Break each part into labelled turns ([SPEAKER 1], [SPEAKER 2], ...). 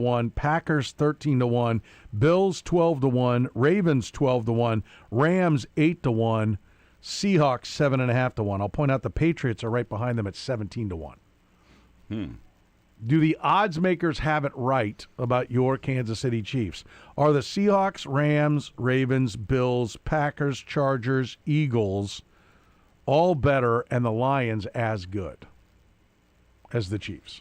[SPEAKER 1] 1, Packers 13-1, Bills 12-1, Ravens 12-1, Rams 8-1, Seahawks 7.5-1. I'll point out the Patriots are right behind them at 17-1. Do the odds makers have it right about your Kansas City Chiefs? Are the Seahawks, Rams, Ravens, Bills, Packers, Chargers, Eagles all better and the Lions as good as the Chiefs?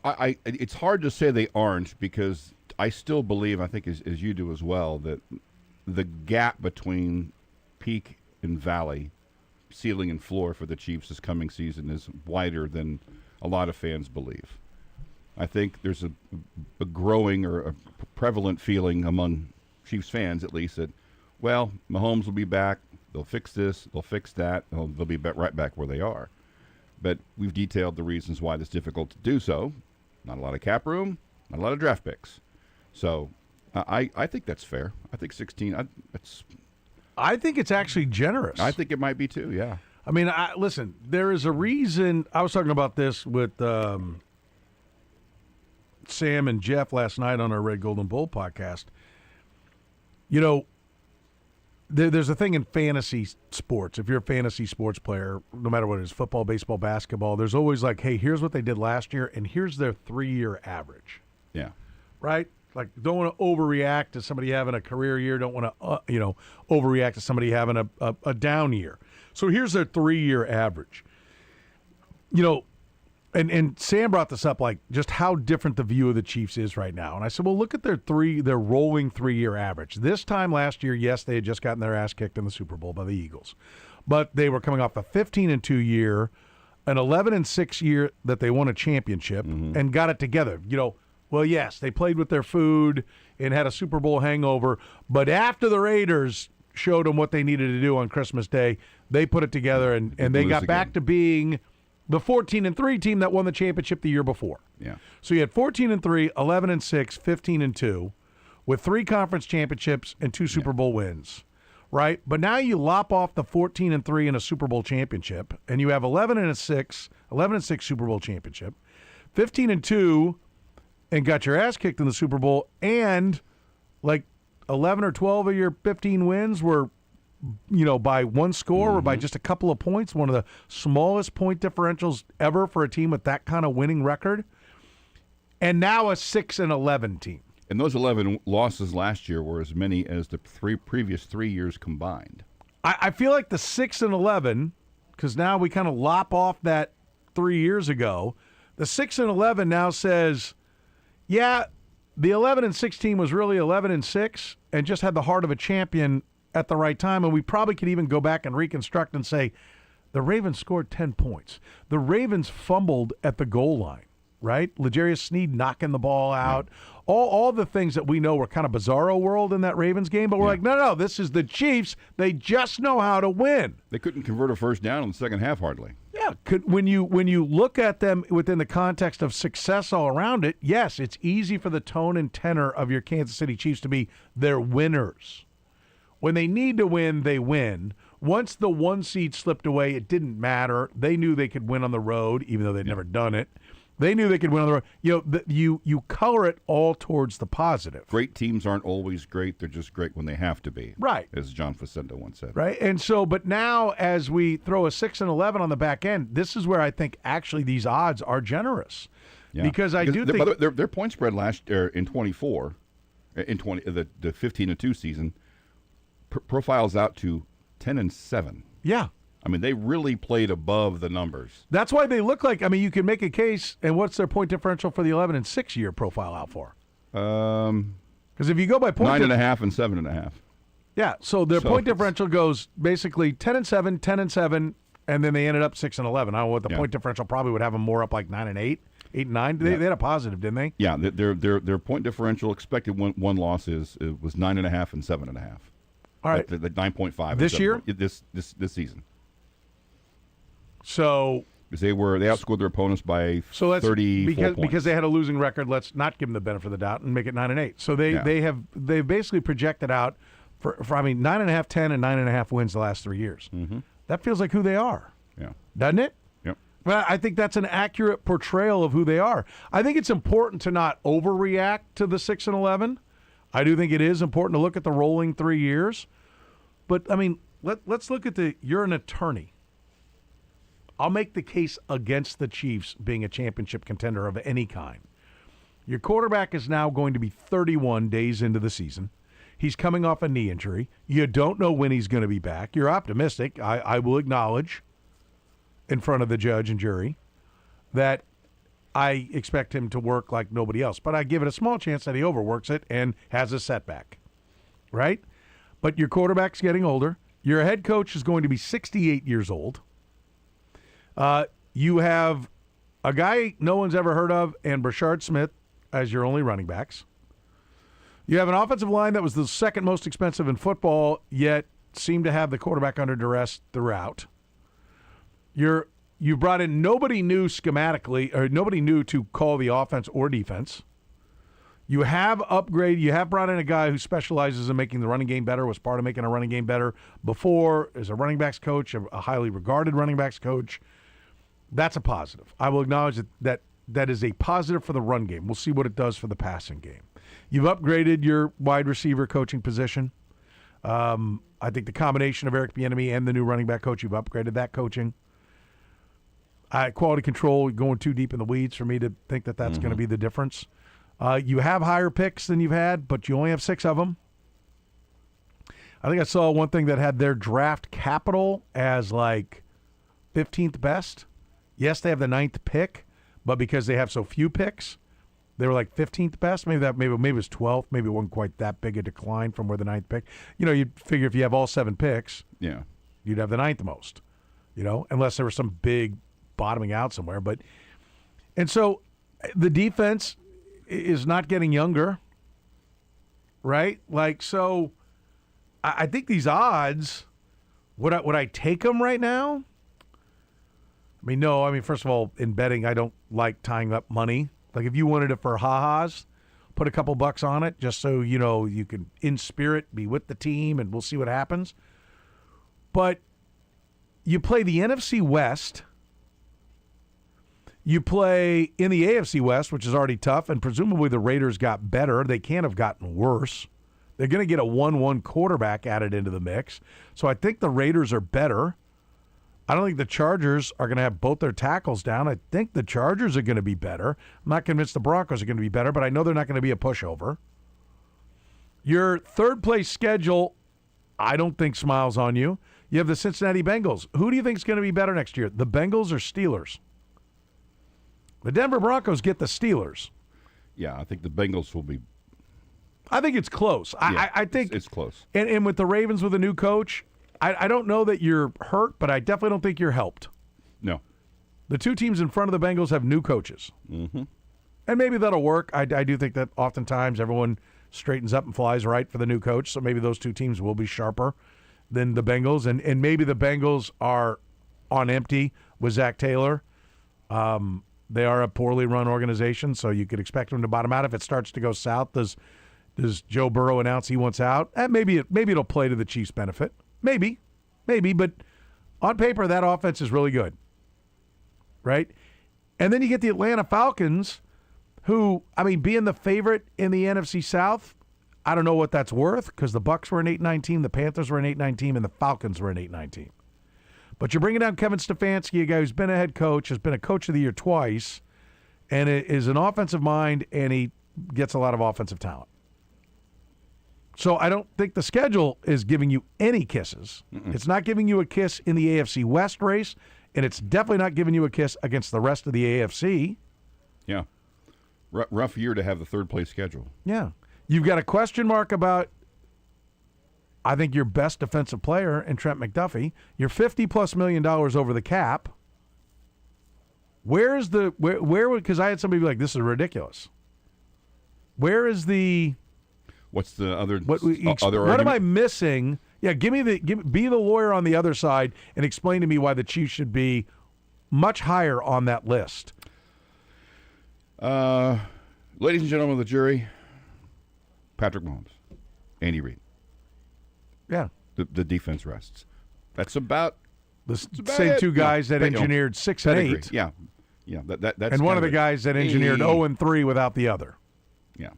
[SPEAKER 2] It's hard to say they aren't, because I still believe, I think as you do as well, that the gap between peak and valley, ceiling and floor for the Chiefs this coming season is wider than a lot of fans believe. I think there's a growing or a prevalent feeling among Chiefs fans, at least, that, well, Mahomes will be back, they'll fix this, they'll fix that, they'll be right back where they are. But we've detailed the reasons why it's difficult to do so. Not a lot of cap room, not a lot of draft picks. So I think that's fair. I think 16,
[SPEAKER 1] I think it's actually generous.
[SPEAKER 2] I think it might be too, yeah.
[SPEAKER 1] I mean, listen, there is a reason. I was talking about this with Sam and Jeff last night on our Red Golden Bull podcast. You know, there's a thing in fantasy sports. If you're a fantasy sports player, no matter what it is, football, baseball, basketball, there's always like, hey, here's what they did last year, and here's their 3-year average.
[SPEAKER 2] Yeah.
[SPEAKER 1] Right? Like, don't want to overreact to somebody having a career year. Don't want to, overreact to somebody having a down year. So here's their 3-year average. You know, and Sam brought this up, like just how different the view of the Chiefs is right now. And I said, well, look at their rolling 3-year average. This time last year, yes, they had just gotten their ass kicked in the Super Bowl by the Eagles, but they were coming off a 15-2 year, an 11-6 year that they won a championship and got it together. You know. Well, yes, they played with their food and had a Super Bowl hangover, but after the Raiders showed them what they needed to do on Christmas Day, they put it together, and they got back to being the 14-3 team that won the championship the year before.
[SPEAKER 2] Yeah.
[SPEAKER 1] So you had 14-3, 11-6, 15-2, with 3 conference championships and 2 Super Bowl wins, right? But now you lop off the 14-3 in a Super Bowl championship, and you have 11-6 Super Bowl championship, 15-2. And got your ass kicked in the Super Bowl, and like 11 or 12 of your 15 wins were, by one score or by just a couple of points, one of the smallest point differentials ever for a team with that kind of winning record, and now a 6-11 team.
[SPEAKER 2] And those 11 losses last year were as many as the previous 3 years combined.
[SPEAKER 1] I feel like the 6-11, because now we kind of lop off that 3 years ago, the 6-11 now says, yeah, the 11-6 team was really 11-6 and just had the heart of a champion at the right time. And we probably could even go back and reconstruct and say the Ravens scored 10 points. The Ravens fumbled at the goal line, right? L'Jarius Sneed knocking the ball out. Yeah. All the things that we know were kind of bizarro world in that Ravens game. But we're like, no, this is the Chiefs. They just know how to win.
[SPEAKER 2] They couldn't convert a first down in the second half hardly.
[SPEAKER 1] Yeah, when you look at them within the context of success all around it, yes, it's easy for the tone and tenor of your Kansas City Chiefs to be they're winners. When they need to win, they win. Once the 1 seed slipped away, it didn't matter. They knew they could win on the road, even though they'd never done it. They knew they could win on the road. You color it all towards the positive.
[SPEAKER 2] Great teams aren't always great. They're just great when they have to be.
[SPEAKER 1] Right.
[SPEAKER 2] As John Facenda once said.
[SPEAKER 1] Right. And so, but now as we throw a 6-11 on the back end, this is where I think actually these odds are generous. Yeah. Because I do think
[SPEAKER 2] their point spread last year in 24, the 15-2 season, profiles out to 10-7.
[SPEAKER 1] Yeah.
[SPEAKER 2] I mean, they really played above the numbers.
[SPEAKER 1] That's why they look like, I mean, you can make a case, and what's their point differential for the 11-6 year profile out for? Because if you go by point
[SPEAKER 2] 9.5 and 7.5.
[SPEAKER 1] Yeah, so their point differential goes basically 10-7, 10-7, and then they ended up 6-11. I don't know what the point differential probably would have them more up like 9-8, 8-9. They had a positive, didn't they?
[SPEAKER 2] Yeah, their point differential expected one loss was 9.5 and 7.5.
[SPEAKER 1] All right,
[SPEAKER 2] the 9.5
[SPEAKER 1] this year.
[SPEAKER 2] This season.
[SPEAKER 1] So
[SPEAKER 2] because they outscored their opponents by 30
[SPEAKER 1] because they had a losing record. Let's not give them the benefit of the doubt and make it 9-8. So they've basically projected out for 9.5, 10, and 9.5 wins the last 3 years.
[SPEAKER 2] Mm-hmm.
[SPEAKER 1] That feels like who they are.
[SPEAKER 2] Yeah,
[SPEAKER 1] doesn't it?
[SPEAKER 2] Yep.
[SPEAKER 1] Well, I think that's an accurate portrayal of who they are. I think it's important to not overreact to the 6-11. I do think it is important to look at the rolling 3 years. But, I mean, let's look at you're an attorney. I'll make the case against the Chiefs being a championship contender of any kind. Your quarterback is now going to be 31 days into the season. He's coming off a knee injury. You don't know when he's going to be back. You're optimistic. I will acknowledge in front of the judge and jury that I expect him to work like nobody else. But I give it a small chance that he overworks it and has a setback, right? But your quarterback's getting older. Your head coach is going to be 68 years old. You have a guy no one's ever heard of and Brashard Smith as your only running backs. You have an offensive line that was the second most expensive in football, yet seemed to have the quarterback under duress throughout. You brought in nobody new schematically, or nobody new to call the offense or defense. You have brought in a guy who specializes in making the running game better, was part of making a running game better before, as a running backs coach, a highly regarded running backs coach. That's a positive. I will acknowledge that is a positive for the run game. We'll see what it does for the passing game. You've upgraded your wide receiver coaching position. I think the combination of Eric Bieniemy and the new running back coach, you've upgraded that coaching. Quality control, going too deep in the weeds for me to think that that's going to be the difference. You have higher picks than you've had, but you only have 6 of them. I think I saw one thing that had their draft capital as like 15th best. Yes, they have the 9th pick, but because they have so few picks, they were like 15th best. Maybe it was 12th. Maybe it wasn't quite that big a decline from where the 9th pick. You'd figure if you have all 7 picks, you'd have the 9th most. Unless there was some big bottoming out somewhere. And so the defense is not getting younger, right? So I think these odds, would I take them right now? I mean, no. I mean, first of all, in betting, I don't like tying up money. Like if you wanted it for ha-has, put a couple bucks on it just so, you can, in spirit, be with the team and we'll see what happens. But you play the NFC West. You play in the AFC West, which is already tough, and presumably the Raiders got better. They can't have gotten worse. They're going to get a 1-1 quarterback added into the mix. So I think the Raiders are better. I don't think the Chargers are going to have both their tackles down. I think the Chargers are going to be better. I'm not convinced the Broncos are going to be better, but I know they're not going to be a pushover. Your third-place schedule, I don't think smiles on you. You have the Cincinnati Bengals. Who do you think is going to be better next year, the Bengals or Steelers? The Denver Broncos get the Steelers.
[SPEAKER 2] Yeah, I think the Bengals will be.
[SPEAKER 1] I think it's close.
[SPEAKER 2] Yeah,
[SPEAKER 1] I think
[SPEAKER 2] it's close.
[SPEAKER 1] And with the Ravens with a new coach, I don't know that you're hurt, but I definitely don't think you're helped.
[SPEAKER 2] No.
[SPEAKER 1] The 2 teams in front of the Bengals have new coaches.
[SPEAKER 2] Mm-hmm.
[SPEAKER 1] And maybe that'll work. I do think that oftentimes everyone straightens up and flies right for the new coach, so maybe those 2 teams will be sharper than the Bengals. And maybe the Bengals are on empty with Zach Taylor. They are a poorly run organization, so you could expect them to bottom out. If it starts to go south, does Joe Burrow announce he wants out? Maybe it'll play to the Chiefs' benefit. Maybe, but on paper, that offense is really good, right? And then you get the Atlanta Falcons, who, I mean, being the favorite in the NFC South, I don't know what that's worth because the Bucs were an 8-9 team, the Panthers were an 8-9 team, and the Falcons were an 8-9 team. But you're bringing down Kevin Stefanski, a guy who's been a head coach, has been a coach of the year twice, and is an offensive mind, and he gets a lot of offensive talent. So I don't think the schedule is giving you any kisses. Mm-mm. It's not giving you a kiss in the AFC West race, and it's definitely not giving you a kiss against the rest of the AFC.
[SPEAKER 2] Yeah. Rough year to have the third-place schedule.
[SPEAKER 1] Yeah. You've got a question mark about, I think, your best defensive player in Trent McDuffie. You're $50+ million over the cap. Where because I had somebody be like, this is ridiculous. Where is the...
[SPEAKER 2] What's the other
[SPEAKER 1] what
[SPEAKER 2] argument?
[SPEAKER 1] Am I missing? Yeah, be the lawyer on the other side and explain to me why the Chiefs should be much higher on that list.
[SPEAKER 2] Ladies and gentlemen of the jury, Patrick Mahomes, Andy Reid.
[SPEAKER 1] Yeah.
[SPEAKER 2] The defense rests. That's about
[SPEAKER 1] The
[SPEAKER 2] about
[SPEAKER 1] same
[SPEAKER 2] it.
[SPEAKER 1] two guys
[SPEAKER 2] Yeah,
[SPEAKER 1] that
[SPEAKER 2] but,
[SPEAKER 1] engineered 6 and
[SPEAKER 2] pedigree.
[SPEAKER 1] 8.
[SPEAKER 2] Yeah. Yeah, that's
[SPEAKER 1] And one of the guys that engineered 0 and 3 without the other.
[SPEAKER 2] Yeah.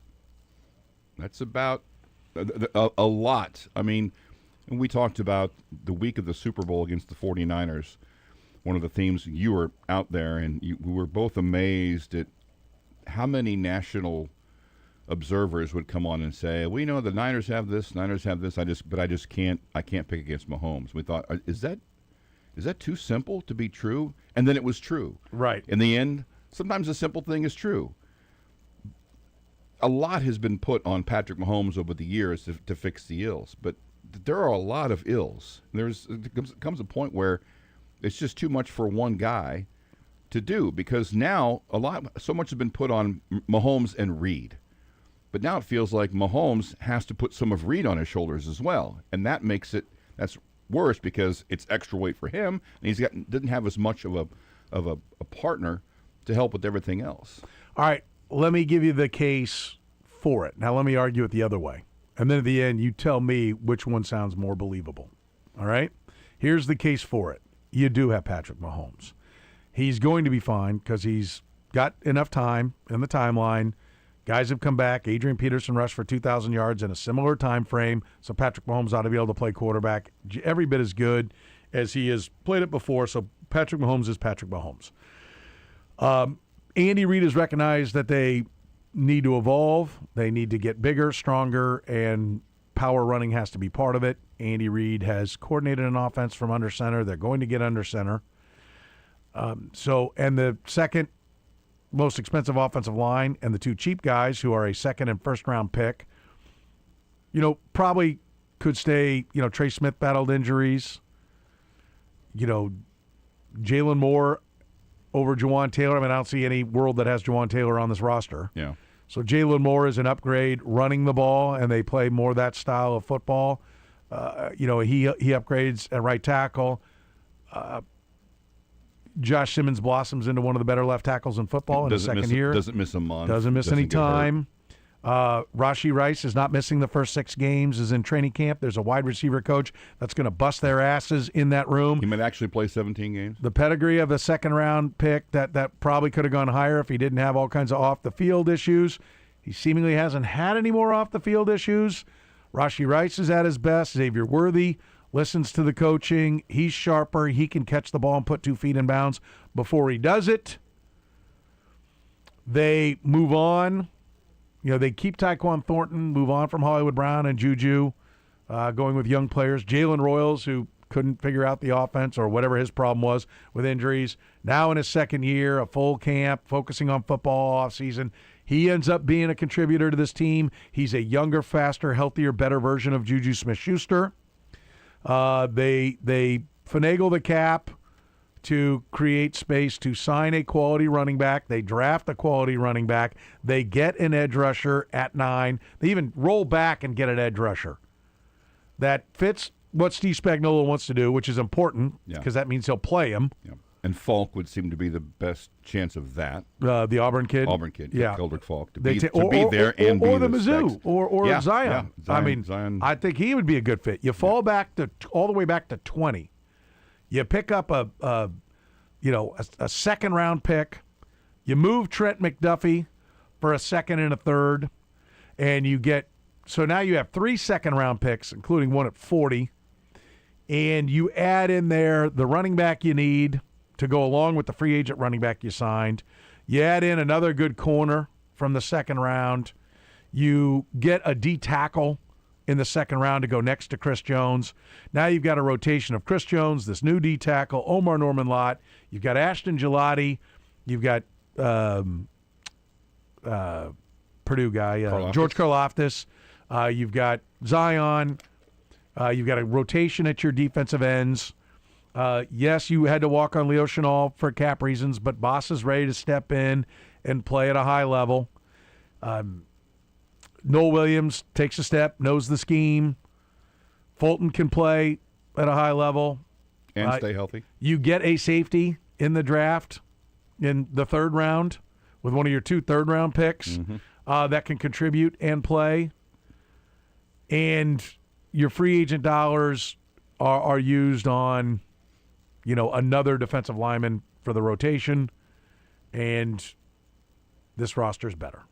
[SPEAKER 2] That's about a lot. I mean, and we talked about the week of the Super Bowl against the 49ers. One of the themes, you were out there, and we were both amazed at how many national observers would come on and say, "We know the Niners have this, Niners have this. I just can't pick against Mahomes." We thought, is that too simple to be true? And then it was true.
[SPEAKER 1] Right.
[SPEAKER 2] In the end, sometimes a simple thing is true. A lot has been put on Patrick Mahomes over the years to fix the ills, but there are a lot of ills. There comes a point where it's just too much for one guy to do, because now so much has been put on Mahomes and Reed. But now it feels like Mahomes has to put some of Reed on his shoulders as well, and that's worse because it's extra weight for him, and doesn't have as much of a partner to help with everything else.
[SPEAKER 1] All right, let me give you the case for it. Now let me argue it the other way. And then at the end, you tell me which one sounds more believable. All right? Here's the case for it. You do have Patrick Mahomes. He's going to be fine because he's got enough time in the timeline. Guys have come back. Adrian Peterson rushed for 2,000 yards in a similar time frame, so Patrick Mahomes ought to be able to play quarterback every bit as good as he has played it before, so Patrick Mahomes is Patrick Mahomes. Andy Reid has recognized that they need to evolve. They need to get bigger, stronger, and power running has to be part of it. Andy Reid has coordinated an offense from under center. They're going to get under center. And the second most expensive offensive line and the two cheap guys who are a second and first round pick, probably could stay. Trey Smith battled injuries. Jalen Moore over Juwan Taylor. I don't see any world that has Juwan Taylor on this roster.
[SPEAKER 2] Yeah.
[SPEAKER 1] So Jalen Moore is an upgrade running the ball, and they play more that style of football. He upgrades at right tackle. Josh Simmons blossoms into one of the better left tackles in football in his second year.
[SPEAKER 2] Doesn't miss a month.
[SPEAKER 1] Doesn't miss any time. Rashee Rice is not missing the first 6 games, is in training camp. There's a wide receiver coach that's going to bust their asses in that room.
[SPEAKER 2] He might actually play 17 games.
[SPEAKER 1] The pedigree of the second-round pick that probably could have gone higher if he didn't have all kinds of off-the-field issues. He seemingly hasn't had any more off-the-field issues. Rashee Rice is at his best. Xavier Worthy listens to the coaching. He's sharper. He can catch the ball and put 2 feet in bounds before he does it. They move on. They keep Tyquan Thornton, move on from Hollywood Brown and Juju, going with young players. Jalen Royals, who couldn't figure out the offense or whatever his problem was with injuries, now in his second year, a full camp, focusing on football offseason. He ends up being a contributor to this team. He's a younger, faster, healthier, better version of Juju Smith-Schuster. They finagle the cap to create space to sign a quality running back. They draft a quality running back. They get an edge rusher at 9. They even roll back and get an edge rusher that fits what Steve Spagnuolo wants to do, which is important because that means he'll play him.
[SPEAKER 2] Yeah. And Falk would seem to be the best chance of that.
[SPEAKER 1] The Auburn kid?
[SPEAKER 2] Yeah. Keldrick Falk. To
[SPEAKER 1] Be
[SPEAKER 2] there and
[SPEAKER 1] or
[SPEAKER 2] be
[SPEAKER 1] the Mizzou or Zion.
[SPEAKER 2] Zion.
[SPEAKER 1] I think he would be a good fit. You fall back to all the way back to 20. You pick up a second round pick. You move Trent McDuffie for a second and a third, and so now you have 3 second round picks, including one at 40, and you add in there the running back you need to go along with the free agent running back you signed. You add in another good corner from the second round. You get a D tackle in the second round to go next to Chris Jones. Now you've got a rotation of Chris Jones, this new D tackle, Omar Norman-Lott. You've got Ashton Gelati. You've got Purdue guy, George Karlaftis. You've got Zion. You've got a rotation at your defensive ends. Yes, you had to walk on Leo Chenal for cap reasons, but Boss is ready to step in and play at a high level. Noel Williams takes a step, knows the scheme. Fulton can play at a high level.
[SPEAKER 2] And stay healthy.
[SPEAKER 1] You get a safety in the draft in the third round with one of your 2 third-round picks that can contribute and play. And your free agent dollars are used on another defensive lineman for the rotation, and this roster is better.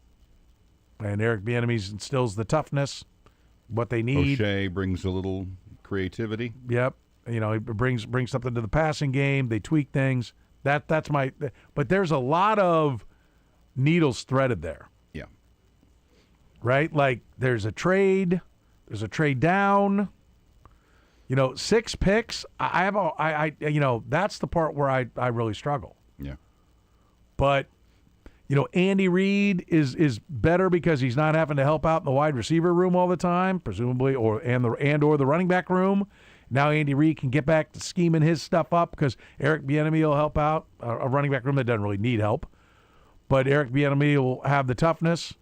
[SPEAKER 1] And Eric Bieniemy instills the toughness, what they need.
[SPEAKER 2] O'Shea brings a little creativity.
[SPEAKER 1] Yep. He brings something to the passing game. They tweak things. That's my. But there's a lot of needles threaded there.
[SPEAKER 2] Yeah.
[SPEAKER 1] Right. Like there's a trade down. 6 picks. That's the part where I really struggle.
[SPEAKER 2] Yeah.
[SPEAKER 1] But Andy Reid is better because he's not having to help out in the wide receiver room all the time, presumably, or the running back room. Now Andy Reid can get back to scheming his stuff up because Eric Bieniemy will help out a running back room that doesn't really need help. But Eric Bieniemy will have the toughness.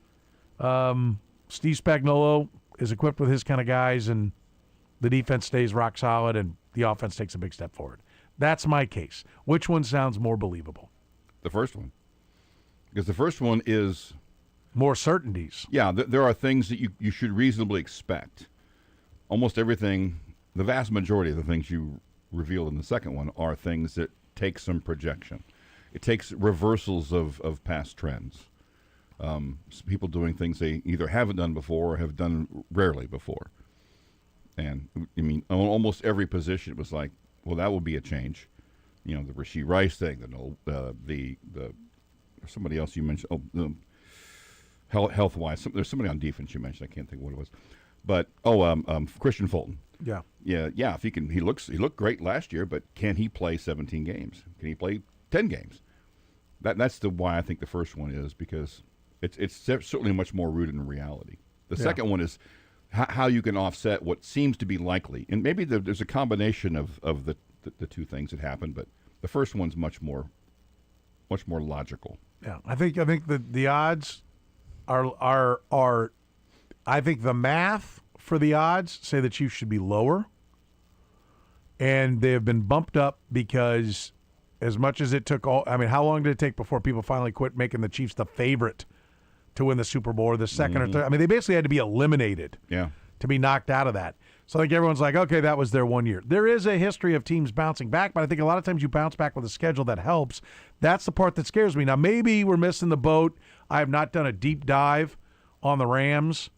[SPEAKER 1] Steve Spagnuolo is equipped with his kind of guys, and the defense stays rock solid, and the offense takes a big step forward. That's my case. Which one sounds more believable?
[SPEAKER 2] The first one. Because the first one is
[SPEAKER 1] more certainties.
[SPEAKER 2] Yeah, there are things that you should reasonably expect. Almost everything, the vast majority of the things you reveal in the second one are things that take some projection. It takes reversals of past trends. People doing things they either haven't done before or have done rarely before. And, almost every position was like, well, that will be a change. The Rashee Rice thing, the somebody else you mentioned, health-wise. There's somebody on defense you mentioned. I can't think of what it was. But, Christian Fulton.
[SPEAKER 1] Yeah.
[SPEAKER 2] Yeah. If he looked great last year, but can he play 17 games? Can he play 10 games? That's why I think the first one is, because it's certainly much more rooted in reality. The second one is how you can offset what seems to be likely. And maybe there's a combination of the two things that happen, but the first one's much more logical.
[SPEAKER 1] Yeah, I think the odds are I think the math for the odds say the Chiefs should be lower, and they have been bumped up because as much as it took how long did it take before people finally quit making the Chiefs the favorite to win the Super Bowl or the second or third? They basically had to be eliminated to be knocked out of that. So I think everyone's like, okay, that was their 1 year. There is a history of teams bouncing back, but I think a lot of times you bounce back with a schedule that helps. That's the part that scares me. Now, maybe we're missing the boat. I have not done a deep dive on the Rams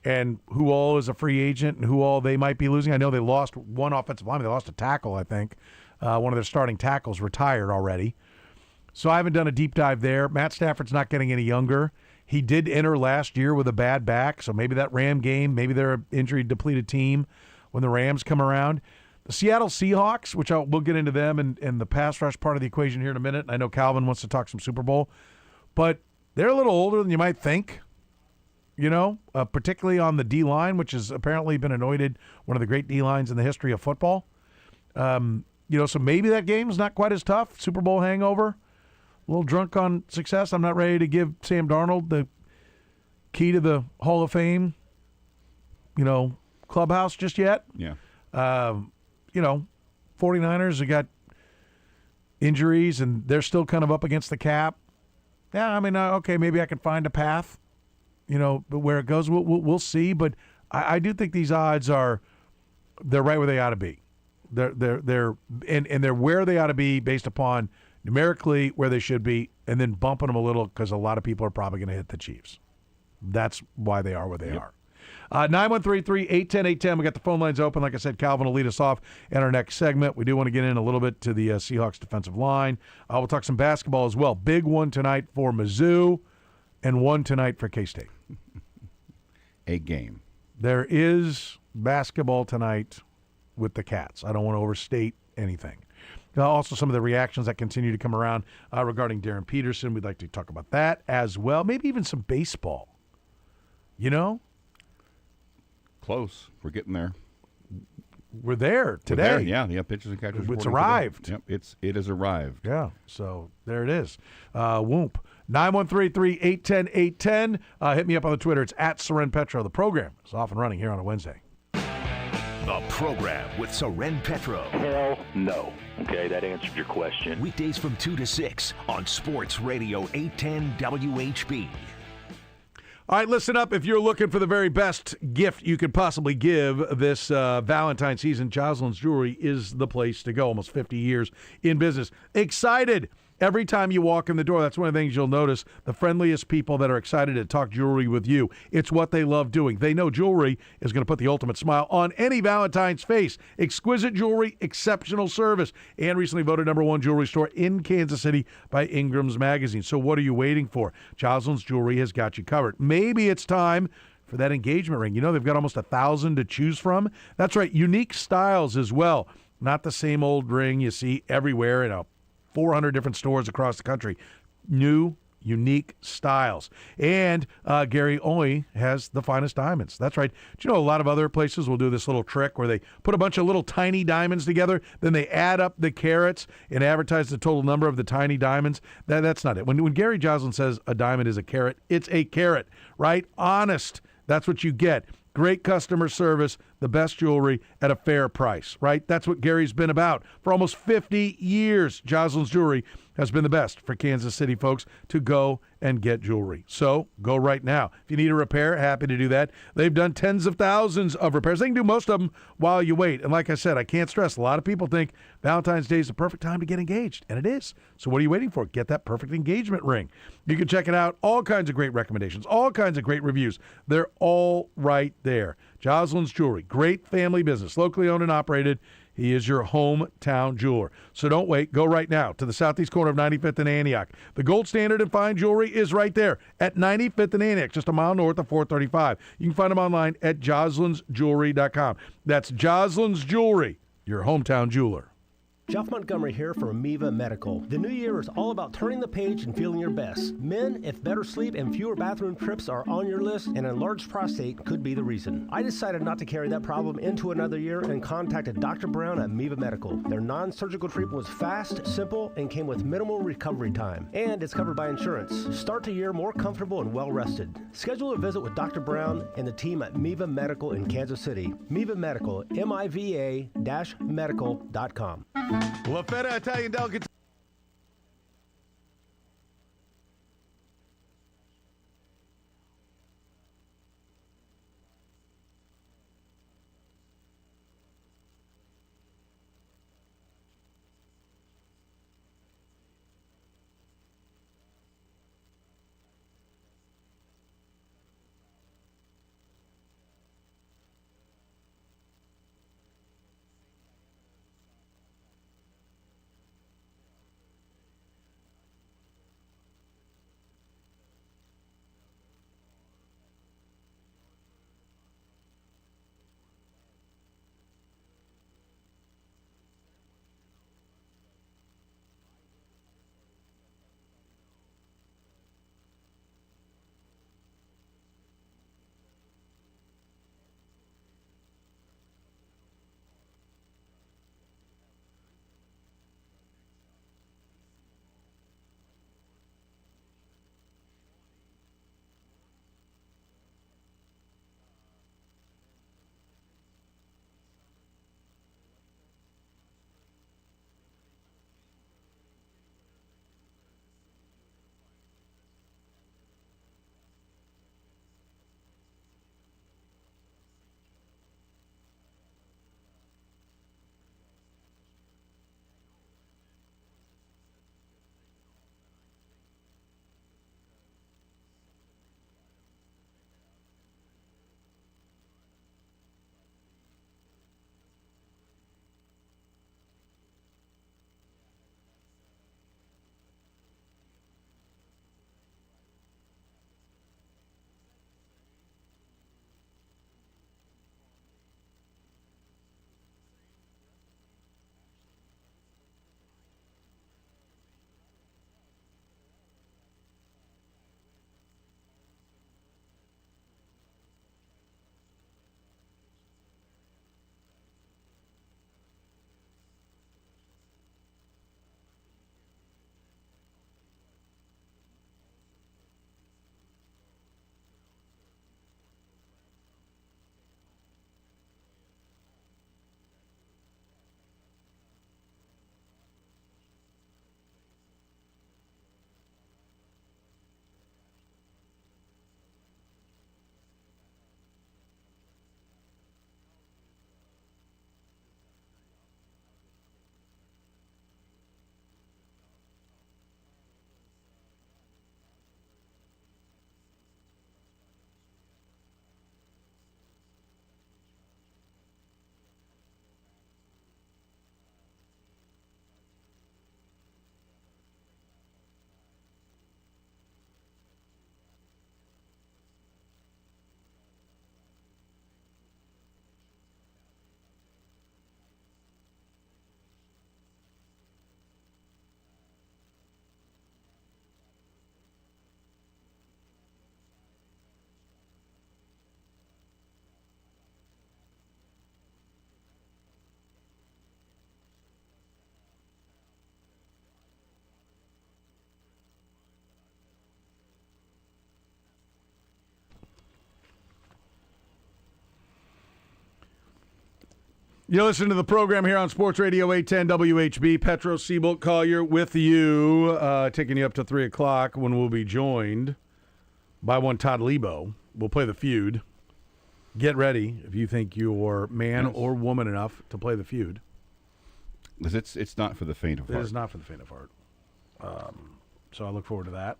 [SPEAKER 1] and who all is a free agent and who all they might be losing. I know they lost one offensive lineman. They lost a tackle, I think. One of their starting tackles retired already. So I haven't done a deep dive there. Matt Stafford's not getting any younger. He did enter last year with a bad back, so maybe that Ram game, maybe they're an injury-depleted team when the Rams come around. The Seattle Seahawks, which we'll get into them and the pass rush part of the equation here in a minute. I know Calvin wants to talk some Super Bowl, but they're a little older than you might think, particularly on the D-line, which has apparently been anointed one of the great D-lines in the history of football. So maybe that game's not quite as tough. Super Bowl hangover. A little drunk on success. I'm not ready to give Sam Darnold the key to the Hall of Fame, clubhouse just yet.
[SPEAKER 2] Yeah.
[SPEAKER 1] 49ers have got injuries, and they're still kind of up against the cap. Yeah, okay, maybe I can find a path, but where it goes, we'll see. But I do think these odds they're right where they ought to be. They're where they ought to be based upon numerically where they should be, and then bumping them a little because a lot of people are probably going to hit the Chiefs. That's why they are where they are. 913-810-810. We got the phone lines open. Like I said, Calvin will lead us off in our next segment. We do want to get in a little bit to the Seahawks defensive line. We'll talk some basketball as well. Big one tonight for Mizzou and one tonight for K-State.
[SPEAKER 2] A game.
[SPEAKER 1] There is basketball tonight with the Cats. I don't want to overstate anything. Also, some of the reactions that continue to come around regarding Darren Peterson. We'd like to talk about that as well. Maybe even some baseball.
[SPEAKER 2] Close. We're getting there.
[SPEAKER 1] We're there today.
[SPEAKER 2] We're there. Yeah, pitchers and catchers.
[SPEAKER 1] It's arrived.
[SPEAKER 2] Yep, it has arrived.
[SPEAKER 1] Yeah, so there it is. Whoop. 913-810-810. Hit me up on the Twitter. It's at Soren Petro. The program is off and running here on a Wednesday.
[SPEAKER 3] The program with Soren Petro.
[SPEAKER 4] Hell no. Okay, that answered your question.
[SPEAKER 3] Weekdays from 2 to 6 on Sports Radio 810 WHB.
[SPEAKER 1] All right, listen up. If you're looking for the very best gift you could possibly give this Valentine's season, Jocelyn's Jewelry is the place to go. Almost 50 years in business. Excited every time you walk in the door. That's one of the things you'll notice. The friendliest people that are excited to talk jewelry with you. It's what they love doing. They know jewelry is going to put the ultimate smile on any Valentine's face. Exquisite jewelry, exceptional service, and recently voted #1 jewelry store in Kansas City by Ingram's Magazine. So what are you waiting for? Jocelyn's Jewelry has got you covered. Maybe it's time for that engagement ring. You know, they've got almost 1,000 to choose from. That's right, unique styles as well. Not the same old ring you see everywhere in 400 different stores across the country. New, unique styles. And Gary Oy has the finest diamonds. That's right. Do you know a lot of other places will do this little trick where they put a bunch of little tiny diamonds together, then they add up the carats and advertise the total number of the tiny diamonds? That's not it. When Gary Joslin says a diamond is a carat, it's a carat, right? Honest. That's what you get. Great customer service, the best jewelry at a fair price, right? That's what Gary's been about. For almost 50 years, Jocelyn's Jewelry has been the best for Kansas City folks to go and get jewelry. So go right now. If you need a repair, happy to do that. They've done tens of thousands of repairs. They can do most of them while you wait. And like I said, I can't stress, a lot of people think Valentine's Day is the perfect time to get engaged, and it is. So what are you waiting for? Get that perfect engagement ring. You can check it out. All kinds of great recommendations, all kinds of great reviews. They're all right there. Jocelyn's Jewelry, great family business, locally owned and operated. He is your hometown jeweler. So don't wait. Go right now to the southeast corner of 95th and Antioch. The gold standard in fine jewelry is right there at 95th and Antioch, just a mile north of 435. You can find them online at joslinsjewelry.com. That's Jocelyn's Jewelry, your hometown jeweler.
[SPEAKER 5] Jeff Montgomery here for Amoeba Medical. The new year is all about turning the page and feeling your best. Men, if better sleep and fewer bathroom trips are on your list, an enlarged prostate could be the reason. I decided not to carry that problem into another year and contacted Dr. Brown at Amoeba Medical. Their non-surgical treatment was fast, simple, and came with minimal recovery time. And it's covered by insurance. Start the year more comfortable and well-rested. Schedule a visit with Dr. Brown and the team at Amoeba Medical in Kansas City. Amoeba Medical, MIVA-medical.com.
[SPEAKER 1] La Feta Italian Delicatessen. You're listening to the program here on Sports Radio 810 WHB. Petro, Seaboldt, Collier with you, taking you up to 3 o'clock when we'll be joined by one Todd Lebo. We'll play the feud. Get ready if you think you're man or woman enough to play the feud.
[SPEAKER 2] It's not for the faint of heart.
[SPEAKER 1] It is not for the faint of heart. So I look forward to that.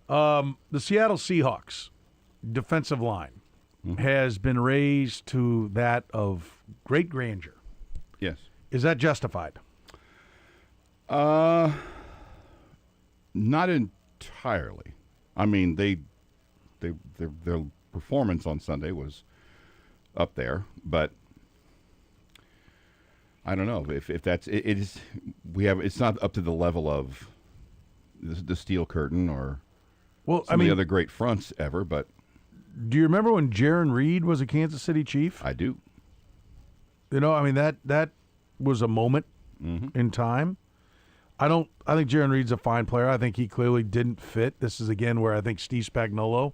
[SPEAKER 1] The Seattle Seahawks defensive line has been raised to that of great grandeur.
[SPEAKER 2] Yes.
[SPEAKER 1] Is that justified?
[SPEAKER 2] Not entirely. I mean, their performance on Sunday was up there, but I don't know if that's it is. It's not up to the level of the Steel Curtain or some of the other great fronts ever. But
[SPEAKER 1] do you remember when Jaron Reed was a Kansas City Chief?
[SPEAKER 2] I do.
[SPEAKER 1] You know, I mean that was a moment in time. I think Jaron Reed's a fine player. I think he clearly didn't fit. This is again where I think Steve Spagnuolo,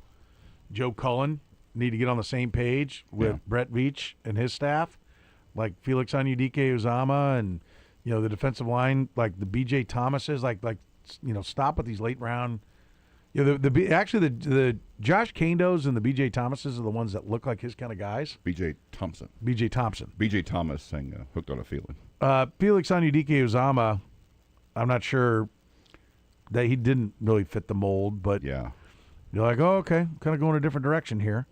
[SPEAKER 1] Joe Cullen need to get on the same page with Brett Veach and his staff, like Felix Anudike-Uzomah and the defensive line, like the B.J. Thomases, like stop with these late round. The Josh Kandos and the B.J. Thomases are the ones that look like his kind of guys.
[SPEAKER 2] B.J. Thompson.
[SPEAKER 1] B.J. Thompson.
[SPEAKER 2] B.J. Thomas sang "Hooked on a Feeling."
[SPEAKER 1] Felix Anudike-Uzomah, I'm not sure that he didn't really fit the mold, but
[SPEAKER 2] yeah,
[SPEAKER 1] you're like, oh, okay, kind of going a different direction here.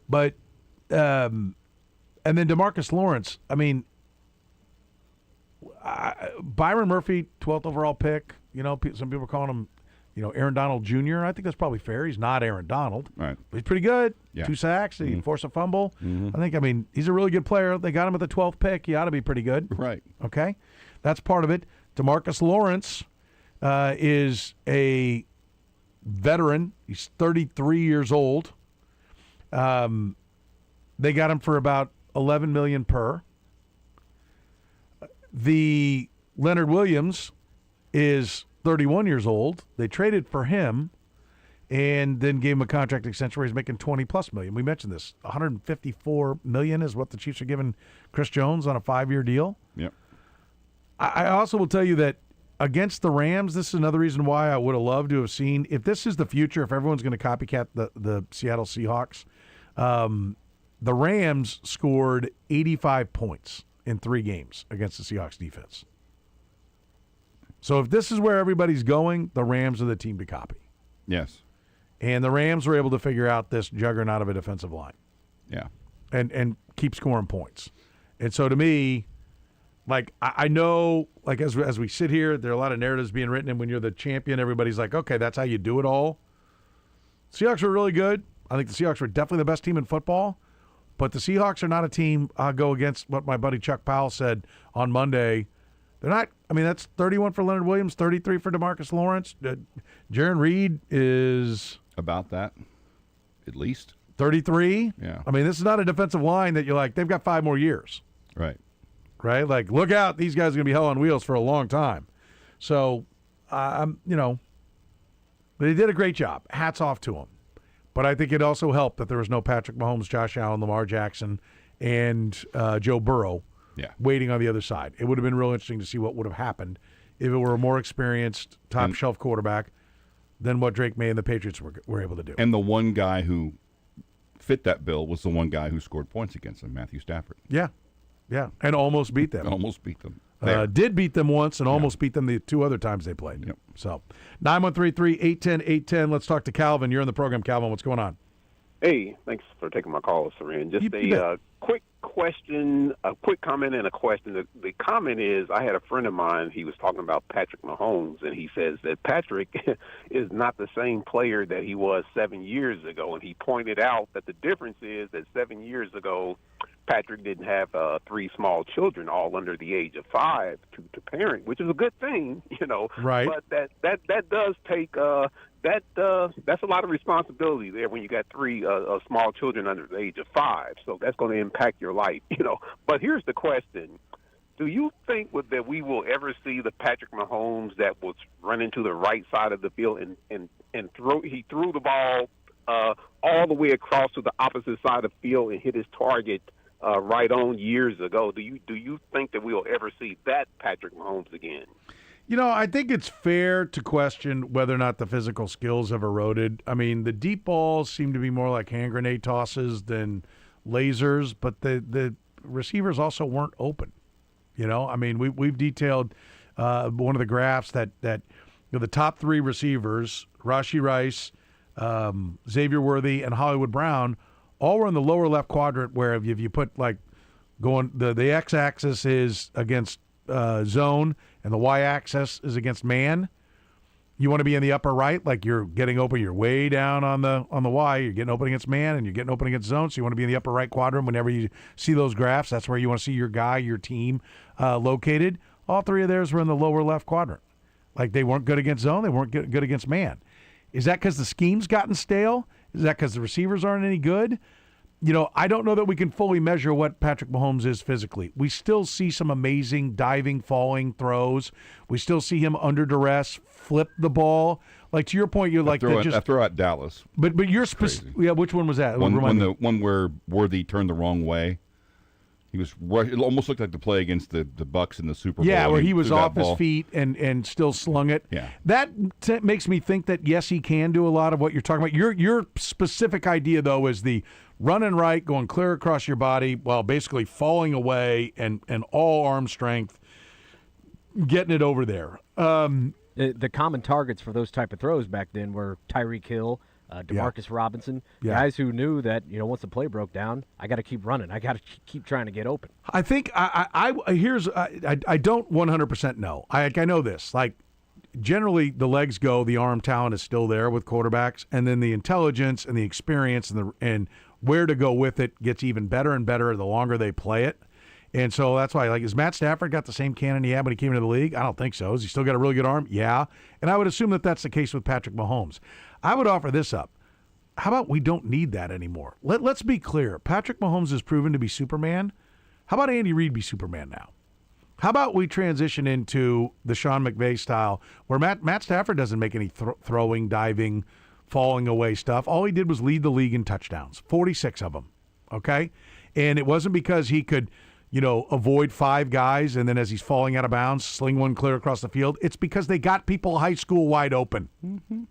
[SPEAKER 1] But and then DeMarcus Lawrence, I mean, Byron Murphy, 12th overall pick. Some people are calling him, Aaron Donald Jr. I think that's probably fair. He's not Aaron Donald.
[SPEAKER 2] Right.
[SPEAKER 1] But he's pretty good.
[SPEAKER 2] Yeah.
[SPEAKER 1] 2 sacks. He forced a fumble. I mean, he's a really good player. They got him at the 12th pick. He ought to be pretty good.
[SPEAKER 2] Right.
[SPEAKER 1] Okay? That's part of it. DeMarcus Lawrence is a veteran. He's 33 years old. They got him for about $11 million per. The Leonard Williams is 31 years old. They traded for him and then gave him a contract extension where he's making $20+ million. We mentioned this. $154 million is what the Chiefs are giving Chris Jones on a 5-year deal.
[SPEAKER 2] Yep.
[SPEAKER 1] I also will tell you that against the Rams, this is another reason why I would have loved to have seen, if this is the future, if everyone's going to copycat the Seattle Seahawks, the Rams scored 85 points in 3 games against the Seahawks defense. So if this is where everybody's going, the Rams are the team to copy.
[SPEAKER 2] Yes.
[SPEAKER 1] And the Rams were able to figure out this juggernaut of a defensive line.
[SPEAKER 2] Yeah.
[SPEAKER 1] And keep scoring points. And so to me, like, I know, like, as we sit here, there are a lot of narratives being written, and when you're the champion, everybody's like, okay, that's how you do it all. Seahawks were really good. I think the Seahawks were definitely the best team in football. But the Seahawks are not a team, I'll go against what my buddy Chuck Powell said on Monday. They're not, I mean, that's 31 for Leonard Williams, 33 for DeMarcus Lawrence. Jaron Reed is
[SPEAKER 2] about that, at least.
[SPEAKER 1] 33?
[SPEAKER 2] Yeah.
[SPEAKER 1] I mean, this is not a defensive line that you're like, they've got 5 more years.
[SPEAKER 2] Right.
[SPEAKER 1] Right? Like, look out, these guys are going to be hell on wheels for a long time. So, they did a great job. Hats off to them. But I think it also helped that there was no Patrick Mahomes, Josh Allen, Lamar Jackson, and Joe Burrow waiting on the other side. It would have been real interesting to see what would have happened if it were a more experienced, top-shelf quarterback than what Drake May and the Patriots were able to do.
[SPEAKER 2] And the one guy who fit that bill was the one guy who scored points against them, Matthew Stafford.
[SPEAKER 1] Yeah, and almost beat them.
[SPEAKER 2] Almost beat them.
[SPEAKER 1] Did beat them once and almost beat them the 2 other times they played.
[SPEAKER 2] Yep.
[SPEAKER 1] So, 913-810-810. Let's talk to Calvin. You're in the program, Calvin. What's going on?
[SPEAKER 6] Hey, thanks for taking my call, Soren. Just a quick question, a quick comment and a question. The comment is, I had a friend of mine, he was talking about Patrick Mahomes, and he says that Patrick is not the same player that he was 7 years ago. And he pointed out that the difference is that 7 years ago, Patrick didn't have 3 small children, all under the age of 5 to parent, which is a good thing,
[SPEAKER 1] Right.
[SPEAKER 6] But that does take that's a lot of responsibility there when you got 3 small children under the age of 5. So that's going to impact your life, But here's the question: do you think that we will ever see the Patrick Mahomes that was running to the right side of the field and he threw the ball all the way across to the opposite side of the field and hit his target right on years ago. Do you think that we'll ever see that Patrick Mahomes again?
[SPEAKER 1] I think it's fair to question whether or not the physical skills have eroded. I mean, the deep balls seem to be more like hand grenade tosses than lasers, but the receivers also weren't open. I mean, we've detailed one of the graphs that the top three receivers, Rashee Rice, Xavier Worthy, and Hollywood Brown, all were in the lower left quadrant, where if you put the x-axis is against zone and the y-axis is against man. You want to be in the upper right, like you're getting open. You're way down on the Y. You're getting open against man, and you're getting open against zone. So you want to be in the upper right quadrant whenever you see those graphs. That's where you want to see your guy, your team located. All three of theirs were in the lower left quadrant. Like they weren't good against zone. They weren't good against man. Is that because the scheme's gotten stale? Is that because the receivers aren't any good? I don't know that we can fully measure what Patrick Mahomes is physically. We still see some amazing diving, falling throws. We still see him under duress, flip the ball. Like, to your point, you're like
[SPEAKER 2] that throw at Dallas.
[SPEAKER 1] But you're specific. Yeah, which one was that?
[SPEAKER 2] One where Worthy turned the wrong way. It almost looked like the play against the Bucks in the Super Bowl.
[SPEAKER 1] Yeah, where he was off his feet and still slung it.
[SPEAKER 2] Yeah.
[SPEAKER 1] That makes me think that, yes, he can do a lot of what you're talking about. Your specific idea, though, is the running right, going clear across your body while basically falling away and all arm strength, getting it over there.
[SPEAKER 7] The common targets for those type of throws back then were Tyreek Hill, Demarcus Robinson, guys who knew that, once the play broke down, I got to keep running. I got to keep trying to get open.
[SPEAKER 1] I think I don't 100% know. I know this. Like, generally the legs go, the arm talent is still there with quarterbacks, and then the intelligence and the experience and where to go with it gets even better and better the longer they play it. And so that's why, has Matt Stafford got the same cannon he had when he came into the league? I don't think so. Has he still got a really good arm? Yeah. And I would assume that that's the case with Patrick Mahomes. I would offer this up. How about we don't need that anymore? Let's be clear. Patrick Mahomes has proven to be Superman. How about Andy Reid be Superman now? How about we transition into the Sean McVay style where Matt Stafford doesn't make any throwing, diving, falling away stuff. All he did was lead the league in touchdowns, 46 of them, okay? And it wasn't because he could, avoid five guys and then as he's falling out of bounds, sling one clear across the field. It's because they got people high school wide open. Mm-hmm.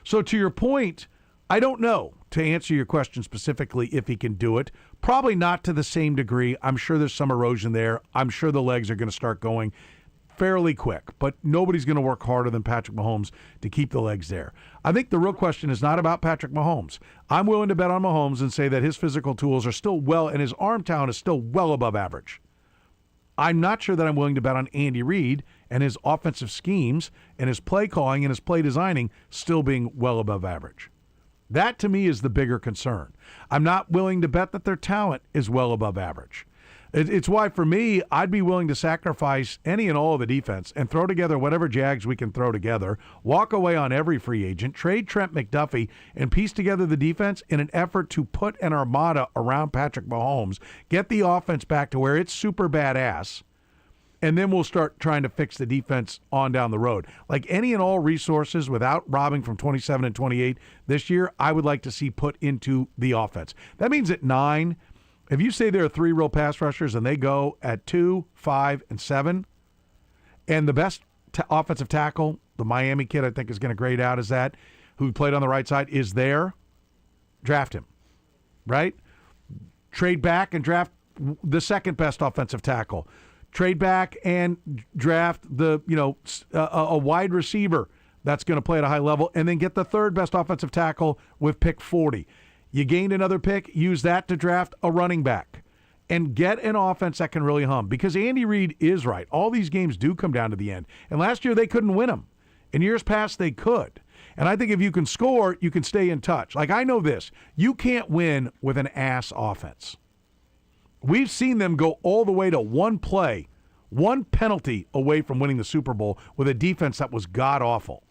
[SPEAKER 1] So to your point, I don't know, to answer your question specifically, if he can do it. Probably not to the same degree. I'm sure there's some erosion there. I'm sure the legs are going to start going fairly quick, but nobody's going to work harder than Patrick Mahomes to keep the legs there. I think the real question is not about Patrick Mahomes. I'm willing to bet on Mahomes and say that his physical tools are still and his arm talent is still well above average. I'm not sure that I'm willing to bet on Andy Reid and his offensive schemes and his play calling and his play designing still being well above average. That, to me, is the bigger concern. I'm not willing to bet that their talent is well above average. It's why, for me, I'd be willing to sacrifice any and all of the defense and throw together whatever Jags we can throw together, walk away on every free agent, trade Trent McDuffie, and piece together the defense in an effort to put an armada around Patrick Mahomes, get the offense back to where it's super badass, and then we'll start trying to fix the defense on down the road. Like any and all resources without robbing from 27 and 28 this year, I would like to see put into the offense. That means at 9, if you say there are 3 real pass rushers and they go at 2, 5, and 7, and the best offensive tackle, the Miami kid I think is going to grade out as that, who played on the right side, is there, draft him, right? Trade back and draft the second best offensive tackle. Trade back and draft a wide receiver that's going to play at a high level, and then get the third best offensive tackle with pick 40. You gained another pick, use that to draft a running back and get an offense that can really hum. Because Andy Reid is right. All these games do come down to the end. And last year they couldn't win them. In years past they could. And I think if you can score, you can stay in touch. Like, I know this. You can't win with an ass offense. We've seen them go all the way to one play, one penalty away from winning the Super Bowl with a defense that was god-awful.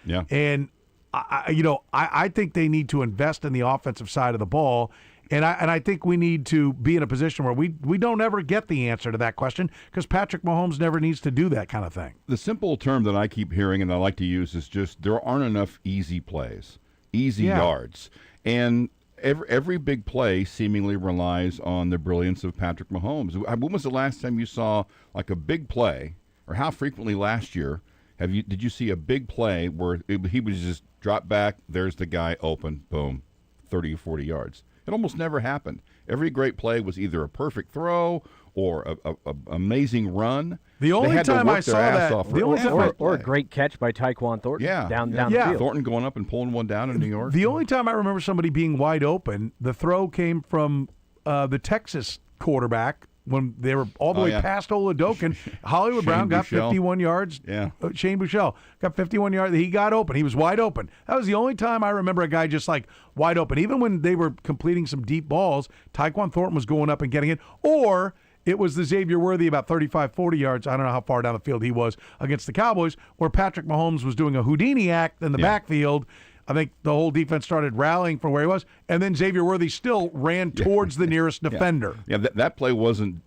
[SPEAKER 2] Yeah.
[SPEAKER 1] And I think they need to invest in the offensive side of the ball, and I think we need to be in a position where we don't ever get the answer to that question because Patrick Mahomes never needs to do that kind of thing.
[SPEAKER 2] The simple term that I keep hearing and I like to use is just there aren't enough easy plays, easy yards. And every big play seemingly relies on the brilliance of Patrick Mahomes. When was the last time you saw like a big play, or how frequently last year did you see a big play where he was just drop back, there's the guy open, boom, 30 or 40 yards? It almost never happened. Every great play was either a perfect throw or a amazing run.
[SPEAKER 1] The only time I saw that,
[SPEAKER 7] or a great catch by Tyquan Thornton down the field.
[SPEAKER 2] Thornton going up and pulling one down in New York.
[SPEAKER 1] The only time I remember somebody being wide open, the throw came from the Texas quarterback when they were all the way past Oladokin. Hollywood Brown got 51 yards.
[SPEAKER 2] Yeah.
[SPEAKER 1] Shane Buechele got 51 yards. He got open. He was wide open. That was the only time I remember a guy just like wide open. Even when they were completing some deep balls, Tyquan Thornton was going up and getting it. Or it was the Xavier Worthy about 35, 40 yards. I don't know how far down the field he was against the Cowboys, where Patrick Mahomes was doing a Houdini act in the backfield. I think the whole defense started rallying for where he was, and then Xavier Worthy still ran towards the nearest defender.
[SPEAKER 2] Yeah, that play wasn't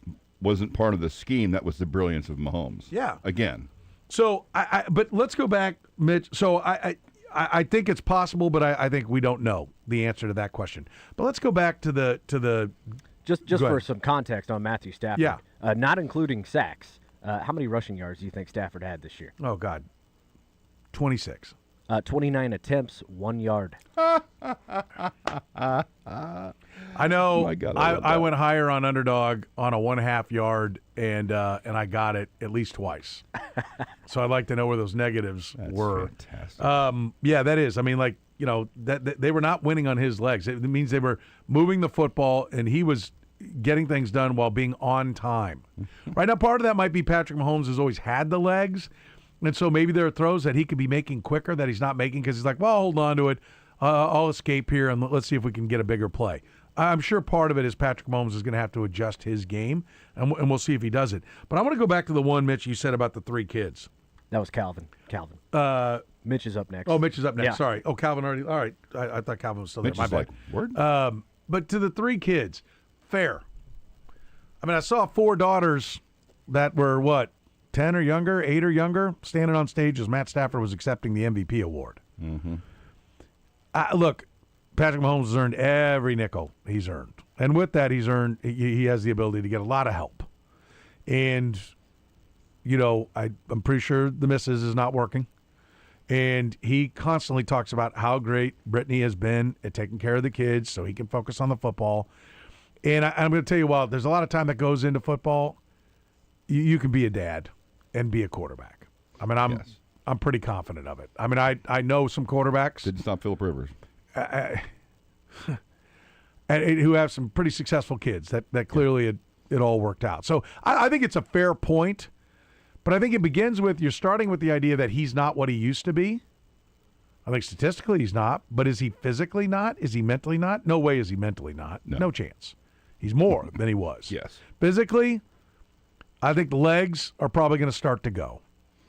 [SPEAKER 2] part of the scheme. That was the brilliance of Mahomes.
[SPEAKER 1] Yeah.
[SPEAKER 2] Again.
[SPEAKER 1] So, but let's go back, Mitch. So I think it's possible, but I think we don't know the answer to that question. But let's go back to the
[SPEAKER 7] Just for some context on Matthew Stafford.
[SPEAKER 1] Yeah.
[SPEAKER 7] Not including sacks. How many rushing yards do you think Stafford had this year?
[SPEAKER 1] Oh, God. 26.
[SPEAKER 7] 29 attempts, 1 yard.
[SPEAKER 1] I know.
[SPEAKER 2] My God,
[SPEAKER 1] I went higher on underdog on a 1/2 yard, and I got it at least twice. So I'd like to know where those negatives were.
[SPEAKER 2] Fantastic.
[SPEAKER 1] Yeah, that is. I mean, like, you know, that they were not winning on his legs. It means they were moving the football, and he was getting things done while being on time. Right now, part of that might be Patrick Mahomes has always had the legs. And so maybe there are throws that he could be making quicker that he's not making because he's like, well, hold on to it. I'll escape here, and let's see if we can get a bigger play. I'm sure part of it is Patrick Mahomes is going to have to adjust his game, and we'll see if he does it. But I want to go back to the one, Mitch, you said about the 3 kids.
[SPEAKER 7] That was Calvin. Mitch is up next.
[SPEAKER 1] Oh, Mitch is up next.
[SPEAKER 7] Yeah.
[SPEAKER 1] Sorry. Oh, Calvin already. All right. I thought Calvin was still there.
[SPEAKER 2] Mitch
[SPEAKER 1] My
[SPEAKER 2] is
[SPEAKER 1] bad.
[SPEAKER 2] like, word?
[SPEAKER 1] But to the 3 kids, fair. I mean, I saw 4 daughters that were, 10 or younger, 8 or younger, standing on stage as Matt Stafford was accepting the MVP award.
[SPEAKER 2] Mm-hmm.
[SPEAKER 1] Look, Patrick Mahomes has earned every nickel he's earned. And with that, he has the ability to get a lot of help. And, you know, I'm pretty sure the missus is not working. And he constantly talks about how great Brittany has been at taking care of the kids so he can focus on the football. And I'm going to tell you, while there's a lot of time that goes into football, you can be a dad and be a quarterback. I mean, I'm pretty confident of it. I mean, I know some quarterbacks.
[SPEAKER 2] Didn't stop Phillip Rivers.
[SPEAKER 1] And who have some pretty successful kids that clearly it all worked out. So I think it's a fair point, but I think it begins with you're starting with the idea that he's not what he used to be. I think statistically he's not, but is he physically not? Is he mentally not? No way is he mentally not. No chance. He's more than he was.
[SPEAKER 2] Yes.
[SPEAKER 1] Physically, I think the legs are probably going to start to go,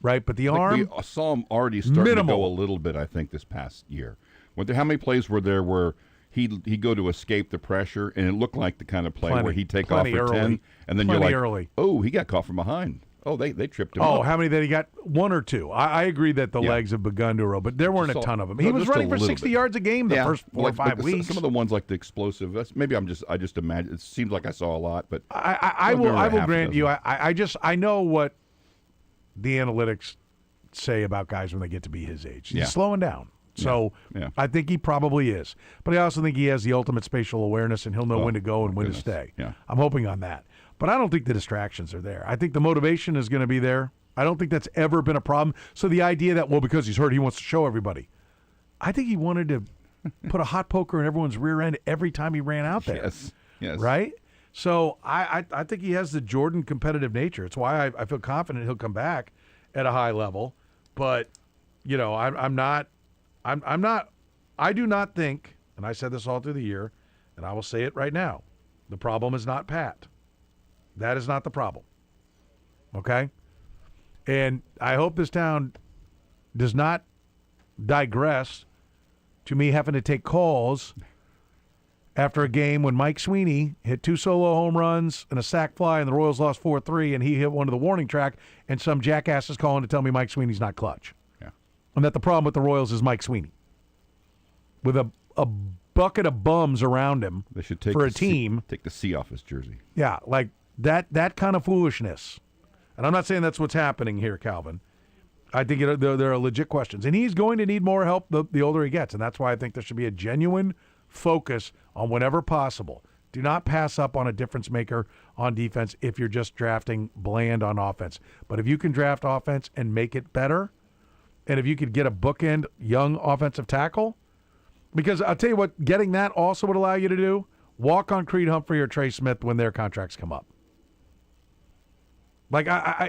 [SPEAKER 1] right? But the arm,
[SPEAKER 2] we saw him already starting
[SPEAKER 1] minimal.
[SPEAKER 2] to go a little bit, I think, this past year. How many plays were there where he'd go to escape the pressure, and it looked like the kind of play where he'd take off for 10, and then you're like, oh, he got caught from behind. Oh, they tripped him up.
[SPEAKER 1] Oh, how many that he got? 1 or 2. I agree that the legs have begun to roll, but there weren't a ton of them. He was running for 60 yards a game the first 4 or 5 weeks.
[SPEAKER 2] Some of the ones like the explosive. Maybe I just imagine. It seems like I saw a lot, but
[SPEAKER 1] I will grant you. I know what the analytics say about guys when they get to be his age. He's slowing down. So I think he probably is. But I also think he has the ultimate spatial awareness, and he'll know when to go and when to stay.
[SPEAKER 2] Yeah.
[SPEAKER 1] I'm hoping on that. But I don't think the distractions are there. I think the motivation is going to be there. I don't think that's ever been a problem. So the idea that, well, because he's hurt, he wants to show everybody. I think he wanted to put a hot poker in everyone's rear end every time he ran out there.
[SPEAKER 2] Yes.
[SPEAKER 1] Right? So I think he has the Jordan competitive nature. It's why I feel confident he'll come back at a high level. But, you know, I do not think, and I said this all through the year, and I will say it right now, the problem is not Pat. That is not the problem. Okay? And I hope this town does not digress to me having to take calls after a game when Mike Sweeney hit 2 solo home runs and a sac fly and the Royals lost 4-3 and he hit one to the warning track and some jackass is calling to tell me Mike Sweeney's not clutch.
[SPEAKER 2] Yeah.
[SPEAKER 1] And that the problem with the Royals is Mike Sweeney. With a bucket of bums around him
[SPEAKER 2] They should take
[SPEAKER 1] for a
[SPEAKER 2] the C-
[SPEAKER 1] team.
[SPEAKER 2] take the C off his jersey.
[SPEAKER 1] Yeah, like that kind of foolishness. And I'm not saying that's what's happening here, Calvin. I think there are legit questions. And he's going to need more help the older he gets. And that's why I think there should be a genuine focus on whenever possible. Do not pass up on a difference maker on defense if you're just drafting bland on offense. But if you can draft offense and make it better, and if you could get a bookend young offensive tackle, because I'll tell you what, getting that also would allow you to do, walk on Creed Humphrey or Trey Smith when their contracts come up. Like,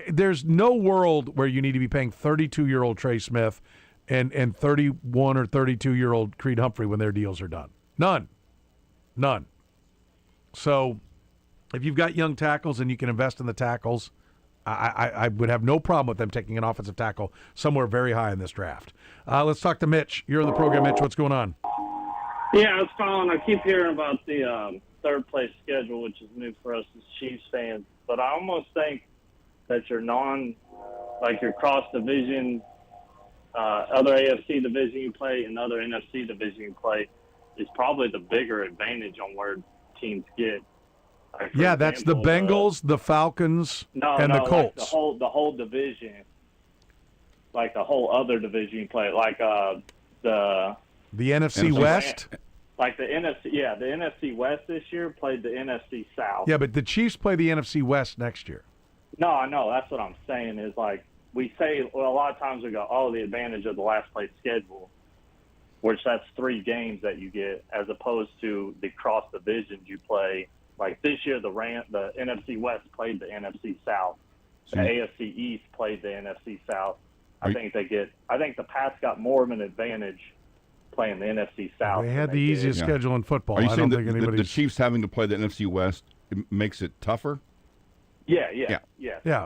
[SPEAKER 1] there's no world where you need to be paying 32-year-old Trey Smith and 31 or 32-year-old Creed Humphrey when their deals are done. None. So if you've got young tackles and you can invest in the tackles, I would have no problem with them taking an offensive tackle somewhere very high in this draft. Let's talk to Mitch. You're in the program, Mitch. What's going on?
[SPEAKER 8] Yeah, I was calling. I keep hearing about the third place schedule, which is new for us as Chiefs fans. But I almost think that your your cross division, other AFC division you play and other NFC division you play is probably the bigger advantage on where teams get. Like,
[SPEAKER 1] yeah, that's the Bengals, the Falcons, and the Colts.
[SPEAKER 8] Like the whole division, like the whole other division you play, like the
[SPEAKER 1] NFC West.
[SPEAKER 8] Like the NFC West this year played the NFC South.
[SPEAKER 1] Yeah, but the Chiefs play the NFC West next year.
[SPEAKER 8] No, I know. That's what I'm saying is, like, we say, well, a lot of times we go, oh, the advantage of the last place schedule, which that's 3 games that you get, as opposed to the cross divisions you play. Like this year, the NFC West played the NFC South. The AFC East played the NFC South. I think the Pats got more of an advantage playing the NFC South.
[SPEAKER 1] They had the easiest schedule in football.
[SPEAKER 2] Are you saying
[SPEAKER 1] think
[SPEAKER 2] that the Chiefs having to play the NFC West makes it tougher?
[SPEAKER 8] Yeah.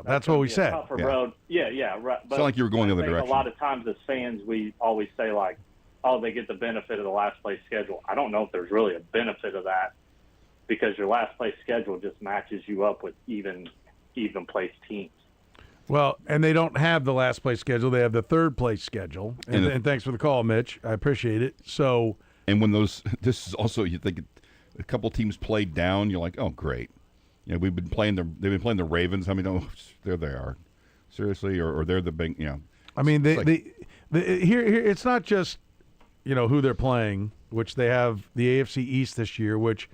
[SPEAKER 1] That's what we said.
[SPEAKER 8] Tougher road. Yeah, right.
[SPEAKER 2] It's not like you were going the other direction.
[SPEAKER 8] A lot of times as fans, we always say, like, oh, they get the benefit of the last place schedule. I don't know if there's really a benefit of that because your last place schedule just matches you up with even place teams.
[SPEAKER 1] Well, and they don't have the last place schedule. They have the third place schedule. And thanks for the call, Mitch. I appreciate it. So,
[SPEAKER 2] and when this is also, you think a couple teams played down, you're like, oh, great. You know, they've been playing the Ravens. I mean, oh, there they are. Seriously, or they're the big,
[SPEAKER 1] I mean, here it's not just, who they're playing, which they have the AFC East this year, which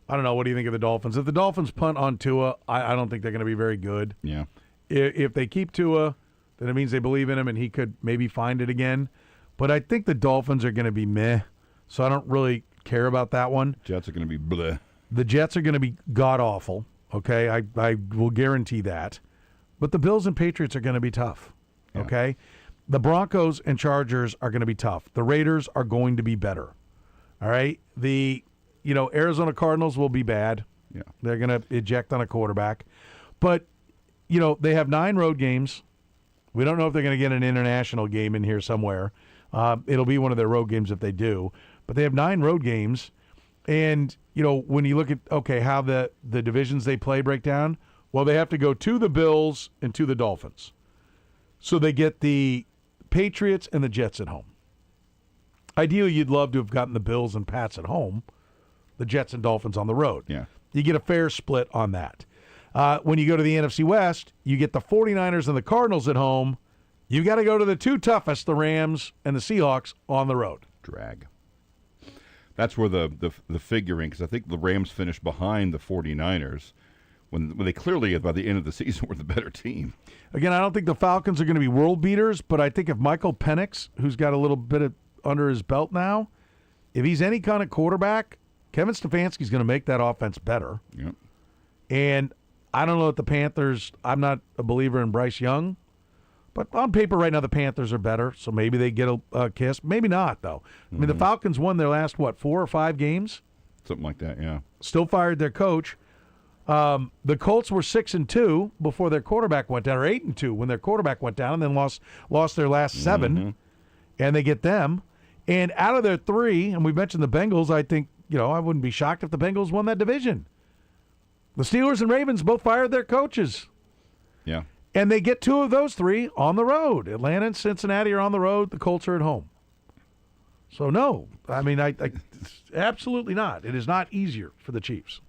[SPEAKER 1] I don't know. What do you think of the Dolphins? If the Dolphins punt on Tua, I don't think they're going to be very good.
[SPEAKER 2] Yeah.
[SPEAKER 1] If they keep Tua, then it means they believe in him and he could maybe find it again. But I think the Dolphins are going to be meh, so I don't really care about that one.
[SPEAKER 2] Jets are going to be bleh.
[SPEAKER 1] The Jets are going to be god-awful, okay? I will guarantee that. But the Bills and Patriots are going to be tough, okay? The Broncos and Chargers are going to be tough. The Raiders are going to be better, all right? The Arizona Cardinals will be bad.
[SPEAKER 2] Yeah.
[SPEAKER 1] They're going to eject on a quarterback. But they have 9 road games. We don't know if they're going to get an international game in here somewhere. It'll be one of their road games if they do. But they have 9 road games. And, when you look at, how the divisions they play break down, well, they have to go to the Bills and to the Dolphins. So they get the Patriots and the Jets at home. Ideally, you'd love to have gotten the Bills and Pats at home, the Jets and Dolphins on the road.
[SPEAKER 2] Yeah.
[SPEAKER 1] You get a fair split on that. When you go to the NFC West, you get the 49ers and the Cardinals at home. You've got to go to the 2 toughest, the Rams and the Seahawks, on the road.
[SPEAKER 2] Drag. That's where the figuring, because I think the Rams finished behind the 49ers when they clearly, by the end of the season, were the better team.
[SPEAKER 1] Again, I don't think the Falcons are going to be world beaters, but I think if Michael Penix, who's got a little bit under his belt now, if he's any kind of quarterback, Kevin Stefanski's going to make that offense better.
[SPEAKER 2] Yep.
[SPEAKER 1] And I don't know if the Panthers, I'm not a believer in Bryce Young, but on paper right now the Panthers are better, so maybe they get a kiss. Maybe not, though. I mean, the Falcons won their last, 4 or 5 games?
[SPEAKER 2] Something like that, yeah.
[SPEAKER 1] Still fired their coach. The Colts were 6-2 before their quarterback went down, or 8-2 when their quarterback went down, and then lost their last 7, and they get them. And out of their 3, and we mentioned the Bengals, I think, I wouldn't be shocked if the Bengals won that division. The Steelers and Ravens both fired their coaches.
[SPEAKER 2] Yeah.
[SPEAKER 1] And they get 2 of those 3 on the road. Atlanta and Cincinnati are on the road. The Colts are at home. So, no. I mean, absolutely not. It is not easier for the Chiefs.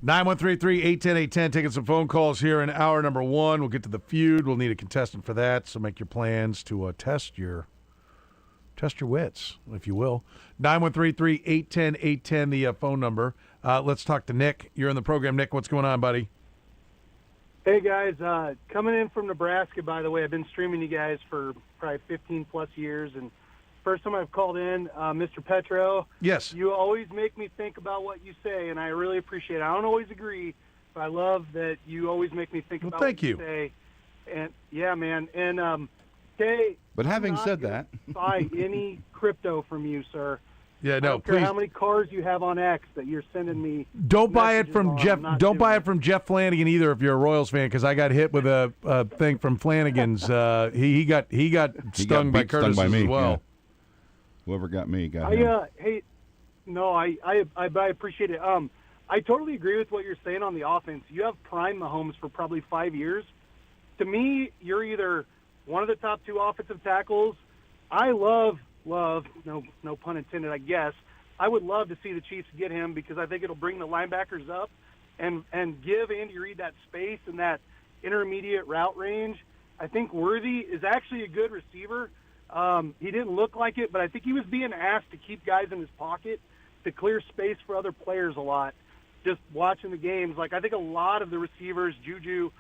[SPEAKER 1] Nine one three 810 taking some phone calls here in hour number one. We'll get to the feud. We'll need a contestant for that, so make your plans to test your wits, if you will. 913 810 the phone number. Let's talk to Nick. You're in the program. Nick, what's going on, buddy?
[SPEAKER 9] Hey, guys. Coming in from Nebraska, by the way. I've been streaming you guys for probably 15-plus years, and first time I've called in, Mr. Petro.
[SPEAKER 1] Yes.
[SPEAKER 9] You always make me think about what you say, and I really appreciate it. I don't always agree, but I love that you always make me think about what you say. And yeah, man. And hey,
[SPEAKER 2] but having said that,
[SPEAKER 9] buy any crypto from you, sir.
[SPEAKER 1] Yeah, no,
[SPEAKER 9] I don't care how many cars you have on X that you're sending me.
[SPEAKER 1] Don't buy it from Jeff. Don't buy it from Jeff Flanagan either if you're a Royals fan, because I got hit with a thing from Flanagan's. He got stung by Kurtis as well.
[SPEAKER 2] Yeah. Whoever got me got him.
[SPEAKER 9] Hey, no, I appreciate it. I totally agree with what you're saying on the offense. You have prime Mahomes for probably 5 years. To me, you're either one of the top two offensive tackles. I love, no pun intended, I guess. I would love to see the Chiefs get him because I think it'll bring the linebackers up and give Andy Reid that space and that intermediate route range. I think Worthy is actually a good receiver. He didn't look like it, but I think he was being asked to keep guys in his pocket to clear space for other players a lot. Just watching the games, like I think a lot of the receivers, Juju,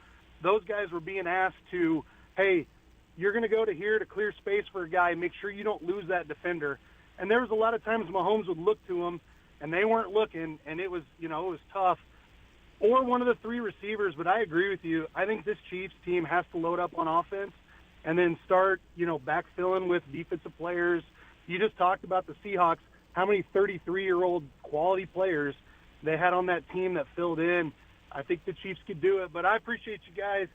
[SPEAKER 9] those guys were being asked to, hey, you're going to go to here to clear space for a guy. Make sure you don't lose that defender. And there was a lot of times Mahomes would look to him, and they weren't looking, and it was tough. Or one of the three receivers, but I agree with you. I think this Chiefs team has to load up on offense and then start, backfilling with defensive players. You just talked about the Seahawks, how many 33-year-old quality players they had on that team that filled in. I think the Chiefs could do it, but I appreciate you guys.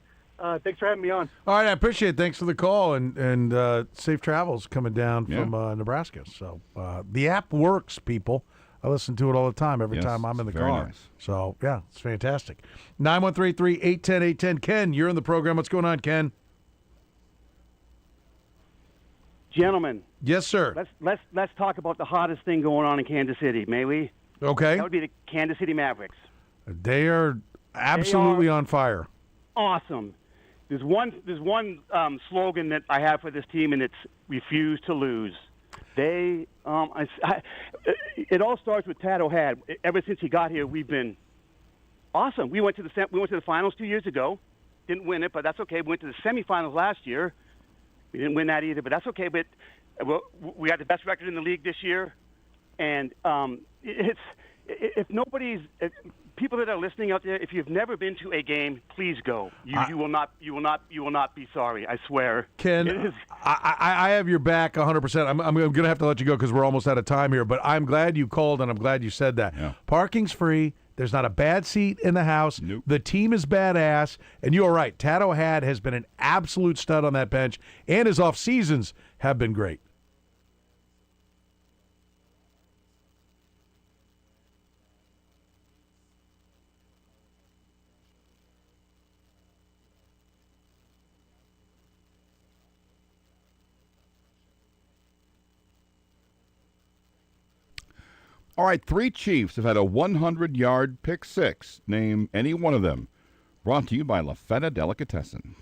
[SPEAKER 9] Thanks for having me on.
[SPEAKER 1] All right, I appreciate it. Thanks for the call, and safe travels coming down from Nebraska. So the app works, people. I listen to it all the time, every time I'm in the car.
[SPEAKER 2] Nice.
[SPEAKER 1] So, yeah, it's fantastic. 913-810-810. Ken, you're in the program. What's going on, Ken?
[SPEAKER 10] Gentlemen.
[SPEAKER 1] Yes, sir.
[SPEAKER 10] Let's talk about the hottest thing going on in Kansas City, may we?
[SPEAKER 1] Okay.
[SPEAKER 10] That would be the Kansas City Mavericks.
[SPEAKER 1] They are absolutely on fire.
[SPEAKER 10] Awesome. There's one slogan that I have for this team, and it's refuse to lose. It all starts with Tad O'Had. Ever since he got here, we've been awesome. We went to the finals 2 years ago. Didn't win it, but that's okay. We went to the semifinals last year. We didn't win that either, but that's okay. But we had the best record in the league this year, and people that are listening out there, if you've never been to a game, please go. You will not be sorry. I swear.
[SPEAKER 1] Ken, I have your back 100%. I'm going to have to let you go because we're almost out of time here. But I'm glad you called and I'm glad you said that.
[SPEAKER 2] Yeah.
[SPEAKER 1] Parking's free. There's not a bad seat in the house.
[SPEAKER 2] Nope.
[SPEAKER 1] The team is badass, and you are right. Tad O'Had has been an absolute stud on that bench, and his off seasons have been great.
[SPEAKER 2] All right, 3 Chiefs have had a 100-yard pick six. Name any one of them. Brought to you by La Feta Delicatessen.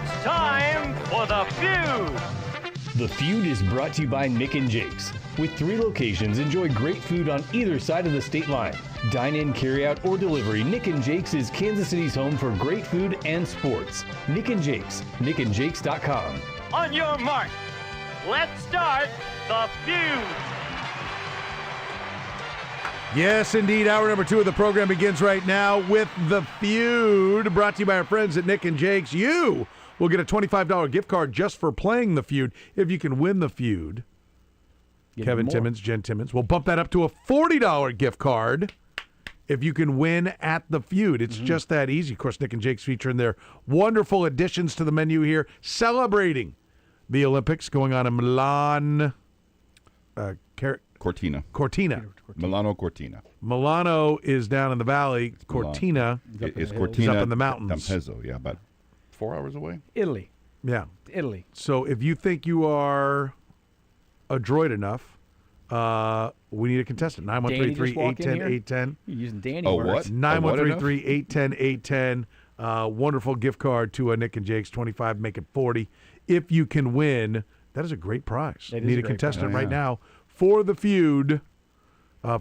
[SPEAKER 11] It's time for The Feud.
[SPEAKER 12] The Feud is brought to you by Nick and Jake's. With 3 locations, enjoy great food on either side of the state line. Dine in, carry out, or delivery, Nick and Jake's is Kansas City's home for great food and sports. Nick and Jake's, nickandjakes.com.
[SPEAKER 11] On your mark, let's start The Feud.
[SPEAKER 1] Yes, indeed. Hour number 2 of the program begins right now with The Feud, brought to you by our friends at Nick and Jake's. You will get a $25 gift card just for playing The Feud. If you can win The Feud, Kevin Timmons, Jen Timmons, will bump that up to a $40 gift card if you can win at The Feud. It's just that easy. Of course, Nick and Jake's featuring their wonderful additions to the menu here, celebrating the Olympics going on in Milan. Cortina.
[SPEAKER 2] Milano Cortina.
[SPEAKER 1] Milano is down in the valley. Cortina
[SPEAKER 2] is
[SPEAKER 1] up in the mountains.
[SPEAKER 2] D'Ampezzo, yeah, about 4 hours away.
[SPEAKER 7] Italy.
[SPEAKER 1] Yeah.
[SPEAKER 7] Italy.
[SPEAKER 1] So if you think you are adroit enough, we need a contestant. 913-810-810.
[SPEAKER 7] You're using Danny
[SPEAKER 2] what?
[SPEAKER 7] words.
[SPEAKER 1] 913-810-810. Wonderful gift card to Nick and Jake's, 25, make it 40. If you can win, that is a great prize. Need a contestant right now for The Feud.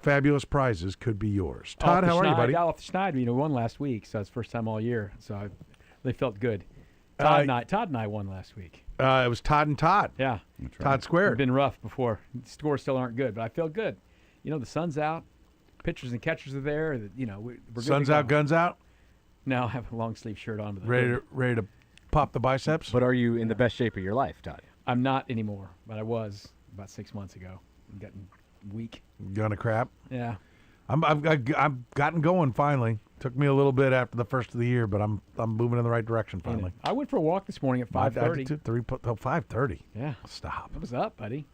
[SPEAKER 1] Fabulous prizes could be yours. Todd, how are you, buddy?
[SPEAKER 13] Off the Schneid, we won last week, so it's first time all year. So they felt good. Todd and I won last week.
[SPEAKER 1] It was Todd and Todd.
[SPEAKER 13] Yeah.
[SPEAKER 1] Todd squared.
[SPEAKER 13] It's been rough before. The scores still aren't good, but I feel good. You know, the sun's out. Pitchers and catchers are there. You know, we're good.
[SPEAKER 1] Sun's out, guns out?
[SPEAKER 13] No, I have a long sleeve shirt on.
[SPEAKER 1] Ready to pop the biceps?
[SPEAKER 7] But are you in the best shape of your life, Todd?
[SPEAKER 13] I'm not anymore, but I was about 6 months ago. I'm getting weak.
[SPEAKER 1] Gonna crap?
[SPEAKER 13] Yeah.
[SPEAKER 1] I've gotten going finally. Took me a little bit after the first of the year, but I'm moving in the right direction finally.
[SPEAKER 13] I went for a walk this morning at 5:30.
[SPEAKER 1] 5:30.
[SPEAKER 13] Yeah.
[SPEAKER 1] Stop.
[SPEAKER 13] I was up, buddy.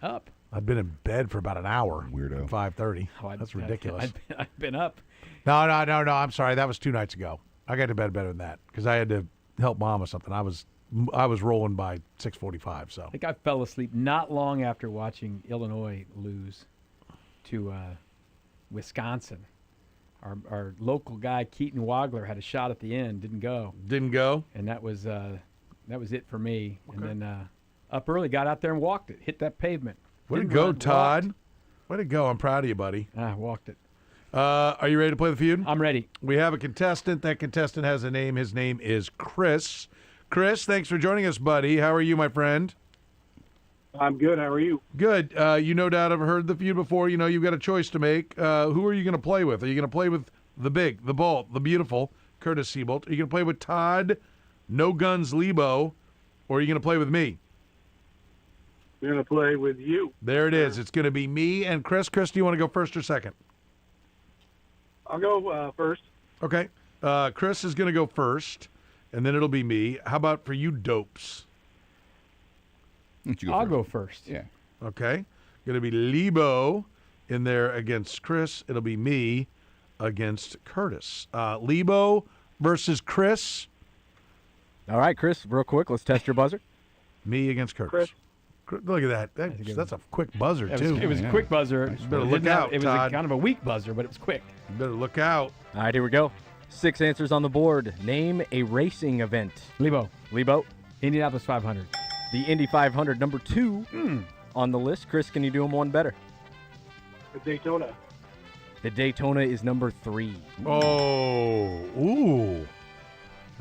[SPEAKER 13] Up.
[SPEAKER 1] I've been in bed for about an hour.
[SPEAKER 2] Weirdo.
[SPEAKER 1] 5:30. That's ridiculous.
[SPEAKER 13] I've been up.
[SPEAKER 1] No. I'm sorry. That was 2 nights ago. I got to bed better than that because I had to help Mom with something. I was rolling by 6:45. So
[SPEAKER 13] I think I fell asleep not long after watching Illinois lose to Wisconsin. Our local guy Keaton Wagler had a shot at the end, didn't go, and that was it for me. Okay. And then up early, got out there and walked it, hit that pavement.
[SPEAKER 1] Way to go, Todd! Way to go! I'm proud of you, buddy.
[SPEAKER 13] Walked it.
[SPEAKER 1] Are you ready to play the feud?
[SPEAKER 13] I'm ready.
[SPEAKER 1] We have a contestant. That contestant has a name. His name is Chris. Chris, thanks for joining us, buddy. How are you, my friend?
[SPEAKER 9] I'm good. How are you?
[SPEAKER 1] Good. You no doubt have heard the feud before. You know you've got a choice to make. Who are you going to play with? Are you going to play with the big, the bold, the beautiful Kurtis Seaboldt? Are you going to play with Todd, No Guns Lebo, or are you going to play with me?
[SPEAKER 9] I'm going to play with you.
[SPEAKER 1] There it is. It's going to be me and Chris. Chris, do you want to go first or second?
[SPEAKER 9] I'll go first.
[SPEAKER 1] Okay. Chris is going to go first, and then it'll be me. How about for you dopes?
[SPEAKER 13] I'll go first.
[SPEAKER 2] Yeah.
[SPEAKER 1] Okay. Going to be Lebo in there against Chris. It'll be me against Kurtis. Lebo versus Chris.
[SPEAKER 7] All right, Chris, real quick, let's test your buzzer.
[SPEAKER 1] Me against Kurtis.
[SPEAKER 9] Chris.
[SPEAKER 1] Look at that. That's a quick buzzer, too.
[SPEAKER 13] It was a quick buzzer.
[SPEAKER 1] You better look out,
[SPEAKER 13] It was
[SPEAKER 1] Todd.
[SPEAKER 13] kind of a weak buzzer, but it was quick.
[SPEAKER 1] You better look out.
[SPEAKER 7] All right, here we go. 6 answers on the board. Name a racing event.
[SPEAKER 13] Lebo. Indianapolis 500.
[SPEAKER 7] The Indy 500, number 2 on the list. Chris, can you do them one better?
[SPEAKER 9] The Daytona.
[SPEAKER 7] The Daytona is number 3.
[SPEAKER 1] Oh, ooh.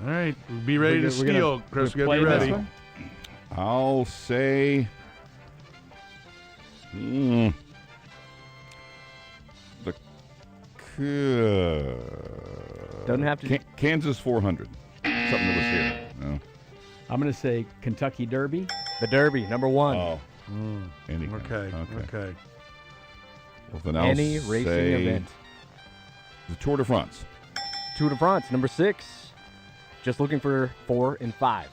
[SPEAKER 1] All right, be ready to steal, Chris. We got to be ready.
[SPEAKER 2] I'll say
[SPEAKER 7] Doesn't have to.
[SPEAKER 2] Kansas 400. Something that was here. No.
[SPEAKER 13] I'm going to say Kentucky Derby.
[SPEAKER 7] The Derby, number 1.
[SPEAKER 2] Oh.
[SPEAKER 1] Okay.
[SPEAKER 2] Well, then I'll
[SPEAKER 7] Any racing
[SPEAKER 2] say
[SPEAKER 7] event.
[SPEAKER 2] The Tour de France.
[SPEAKER 7] Tour de France, number 6. Just looking for 4 and 5.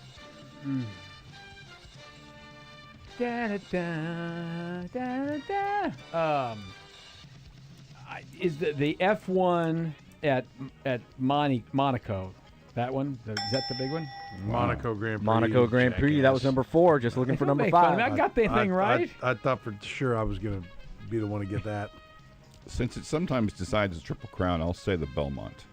[SPEAKER 13] Is the F1 at Monaco? That one? Is that the big one?
[SPEAKER 1] Monaco Grand Prix.
[SPEAKER 7] Monaco Grand Prix. That was number 4. Just looking for number 5.
[SPEAKER 13] I got the thing right.
[SPEAKER 1] I thought for sure I was going to be the one to get that.
[SPEAKER 2] Since it sometimes decides a Triple Crown, I'll say the Belmont.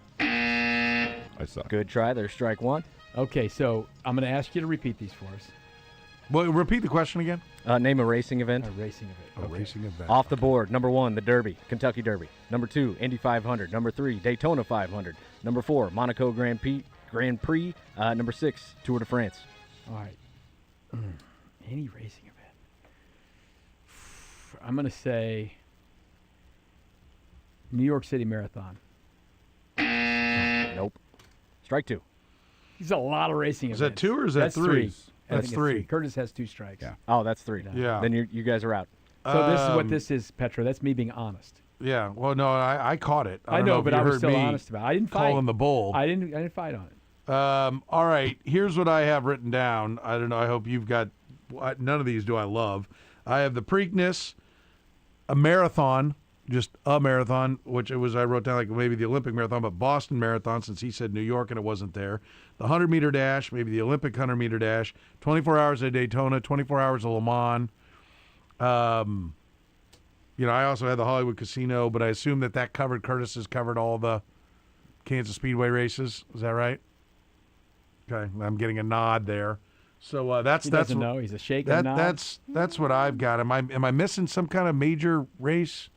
[SPEAKER 2] I suck.
[SPEAKER 7] Good try. There's strike one.
[SPEAKER 13] Okay, so I'm going to ask you to repeat these for us.
[SPEAKER 1] Well, repeat the question again.
[SPEAKER 7] Name a racing event.
[SPEAKER 13] A racing event.
[SPEAKER 1] A racing event.
[SPEAKER 7] Off the board. Number 1, the Derby, Kentucky Derby. Number 2, Indy 500. Number 3, Daytona 500. Number 4, Monaco Grand Prix. Number 6, Tour de France.
[SPEAKER 13] All right. Any racing event. I'm going to say New York City Marathon.
[SPEAKER 7] Nope. Strike 2.
[SPEAKER 13] There's a lot of racing
[SPEAKER 1] Is
[SPEAKER 13] events.
[SPEAKER 1] that 2 or is that
[SPEAKER 13] That's
[SPEAKER 1] 3?
[SPEAKER 13] three. I
[SPEAKER 1] That's
[SPEAKER 13] think it's
[SPEAKER 1] 3.
[SPEAKER 13] Curtis has 2 strikes.
[SPEAKER 2] Yeah.
[SPEAKER 7] Oh, that's 3.
[SPEAKER 1] Yeah.
[SPEAKER 7] Then you guys are out.
[SPEAKER 13] So this is what this is, Petro. That's me being honest.
[SPEAKER 1] Yeah. Well, no, I caught it.
[SPEAKER 13] I
[SPEAKER 1] don't
[SPEAKER 13] know,
[SPEAKER 1] if
[SPEAKER 13] but
[SPEAKER 1] you
[SPEAKER 13] I was
[SPEAKER 1] heard
[SPEAKER 13] still
[SPEAKER 1] me
[SPEAKER 13] honest about it. I didn't fight.
[SPEAKER 1] calling the bull.
[SPEAKER 13] I didn't fight on it.
[SPEAKER 1] All right. Here's what I have written down. I don't know. I hope you've got. None of these do I love. I have the Preakness, a marathon, just a marathon, which it was. I wrote down like maybe the Olympic marathon, but Boston Marathon, since he said New York and it wasn't there. The 100-meter dash, maybe the Olympic 100-meter dash. 24 hours at Daytona, 24 hours at Le Mans. I also had the Hollywood Casino, but I assume that covered. Curtis has covered all the Kansas Speedway races. Is that right? Okay, I'm getting a nod there. So
[SPEAKER 13] He
[SPEAKER 1] that's
[SPEAKER 13] doesn't know. He's a shaking nod.
[SPEAKER 1] That's what I've got. Am I missing some kind of major race?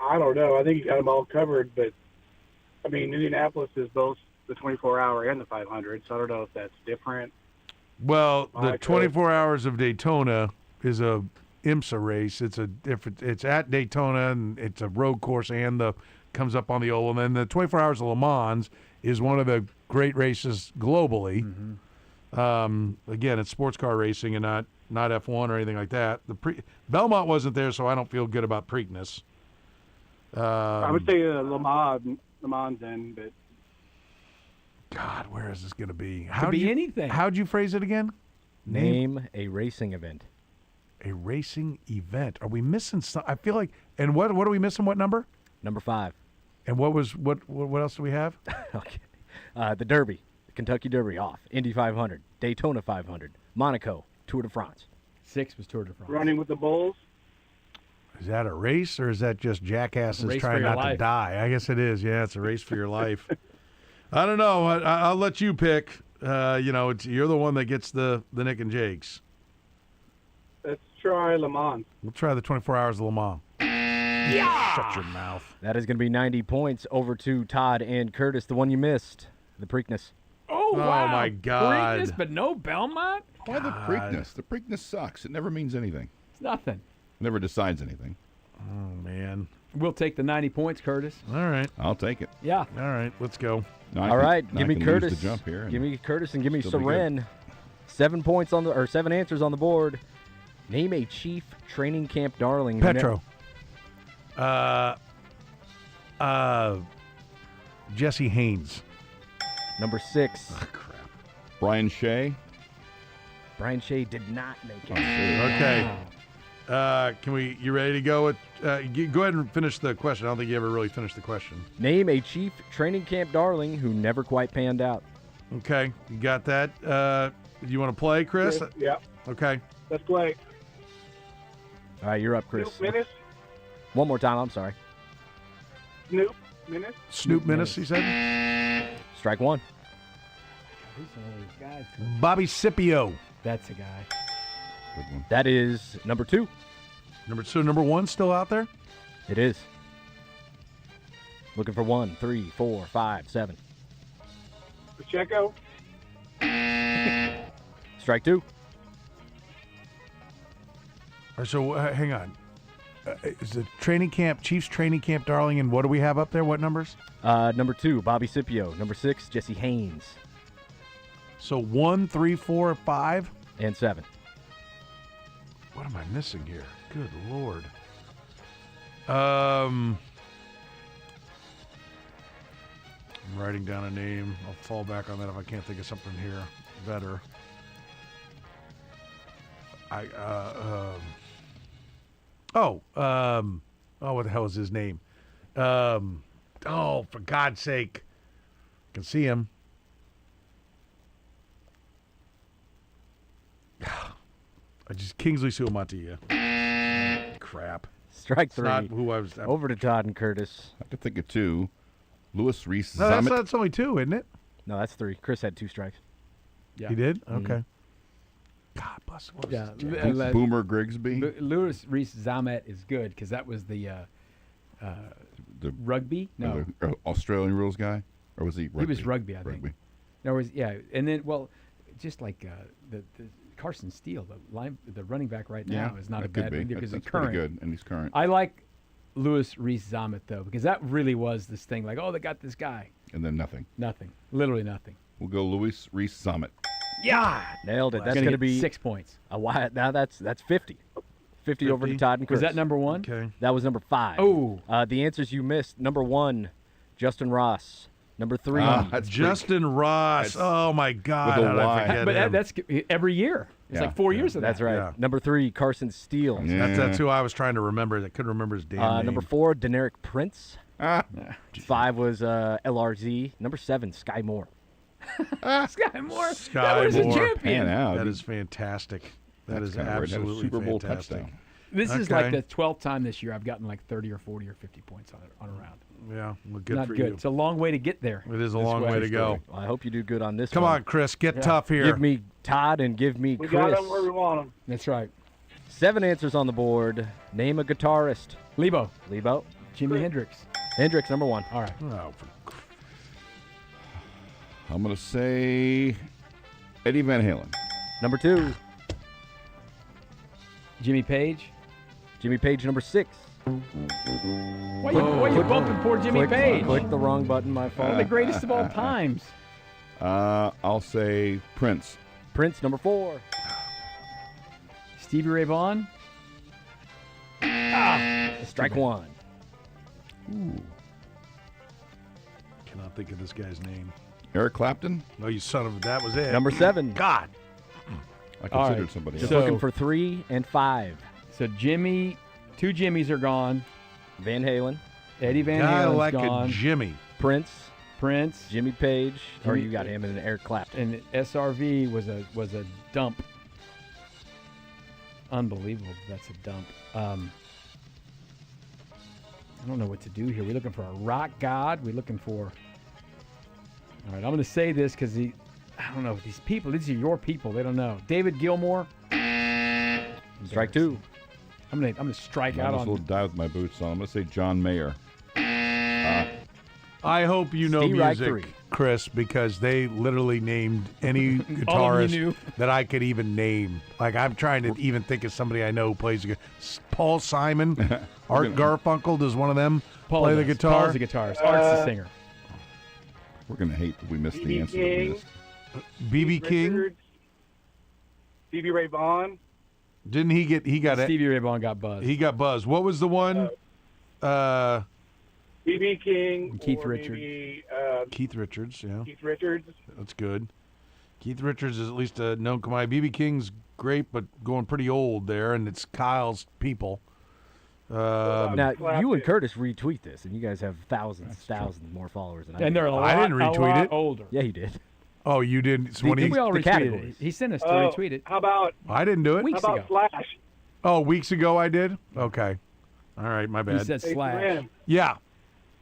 [SPEAKER 9] I don't know. I think you got them all covered, but I mean, Indianapolis is both the 24-hour and the 500, so I don't know if that's different.
[SPEAKER 1] Well, the 24 hours of Daytona is a IMSA race. It's a different. It's at Daytona and it's a road course and comes up on the oval. And then the 24 hours of Le Mans is one of the great races globally.
[SPEAKER 13] Mm-hmm.
[SPEAKER 1] Again, it's sports car racing and not F1 or anything like that. Belmont wasn't there, so I don't feel good about Preakness.
[SPEAKER 9] I would say Le Mans then, but
[SPEAKER 1] God, where is this going to be?
[SPEAKER 13] Could be anything.
[SPEAKER 1] How'd you phrase it again?
[SPEAKER 7] Name a racing event.
[SPEAKER 1] A racing event. Are we missing some? I feel like. And what are we missing? What number?
[SPEAKER 7] Number 5.
[SPEAKER 1] And what else do we have?
[SPEAKER 7] Okay. The Derby, the Kentucky Derby off. Indy 500, Daytona 500, Monaco, Tour de France.
[SPEAKER 13] 6 was Tour de France.
[SPEAKER 9] Running with the Bulls.
[SPEAKER 1] Is that a race or is that just jackasses trying not to die? I guess it is. Yeah, it's a race for your life. I don't know. I'll let you pick. You're the one that gets the Nick and Jakes.
[SPEAKER 9] Let's try Le Mans.
[SPEAKER 1] We'll try the 24 hours of Le Mans. Yeah! Shut your mouth.
[SPEAKER 7] That is going to be 90 points over to Todd and Curtis. The one you missed, the Preakness.
[SPEAKER 13] Oh, wow.
[SPEAKER 1] Oh, my God.
[SPEAKER 13] Preakness, but no Belmont?
[SPEAKER 2] Why the Preakness? The Preakness sucks. It never means anything.
[SPEAKER 13] It's nothing.
[SPEAKER 2] Never decides anything.
[SPEAKER 1] Oh, man.
[SPEAKER 13] We'll take the 90 points, Curtis.
[SPEAKER 1] All right.
[SPEAKER 2] I'll take it.
[SPEAKER 13] Yeah.
[SPEAKER 1] All right. Let's go.
[SPEAKER 2] Now
[SPEAKER 7] All right. Give me
[SPEAKER 2] lose
[SPEAKER 7] Curtis.
[SPEAKER 2] the jump here
[SPEAKER 7] Give me Curtis and give me
[SPEAKER 2] still be
[SPEAKER 7] Soren. 7 points 7 answers on the board. Name a chief training camp darling.
[SPEAKER 1] Petro. Jesse Haynes.
[SPEAKER 7] Number 6.
[SPEAKER 1] Oh, crap.
[SPEAKER 2] Brian Shea.
[SPEAKER 7] Brian Shea did not make it.
[SPEAKER 1] Okay. You ready to go? Go ahead and finish the question. I don't think you ever really finished the question.
[SPEAKER 7] Name a chief training camp darling who never quite panned out.
[SPEAKER 1] Okay. You got that? Do you want to play, Chris?
[SPEAKER 9] Yeah.
[SPEAKER 1] Okay.
[SPEAKER 9] Let's play.
[SPEAKER 7] All right, you're up, Chris.
[SPEAKER 9] Snoop Minnis.
[SPEAKER 7] One more time. I'm sorry.
[SPEAKER 9] Snoop Minnis.
[SPEAKER 1] Snoop Minnis, he said?
[SPEAKER 7] Strike 1.
[SPEAKER 1] Bobby Scipio.
[SPEAKER 13] That's a guy.
[SPEAKER 2] Good one.
[SPEAKER 7] That is number 2.
[SPEAKER 1] Number 1 still out there?
[SPEAKER 7] It is. Looking for 1, 3, 4, 5, 7.
[SPEAKER 9] Pacheco.
[SPEAKER 7] Strike 2.
[SPEAKER 1] All right, so hang on. Is the Chiefs training camp darling, and what do we have up there? What numbers?
[SPEAKER 7] Number 2, Bobby Scipio. Number 6, Jesse Haynes.
[SPEAKER 1] So 1, 3, 4, 5?
[SPEAKER 7] And 7.
[SPEAKER 1] What am I missing here? Good Lord. I'm writing down a name. I'll fall back on that if I can't think of something here better. What the hell is his name? For God's sake. I can see him. Kingsley Suamati, yeah. Crap.
[SPEAKER 7] Strike
[SPEAKER 1] It's
[SPEAKER 7] 3.
[SPEAKER 1] not who I was.
[SPEAKER 7] Over to Todd and Curtis.
[SPEAKER 2] I have to think of 2. Louis Reese
[SPEAKER 1] No,
[SPEAKER 2] Zamet.
[SPEAKER 1] that's only 2, isn't it?
[SPEAKER 7] No, that's 3. Chris had 2 strikes.
[SPEAKER 13] Yeah.
[SPEAKER 1] He did? Okay. God bless him. What is
[SPEAKER 13] Yeah.
[SPEAKER 1] his name?
[SPEAKER 2] Boomer Grigsby.
[SPEAKER 13] Louis Reese Zamet is good because that was the rugby. No,
[SPEAKER 2] the Australian rules guy, or was he? Rugby?
[SPEAKER 13] he was rugby. I think. No, and then just like the Carson Steele, the running back right now is not a bad one because he's current.
[SPEAKER 2] Pretty good, and he's current.
[SPEAKER 13] I like Louis Reese Zamet though because that really was this thing like, oh, they got this guy,
[SPEAKER 2] and then nothing.
[SPEAKER 13] Nothing, literally nothing.
[SPEAKER 2] We'll go Louis Reese Zamet.
[SPEAKER 13] Yeah,
[SPEAKER 7] nailed it. That's going to be
[SPEAKER 13] 6 points.
[SPEAKER 7] Now that's 50. 50 over to Todd and Chris.
[SPEAKER 13] Was that number 1?
[SPEAKER 1] Okay.
[SPEAKER 7] That was number 5.
[SPEAKER 13] Oh.
[SPEAKER 7] The answers you missed. Number 1, Justin Ross. Number 3.
[SPEAKER 1] Justin Ross. Oh, my God. How did I forget him?
[SPEAKER 13] That's every year. It's like 4 years of that.
[SPEAKER 7] That's right.
[SPEAKER 1] Yeah.
[SPEAKER 7] Number 3, Carson Steele.
[SPEAKER 1] That's who I was trying to remember. I couldn't remember his damn name.
[SPEAKER 7] Number 4, Deneric Prince. 5 was LRZ. Number 7, Sky Moore.
[SPEAKER 13] Sky Moore.
[SPEAKER 1] Sky
[SPEAKER 13] that was
[SPEAKER 1] Moore.
[SPEAKER 13] a champion.
[SPEAKER 1] That is fantastic. That is absolutely
[SPEAKER 2] Super Bowl
[SPEAKER 1] fantastic.
[SPEAKER 2] touchdown.
[SPEAKER 13] This is like the 12th time this year I've gotten like 30 or 40 or 50 points on a round.
[SPEAKER 1] Yeah, well, good
[SPEAKER 13] Not
[SPEAKER 1] for
[SPEAKER 13] good.
[SPEAKER 1] you.
[SPEAKER 13] It's a long way to get there.
[SPEAKER 1] It is a long way to go.
[SPEAKER 7] Well, I hope you do good on this
[SPEAKER 1] Come
[SPEAKER 7] one.
[SPEAKER 1] on, Chris. Get tough here.
[SPEAKER 7] Give me Todd and give me Chris.
[SPEAKER 9] We got them where we want them.
[SPEAKER 13] That's right.
[SPEAKER 7] 7 answers on the board. Name a guitarist.
[SPEAKER 13] Lebo.
[SPEAKER 7] Jimi
[SPEAKER 13] Hendrix.
[SPEAKER 7] Hendrix, number 1.
[SPEAKER 13] All right.
[SPEAKER 1] Oh,
[SPEAKER 2] I'm going to say Eddie Van Halen.
[SPEAKER 7] Number 2.
[SPEAKER 13] Jimmy Page.
[SPEAKER 7] Jimmy Page, number 6.
[SPEAKER 13] Why you bumping poor Jimmy Page?
[SPEAKER 7] Click the wrong button, my fault.
[SPEAKER 13] One of the greatest of all times.
[SPEAKER 2] I'll say Prince.
[SPEAKER 7] Prince, number 4.
[SPEAKER 13] Stevie Ray Vaughan.
[SPEAKER 7] Strike 1.
[SPEAKER 2] Ooh.
[SPEAKER 1] Cannot think of this guy's name.
[SPEAKER 2] Eric Clapton.
[SPEAKER 1] No, you son of a... That was it.
[SPEAKER 7] Number 7.
[SPEAKER 1] God.
[SPEAKER 2] I considered somebody
[SPEAKER 7] Just
[SPEAKER 2] else.
[SPEAKER 7] looking for 3 and 5.
[SPEAKER 13] So Jimmy, 2 Jimmys are gone.
[SPEAKER 7] Van Halen.
[SPEAKER 13] Eddie Van
[SPEAKER 1] Guy
[SPEAKER 13] Halen's
[SPEAKER 1] like
[SPEAKER 13] gone.
[SPEAKER 1] a Jimmy.
[SPEAKER 7] Prince.
[SPEAKER 13] Jimmy
[SPEAKER 7] Page. Or you got him and Eric Clapton.
[SPEAKER 13] And SRV was a dump. Unbelievable. That's a dump. I don't know what to do here. We're looking for a rock god. We're looking for... All right, I'm going to say this because I don't know. These people, these are your people. They don't know. David Gilmour.
[SPEAKER 7] Strike 2.
[SPEAKER 13] I'm gonna strike
[SPEAKER 2] I
[SPEAKER 13] out
[SPEAKER 2] almost
[SPEAKER 13] on...
[SPEAKER 2] will die with my boots on. I'm going to say John Mayer.
[SPEAKER 1] I hope you know
[SPEAKER 7] Steve Reich
[SPEAKER 1] music,
[SPEAKER 7] 3.
[SPEAKER 1] Chris, because they literally named any
[SPEAKER 13] All of you
[SPEAKER 1] guitarist
[SPEAKER 13] knew.
[SPEAKER 1] that I could even name. Like, I'm trying to even think of somebody I know who plays the guitar. Paul Simon, Art Garfunkel, does one of them play the guitar?
[SPEAKER 13] Paul's the guitarist. Art's the singer.
[SPEAKER 2] We're going to hate that we missed the
[SPEAKER 9] B.B.
[SPEAKER 2] answer that we
[SPEAKER 9] King.
[SPEAKER 2] missed.
[SPEAKER 1] B.B. King?
[SPEAKER 9] Richards, Stevie Ray Vaughan.
[SPEAKER 1] Didn't he get... He got
[SPEAKER 13] Stevie Ray Vaughan got buzzed.
[SPEAKER 1] He got buzzed. What was the one?
[SPEAKER 9] B.B. King.
[SPEAKER 13] Keith
[SPEAKER 9] or
[SPEAKER 13] Richards.
[SPEAKER 9] maybe,
[SPEAKER 1] Keith Richards, yeah.
[SPEAKER 9] Keith Richards.
[SPEAKER 1] That's good. Keith Richards is at least a known commodity. B.B. King's great, but going pretty old there, and it's Kyle's people.
[SPEAKER 7] Now, you and Curtis retweet this, and you guys have thousands more followers than I do.
[SPEAKER 13] And they're a lot,
[SPEAKER 1] I didn't retweet
[SPEAKER 13] a lot
[SPEAKER 1] it.
[SPEAKER 13] older.
[SPEAKER 7] Yeah, he did.
[SPEAKER 1] Oh, you didn't? So when
[SPEAKER 13] We all
[SPEAKER 7] the
[SPEAKER 13] retweeted
[SPEAKER 7] categories.
[SPEAKER 13] it. He sent us to retweet it.
[SPEAKER 9] How about
[SPEAKER 1] I didn't do it.
[SPEAKER 13] Weeks
[SPEAKER 9] how
[SPEAKER 13] ago.
[SPEAKER 9] about Slash?
[SPEAKER 1] Oh, weeks ago I did? Okay. All right, my
[SPEAKER 13] He
[SPEAKER 1] bad.
[SPEAKER 13] said
[SPEAKER 9] Hey,
[SPEAKER 13] Slash.
[SPEAKER 9] Corinne,
[SPEAKER 1] Yeah,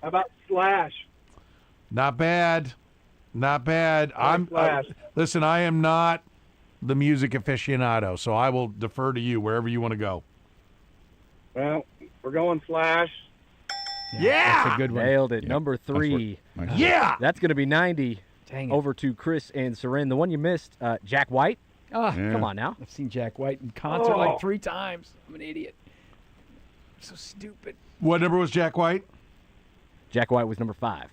[SPEAKER 9] how about Slash?
[SPEAKER 1] not bad. Not bad.
[SPEAKER 9] Slash.
[SPEAKER 1] Listen, I am not the music aficionado, so I will defer to you wherever you want to go.
[SPEAKER 9] Well, we're going Slash.
[SPEAKER 1] Yeah!
[SPEAKER 13] That's a good one.
[SPEAKER 7] Nailed it.
[SPEAKER 2] Yeah.
[SPEAKER 7] Number 3.
[SPEAKER 2] Nice.
[SPEAKER 1] Yeah!
[SPEAKER 7] That's going to be 90.
[SPEAKER 13] Dang it.
[SPEAKER 7] Over to Chris and Soren. The one you missed, Jack White.
[SPEAKER 13] Ah,
[SPEAKER 2] Yeah.
[SPEAKER 7] Come on now.
[SPEAKER 13] I've seen Jack White in concert like 3 times. I'm an idiot. So stupid.
[SPEAKER 1] What number was Jack White?
[SPEAKER 7] Jack White was number 5.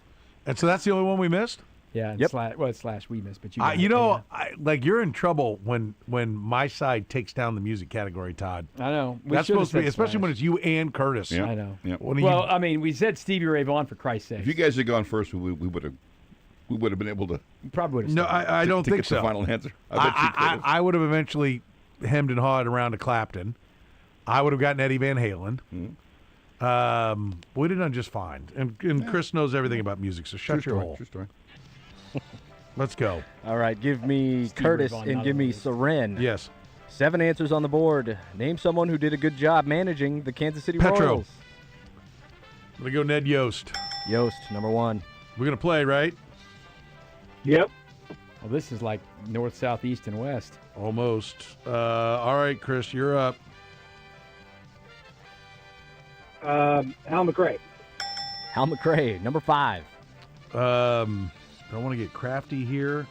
[SPEAKER 1] And so that's the only one we missed?
[SPEAKER 13] Yeah, and
[SPEAKER 7] Yep.
[SPEAKER 13] Slash we missed, but you got it,
[SPEAKER 1] Like you're in trouble when my side takes down the music category, Todd.
[SPEAKER 13] I know. We
[SPEAKER 1] That's
[SPEAKER 13] should have
[SPEAKER 1] supposed to be,
[SPEAKER 13] said
[SPEAKER 1] especially
[SPEAKER 13] Slash.
[SPEAKER 1] when it's you and Curtis.
[SPEAKER 2] Yeah.
[SPEAKER 13] I know.
[SPEAKER 2] Yeah.
[SPEAKER 1] One of
[SPEAKER 13] Well,
[SPEAKER 1] you,
[SPEAKER 13] I mean, we said Stevie Ray Vaughan for Christ's sake.
[SPEAKER 2] If you guys had gone first, we would have been able to
[SPEAKER 13] probably would have.
[SPEAKER 1] no, I don't
[SPEAKER 2] to
[SPEAKER 1] think
[SPEAKER 2] get
[SPEAKER 1] so.
[SPEAKER 2] the final answer. I bet you could have.
[SPEAKER 1] I would have eventually hemmed and hawed around to Clapton. I would have gotten Eddie Van Halen. We'd have done just fine. And Chris knows everything about music, so shut your hole.
[SPEAKER 2] True story.
[SPEAKER 1] Let's go.
[SPEAKER 7] All right, give me
[SPEAKER 13] Steve
[SPEAKER 7] Curtis
[SPEAKER 13] Ray Vaughan,
[SPEAKER 7] and
[SPEAKER 13] not
[SPEAKER 7] give me
[SPEAKER 13] Elvis.
[SPEAKER 7] Soren.
[SPEAKER 1] Yes.
[SPEAKER 7] 7 answers on the board. Name someone who did a good job managing the Kansas City
[SPEAKER 1] Petro.
[SPEAKER 7] Royals.
[SPEAKER 1] I'm going to go Ned Yost.
[SPEAKER 7] Yost, number 1.
[SPEAKER 1] We're going to play, right?
[SPEAKER 9] Yep.
[SPEAKER 13] Well, this is like north, south, east, and west.
[SPEAKER 1] Almost. All right, Chris, you're up.
[SPEAKER 9] Hal McRae.
[SPEAKER 7] Hal McRae, number 5.
[SPEAKER 1] Don't want to get crafty here.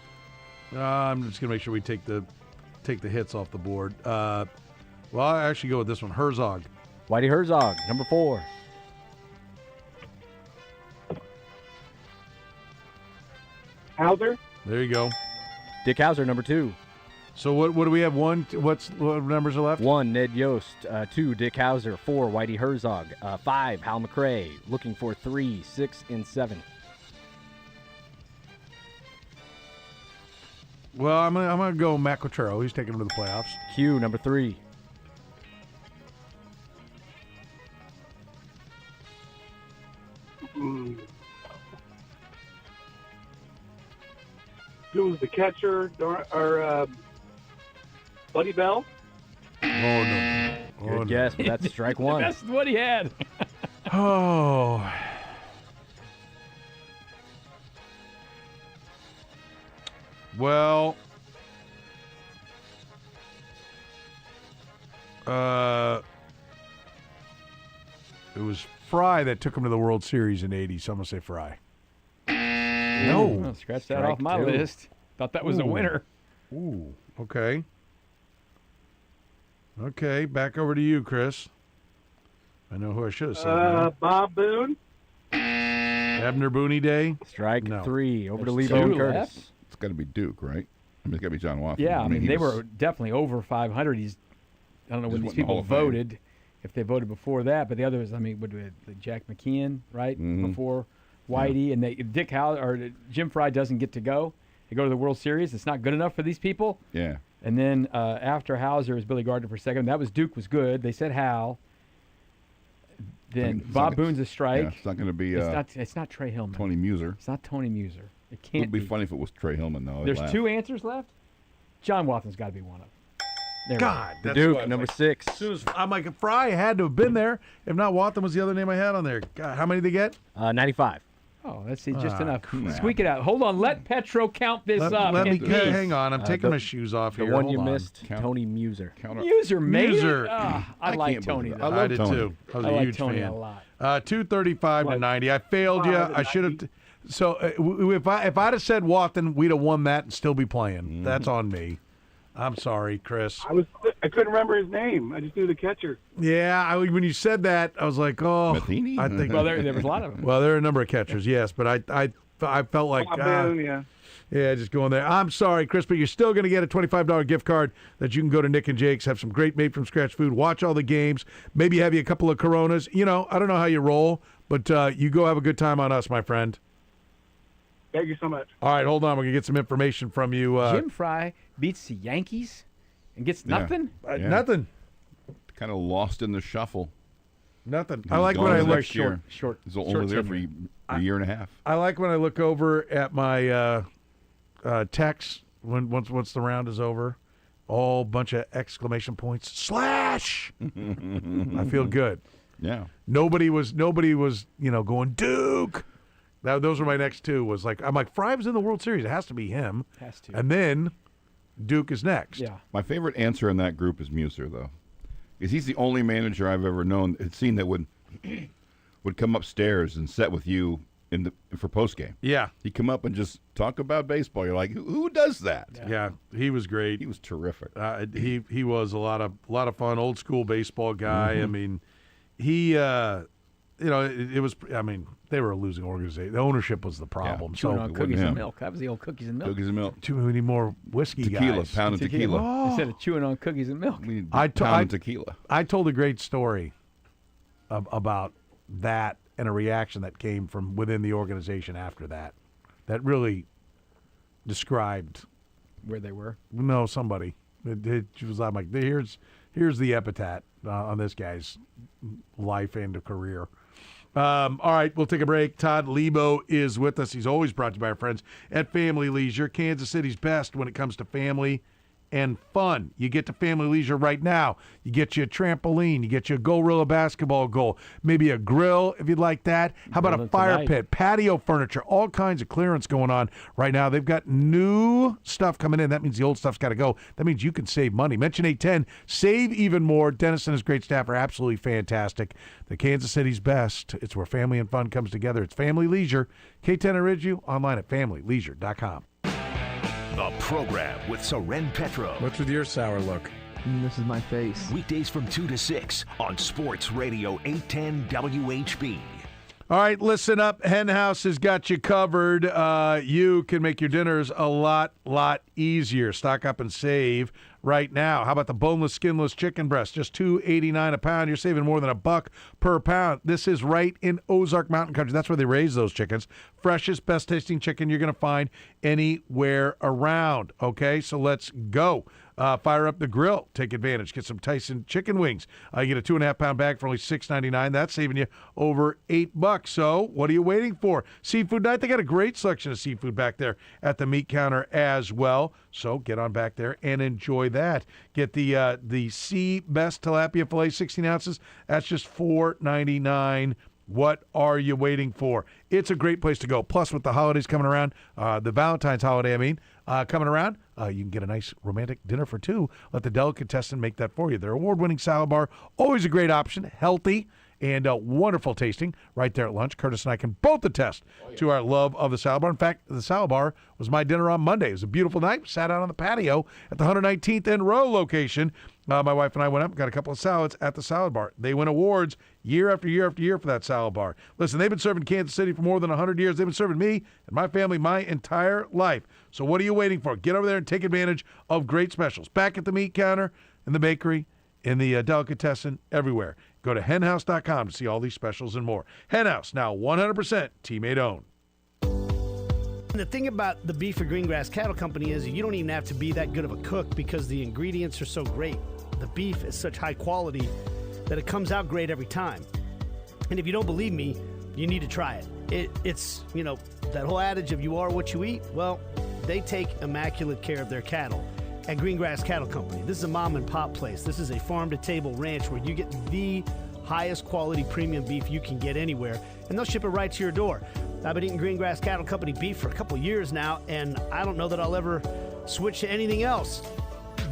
[SPEAKER 1] I'm just going to make sure we take the hits off the board. Well, I'll actually go with this one. Herzog.
[SPEAKER 7] Whitey Herzog, number 4.
[SPEAKER 9] Hauser.
[SPEAKER 1] There you go.
[SPEAKER 7] Dick Hauser, number 2.
[SPEAKER 1] So what do we have? What numbers are left?
[SPEAKER 7] 1, Ned Yost. 2, Dick Hauser. 4, Whitey Herzog. 5, Hal McRae. Looking for 3, 6, and 7.
[SPEAKER 1] Well, I'm gonna go Matt Quatrero. He's taking him to the playoffs.
[SPEAKER 7] Q, number 3.
[SPEAKER 9] Who was the catcher? Buddy Bell?
[SPEAKER 1] Oh, no.
[SPEAKER 7] Good guess, but that's strike 1.
[SPEAKER 13] That's what he had.
[SPEAKER 1] Oh. Well, it was Fry that took him to the World Series in '80, so I'm going to say Fry. No.
[SPEAKER 13] Well, scratch that off my list. Thought that was a winner.
[SPEAKER 1] Ooh, okay. Okay, back over to you, Chris. I know who I should have said.
[SPEAKER 9] Bob Boone.
[SPEAKER 1] Abner Booney Day.
[SPEAKER 7] Strike
[SPEAKER 1] No.
[SPEAKER 7] 3. Over to
[SPEAKER 13] There's
[SPEAKER 7] Lebo and
[SPEAKER 13] 2
[SPEAKER 7] Curtis.
[SPEAKER 13] left.
[SPEAKER 2] It's got to be Duke, right? I mean, it's got to be John Watson.
[SPEAKER 13] Yeah, I mean,
[SPEAKER 2] he
[SPEAKER 13] they
[SPEAKER 2] was-
[SPEAKER 13] were definitely over 500. I don't know when
[SPEAKER 2] Just
[SPEAKER 13] these
[SPEAKER 2] went in the Hall
[SPEAKER 13] people
[SPEAKER 2] of Fame.
[SPEAKER 13] voted, if they voted before that, but the others, I mean, Jack McKeon, right,
[SPEAKER 2] Mhm.
[SPEAKER 13] before Whitey, and Dick Howell or Jim Fry doesn't get to go. They go to the World Series. It's not good enough for these people.
[SPEAKER 2] Yeah.
[SPEAKER 13] And then after Hauser is Billy Gardner for second. That was Duke was good. They said Hal. Then
[SPEAKER 2] It's
[SPEAKER 13] Bob
[SPEAKER 2] not-
[SPEAKER 13] Boone's a strike.
[SPEAKER 2] Yeah, it's not going to be
[SPEAKER 13] It's not Trey Hillman.
[SPEAKER 2] Tony Muser.
[SPEAKER 13] It's not Tony Muser. It
[SPEAKER 2] It
[SPEAKER 13] can't
[SPEAKER 2] would be funny if it was Trey Hillman, though. I'd
[SPEAKER 13] There's
[SPEAKER 2] laugh.
[SPEAKER 13] 2 answers left. John Watson's got to be one of them. There we go.
[SPEAKER 1] God,
[SPEAKER 7] The
[SPEAKER 1] that's
[SPEAKER 7] Duke,
[SPEAKER 1] what-
[SPEAKER 7] number 6.
[SPEAKER 1] As soon as I'm like, Fry had to have been there. If not, Watson was the other name I had on there. God, how many did they get?
[SPEAKER 7] 95.
[SPEAKER 13] Oh, that's just enough.
[SPEAKER 1] crap.
[SPEAKER 13] Squeak it out. Hold on. Let Petro count this up.
[SPEAKER 1] Let me
[SPEAKER 13] in peace.
[SPEAKER 1] hang on. I'm taking my shoes off
[SPEAKER 7] The
[SPEAKER 1] here.
[SPEAKER 7] one
[SPEAKER 1] Hold
[SPEAKER 7] you
[SPEAKER 1] on.
[SPEAKER 7] missed, Tony Muser.
[SPEAKER 13] Muser made
[SPEAKER 1] Muser.
[SPEAKER 13] it. I
[SPEAKER 2] I
[SPEAKER 13] like
[SPEAKER 2] can't
[SPEAKER 13] Tony.
[SPEAKER 2] believe it.
[SPEAKER 13] though.
[SPEAKER 2] I love
[SPEAKER 1] did
[SPEAKER 2] Tony.
[SPEAKER 1] too. I was
[SPEAKER 13] I
[SPEAKER 1] a
[SPEAKER 13] like
[SPEAKER 1] huge
[SPEAKER 13] Tony
[SPEAKER 1] fan.
[SPEAKER 13] a lot.
[SPEAKER 1] 235 to 90. I failed you. I should have. So if I'd have said Watson, we'd have won that and still be playing. That's on me. I'm sorry, Chris.
[SPEAKER 9] I couldn't remember his name. I just knew the catcher.
[SPEAKER 1] Yeah, when you said that, I was like, oh,
[SPEAKER 2] Matheny?
[SPEAKER 1] I think.
[SPEAKER 13] Well, there was a lot of them.
[SPEAKER 1] Well, there are a number of catchers, yes, but I felt like,
[SPEAKER 9] Bob Boone, yeah.
[SPEAKER 1] yeah, just going there. I'm sorry, Chris, but you're still going to get a $25 gift card that you can go to Nick and Jake's, have some great made-from-scratch food, watch all the games, maybe have you a couple of Coronas. You know, I don't know how you roll, but you go have a good time on us, my friend.
[SPEAKER 9] Thank you so much.
[SPEAKER 1] All right, hold on. We're going to get some information from you.
[SPEAKER 13] Jim Fry beats the Yankees and gets
[SPEAKER 2] Yeah.
[SPEAKER 13] nothing.
[SPEAKER 2] Yeah.
[SPEAKER 1] Nothing.
[SPEAKER 2] Kind of lost in the shuffle.
[SPEAKER 1] Nothing. I
[SPEAKER 2] He's
[SPEAKER 1] like
[SPEAKER 2] gone
[SPEAKER 1] when I
[SPEAKER 2] the
[SPEAKER 1] look.
[SPEAKER 2] next year.
[SPEAKER 13] Short.
[SPEAKER 2] He's only there for a year and a half.
[SPEAKER 1] I like when I look over at my text once the round is over. All bunch of exclamation points. Slash. I feel good.
[SPEAKER 2] Yeah.
[SPEAKER 1] Nobody was going Duke. Those were my next two. I'm like Fry was in the World Series. It has to be him.
[SPEAKER 13] Has to.
[SPEAKER 1] And then Duke is next.
[SPEAKER 13] Yeah.
[SPEAKER 2] My favorite answer in that group is Muser, though, because he's the only manager I've ever seen that would come upstairs and sit with you for postgame.
[SPEAKER 1] Yeah.
[SPEAKER 2] He'd come up and just talk about baseball. You're like, who does that?
[SPEAKER 1] Yeah. He was great.
[SPEAKER 2] He was terrific.
[SPEAKER 1] He was a lot of fun. Old school baseball guy. I mean, he. It was. I mean, they were a losing organization. The ownership was the problem.
[SPEAKER 13] Chewing
[SPEAKER 1] So
[SPEAKER 13] on cookies and milk. That was the old cookies and milk.
[SPEAKER 2] Cookies and milk.
[SPEAKER 1] too many more whiskey
[SPEAKER 2] Tequila,
[SPEAKER 1] guys.
[SPEAKER 2] pound of tequila.
[SPEAKER 13] Instead of chewing on cookies and milk.
[SPEAKER 2] We need
[SPEAKER 1] I
[SPEAKER 2] pound of tequila.
[SPEAKER 1] I told a great story about that and a reaction that came from within the organization after that. That really described
[SPEAKER 13] Where they were.
[SPEAKER 1] somebody. It was. I'm like, here's the epitaph on this guy's life and career. All right, we'll take a break. Todd Lebo is with us. He's always brought to you by our friends at Family Leisure, Kansas City's best when it comes to family and fun. You get to Family Leisure right now. You get you a trampoline. You get you a Gorilla basketball goal. Maybe a grill if you'd like that. How about a fire pit, patio furniture, all kinds of clearance going on right now. They've got new stuff coming in. That means the old stuff's got to go. That means you can save money. Mention 810. Save even more. Dennis and his great staff are absolutely fantastic. The Kansas City's best. It's where family and fun comes together. It's Family Leisure. K10 Ridgeview, online at familyleisure.com.
[SPEAKER 3] The program with Soren Petro.
[SPEAKER 14] What's with your sour look?
[SPEAKER 15] This is my face.
[SPEAKER 3] Weekdays from 2 to 6 on Sports Radio 810 WHB.
[SPEAKER 1] All right, listen up. Hen House has got you covered. You can make your dinners a lot easier. Stock up and save right now. How about the boneless, skinless chicken breast? Just $2.89 a pound. You're saving more than $1 per pound. This is right in Ozark Mountain Country. That's where they raise those chickens. Freshest, best-tasting chicken you're going to find anywhere around. Okay, so let's go. Fire up the grill. Take advantage. Get some Tyson chicken wings. You get a 2.5-pound bag for only $6.99. That's saving you over $8. So what are you waiting for? Seafood night. They got a great selection of seafood back there at the meat counter as well. So get on back there and enjoy that. Get the Sea Best Tilapia Filet, 16 ounces. That's just $4.99. What are you waiting for? It's a great place to go. Plus, with the holidays coming around, the Valentine's holiday, coming around, you can get a nice romantic dinner for two. Let the delicatessen make that for you. Their award-winning salad bar, always a great option, healthy and wonderful tasting right there at lunch. Kurtis and I can both attest to our love of the salad bar. In fact, the salad bar was my dinner on Monday. It was a beautiful night. We sat out on the patio at the 119th and Row location. My wife and I went up and got a couple of salads at the salad bar. They win awards year after year after year for that salad bar. Listen, they've been serving Kansas City for more than 100 years. They've been serving me and my family my entire life. So what are you waiting for? Get over there and take advantage of great specials. Back at the meat counter, in the bakery, in the delicatessen, everywhere. Go to henhouse.com to see all these specials and more. Hen House, now 100% teammate owned.
[SPEAKER 16] The thing about the beef for Greengrass Cattle Company is you don't even have to be that good of a cook because the ingredients are so great. The beef is such high quality that it comes out great every time. And if you don't believe me, you need to try it. It's, that whole adage of you are what you eat. Well, they take immaculate care of their cattle at Greengrass Cattle Company. This is a mom and pop place. This is a farm-to-table ranch where you get the highest quality premium beef you can get anywhere, and they'll ship it right to your door. I've been eating Greengrass Cattle Company beef for a couple years now, and I don't know that I'll ever switch to anything else.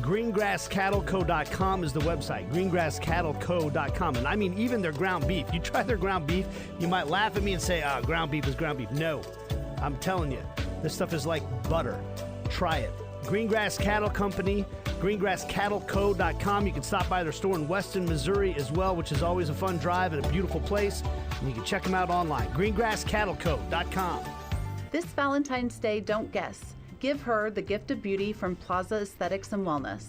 [SPEAKER 16] GreengrassCattleCo.com is the website, GreengrassCattleCo.com. And I mean, even their ground beef. You try their ground beef, you might laugh at me and say, ground beef is ground beef. No, I'm telling you, this stuff is like butter. Try it. Greengrass Cattle Company, GreengrassCattleCo.com. You can stop by their store in Weston, Missouri as well, which is always a fun drive and a beautiful place. And you can check them out online, GreengrassCattleCo.com.
[SPEAKER 17] This Valentine's Day, don't guess. Give her the gift of beauty from Plaza Aesthetics and Wellness.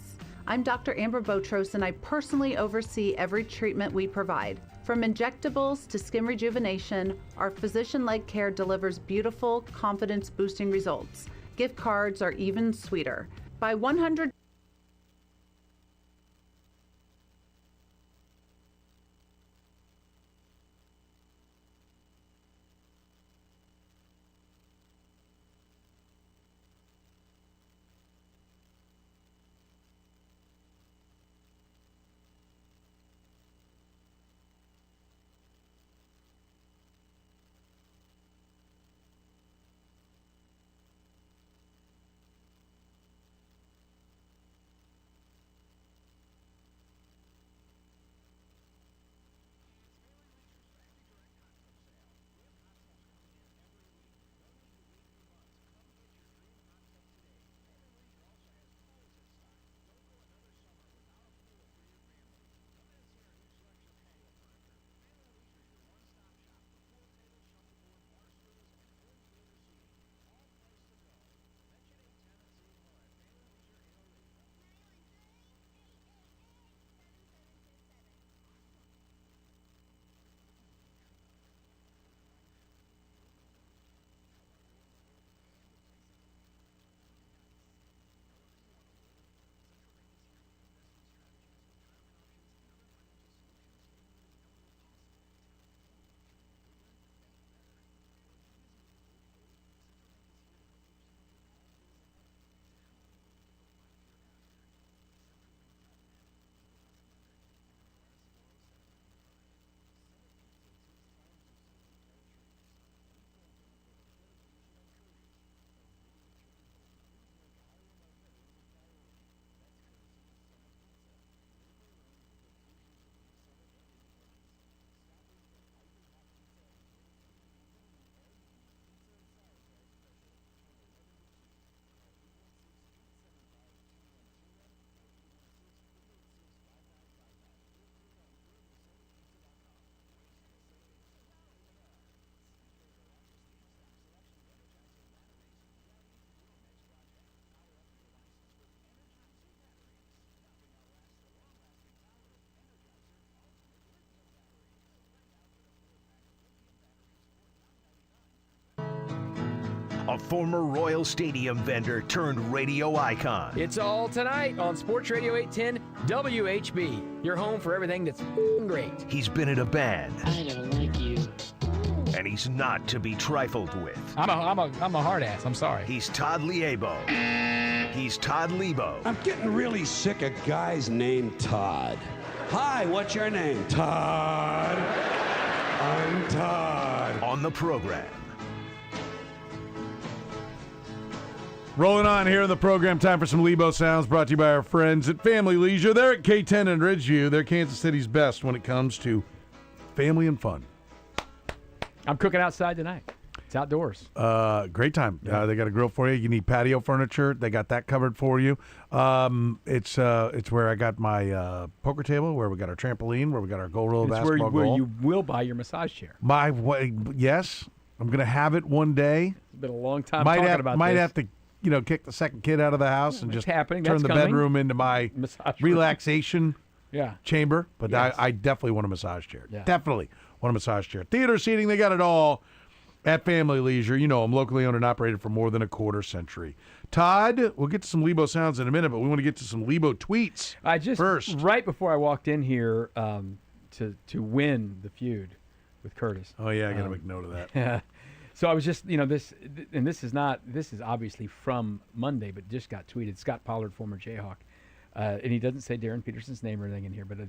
[SPEAKER 17] I'm Dr. Amber Botros, and I personally oversee every treatment we provide. From injectables to skin rejuvenation, our physician-led care delivers beautiful, confidence-boosting results. Gift cards are even sweeter. Buy 100
[SPEAKER 3] a former Royal Stadium vendor turned radio icon.
[SPEAKER 14] It's all tonight on Sports Radio 810 WHB, your home for everything that's great.
[SPEAKER 3] He's been in a band.
[SPEAKER 15] I don't like you.
[SPEAKER 3] And he's not to be trifled with.
[SPEAKER 15] I'm a hard ass. I'm sorry.
[SPEAKER 3] He's Todd Liebo. He's Todd Liebo.
[SPEAKER 18] I'm getting really sick of guys named Todd. Hi, what's your name? Todd. I'm Todd.
[SPEAKER 3] On the program.
[SPEAKER 1] Rolling on here in the program, time for some Lebo sounds brought to you by our friends at Family Leisure. They're at K10 and Ridgeview. They're Kansas City's best when it comes to family and fun.
[SPEAKER 13] I'm cooking outside tonight. It's outdoors.
[SPEAKER 1] Great time.
[SPEAKER 13] Yeah.
[SPEAKER 1] They got a grill for you. You need patio furniture. They got that covered for you. It's where I got my poker table, where we got our trampoline, where we got our goal roll basketball
[SPEAKER 13] where
[SPEAKER 1] goal.
[SPEAKER 13] you will buy your massage chair.
[SPEAKER 1] Yes, I'm going to have it one day.
[SPEAKER 13] It's been a long time
[SPEAKER 1] Might
[SPEAKER 13] talking
[SPEAKER 1] have,
[SPEAKER 13] about
[SPEAKER 1] might
[SPEAKER 13] this.
[SPEAKER 1] have to, kick the second kid out of the house and just
[SPEAKER 13] happening.
[SPEAKER 1] turn
[SPEAKER 13] That's
[SPEAKER 1] the
[SPEAKER 13] coming.
[SPEAKER 1] bedroom into my
[SPEAKER 13] Massage room.
[SPEAKER 1] relaxation
[SPEAKER 13] Yeah.
[SPEAKER 1] chamber. But
[SPEAKER 13] Yes.
[SPEAKER 1] I definitely want a massage chair.
[SPEAKER 13] Yeah.
[SPEAKER 1] Definitely want a massage chair. Theater seating, they got it all at Family Leisure. You know them, locally owned and operated for more than a quarter century. Todd, we'll get to some Lebo sounds in a minute, but we want to get to some Lebo tweets first.
[SPEAKER 13] Right before I walked in here to win the feud with Kurtis.
[SPEAKER 1] Oh, yeah, I got to make note of that.
[SPEAKER 13] So I was just, this is obviously from Monday, but just got tweeted. Scott Pollard, former Jayhawk. And he doesn't say Darren Peterson's name or anything in here, but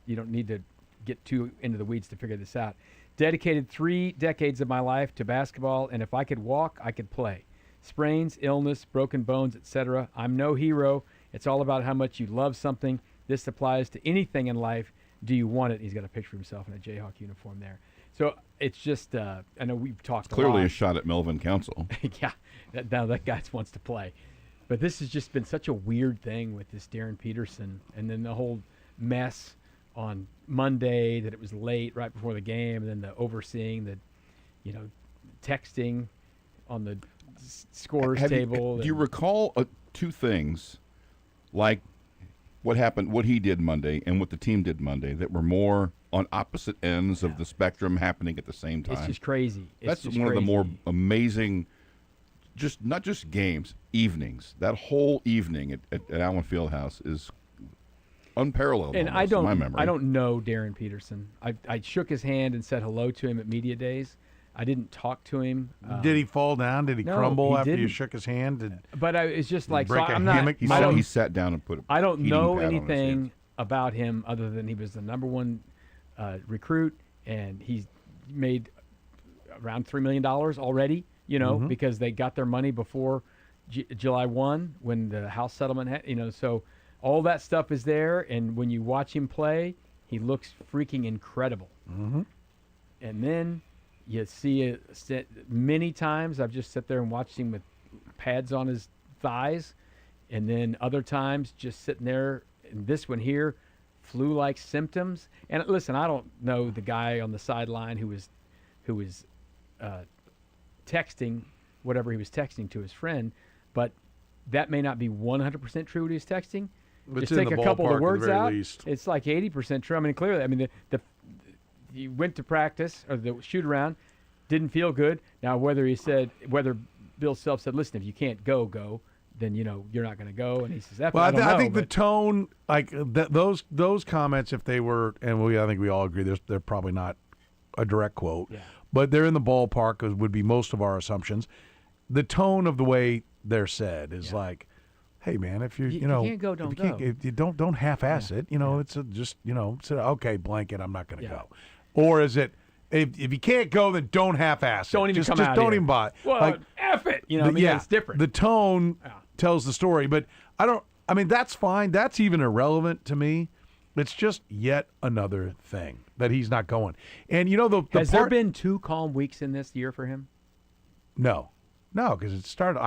[SPEAKER 13] you don't need to get too into the weeds to figure this out. Dedicated 3 decades of my life to basketball, and if I could walk, I could play. Sprains, illness, broken bones, etc. I'm no hero. It's all about how much you love something. This applies to anything in life. Do you want it? He's got a picture of himself in a Jayhawk uniform there. So it's just, I know we've talked
[SPEAKER 2] Clearly
[SPEAKER 13] a lot.
[SPEAKER 2] a shot at Melvin Council.
[SPEAKER 13] Yeah, now that guy wants to play. But this has just been such a weird thing with this Darren Peterson, and then the whole mess on Monday that it was late right before the game, and then the overseeing the, texting on the scores table.
[SPEAKER 2] Do you recall 2 things, like what happened, what he did Monday, and what the team did Monday, that were more on opposite ends of the spectrum happening at the same time?
[SPEAKER 13] It's just crazy.
[SPEAKER 2] That's one of the more amazing, not just games, evenings. That whole evening at Allen Fieldhouse is unparalleled.
[SPEAKER 13] And
[SPEAKER 2] almost, in my memory.
[SPEAKER 13] I don't know Darren Peterson. I shook his hand and said hello to him at media days. I didn't talk to him.
[SPEAKER 1] Did he fall down? Did he crumble after you
[SPEAKER 13] didn't.
[SPEAKER 1] shook his hand?
[SPEAKER 13] But it's just like,
[SPEAKER 1] break
[SPEAKER 13] so
[SPEAKER 1] a
[SPEAKER 13] I'm not.
[SPEAKER 1] hammock?
[SPEAKER 2] He sat down and put.
[SPEAKER 13] I don't
[SPEAKER 2] heating
[SPEAKER 13] know
[SPEAKER 2] pad on his
[SPEAKER 13] anything
[SPEAKER 2] hands.
[SPEAKER 13] about him other than he was the number 1 recruit, and he's made around $3 million already. Because they got their money before July 1 when the house settlement had. So all that stuff is there, and when you watch him play, he looks freaking incredible.
[SPEAKER 1] Mm-hmm.
[SPEAKER 13] And then you see it many times. I've just sat there and watched him with pads on his thighs, and then other times just sitting there. And this one here, flu-like symptoms. And listen, I don't know the guy on the sideline who was texting whatever he was texting to his friend, but that may not be 100% true what he's texting.
[SPEAKER 1] It's
[SPEAKER 13] Just take
[SPEAKER 1] in
[SPEAKER 13] a
[SPEAKER 1] the
[SPEAKER 13] couple
[SPEAKER 1] ballpark
[SPEAKER 13] of
[SPEAKER 1] at
[SPEAKER 13] the words
[SPEAKER 1] the very
[SPEAKER 13] out.
[SPEAKER 1] least.
[SPEAKER 13] It's like 80% true. I mean, clearly, he went to practice or the shoot around, didn't feel good. Now, whether Bill Self said, "Listen, if you can't go," then you're not going to go. And he says, "Well,
[SPEAKER 1] I think the tone, like those comments, if they were, and I think we all agree, they're probably not a direct quote, but they're in the ballpark, as would be most of our assumptions. The tone of the way they're said is like, hey man, if you
[SPEAKER 13] can't go, don't go.
[SPEAKER 1] if you don't half-ass it. It's just say, okay, blanket, I'm not going to go. Or is it if you can't go, then don't half-ass it.
[SPEAKER 13] Don't even come
[SPEAKER 1] just
[SPEAKER 13] out
[SPEAKER 1] don't
[SPEAKER 13] here.
[SPEAKER 1] even buy it.
[SPEAKER 13] Well, F it. It's different.
[SPEAKER 1] The tone tells the story, but that's fine. That's even irrelevant to me. It's just yet another thing that he's not going. And
[SPEAKER 13] has there been 2 calm weeks in this year for him?
[SPEAKER 1] No, because it started.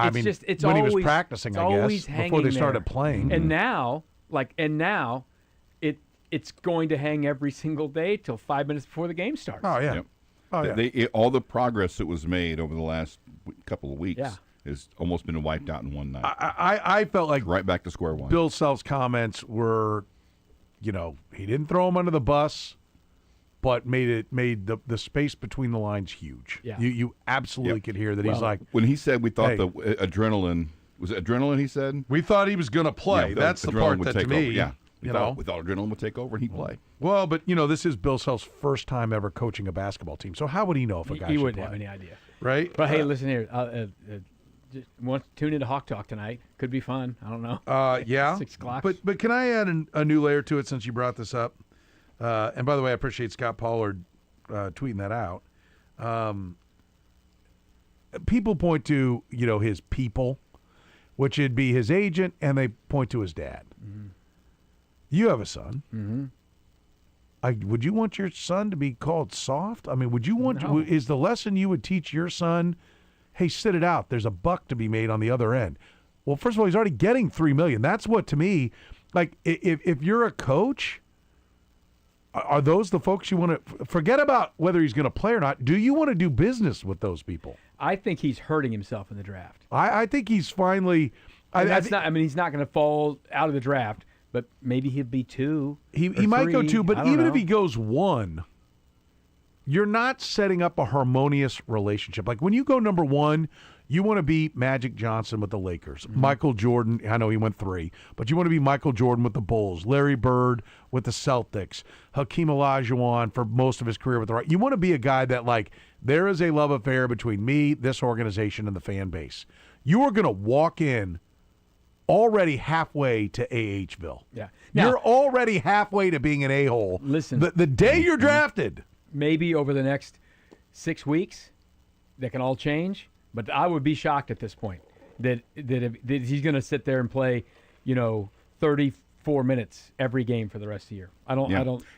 [SPEAKER 13] It's
[SPEAKER 1] when
[SPEAKER 13] always,
[SPEAKER 1] he was practicing,
[SPEAKER 13] I guess,
[SPEAKER 1] before they started playing.
[SPEAKER 13] And now, it's going to hang every single day till 5 minutes before the game starts.
[SPEAKER 1] Oh yeah.
[SPEAKER 2] Yep.
[SPEAKER 1] Oh yeah.
[SPEAKER 2] All the progress that was made over the last couple of weeks has almost been wiped out in one night.
[SPEAKER 1] I felt like
[SPEAKER 2] right back to square one.
[SPEAKER 1] Bill Self's comments were, he didn't throw him under the bus. but made the space between the lines huge.
[SPEAKER 13] Yeah.
[SPEAKER 1] You absolutely could hear that he's like,
[SPEAKER 2] when he said we thought
[SPEAKER 1] hey,
[SPEAKER 2] the adrenaline was it adrenaline. He said
[SPEAKER 1] we thought he was going to play.
[SPEAKER 2] Yeah,
[SPEAKER 1] That's the
[SPEAKER 2] adrenaline
[SPEAKER 1] part
[SPEAKER 2] would
[SPEAKER 1] that to
[SPEAKER 2] take
[SPEAKER 1] me,
[SPEAKER 2] over. Yeah, we
[SPEAKER 1] you
[SPEAKER 2] thought,
[SPEAKER 1] know,
[SPEAKER 2] we thought adrenaline would take over and he'd play.
[SPEAKER 1] Well, but this is Bill Self's first time ever coaching a basketball team. So how would he know if a guy
[SPEAKER 13] He
[SPEAKER 1] should
[SPEAKER 13] wouldn't
[SPEAKER 1] play?
[SPEAKER 13] have any idea,
[SPEAKER 1] right?
[SPEAKER 13] But hey, listen here. Just want to tune into Hawk Talk tonight. Could be fun. I don't know.
[SPEAKER 1] Yeah.
[SPEAKER 13] 6 o'clock.
[SPEAKER 1] But can I add a new layer to it since you brought this up? And by the way, I appreciate Scott Pollard tweeting that out. People point to his people, which would be his agent, and they point to his dad.
[SPEAKER 13] Mm-hmm.
[SPEAKER 1] You have a son.
[SPEAKER 13] Mm-hmm.
[SPEAKER 1] Would you want your son to be called soft? I mean, would you want?
[SPEAKER 13] No.
[SPEAKER 1] Is the lesson you would teach your son? Hey, sit it out. There's a buck to be made on the other end. Well, first of all, he's already getting $3 million. That's what, to me, like if you're a coach, are those the folks you want to forget about whether he's going to play or not? Do you want to do business with those people?
[SPEAKER 13] I think he's hurting himself in the draft.
[SPEAKER 1] I think he's finally.
[SPEAKER 13] He's not going to fall out of the draft, but maybe he'll be 2.
[SPEAKER 1] He might go 2, but even if he goes 1. You're not setting up a harmonious relationship. Like when you go number 1, you want to be Magic Johnson with the Lakers.
[SPEAKER 13] Mm-hmm.
[SPEAKER 1] Michael Jordan, I know he went 3, but you want to be Michael Jordan with the Bulls. Larry Bird with the Celtics. Hakeem Olajuwon for most of his career with the Rockets. You want to be a guy that, like, there is a love affair between me, this organization, and the fan base. You are going to walk in already halfway to AHville.
[SPEAKER 13] Yeah.
[SPEAKER 1] You're already halfway to being an a-hole.
[SPEAKER 13] Listen.
[SPEAKER 1] The day you're drafted.
[SPEAKER 13] Maybe over the next 6 weeks, that can all change. But I would be shocked at this point that he's going to sit there and play, 34 minutes every game for the rest of the year. I don't.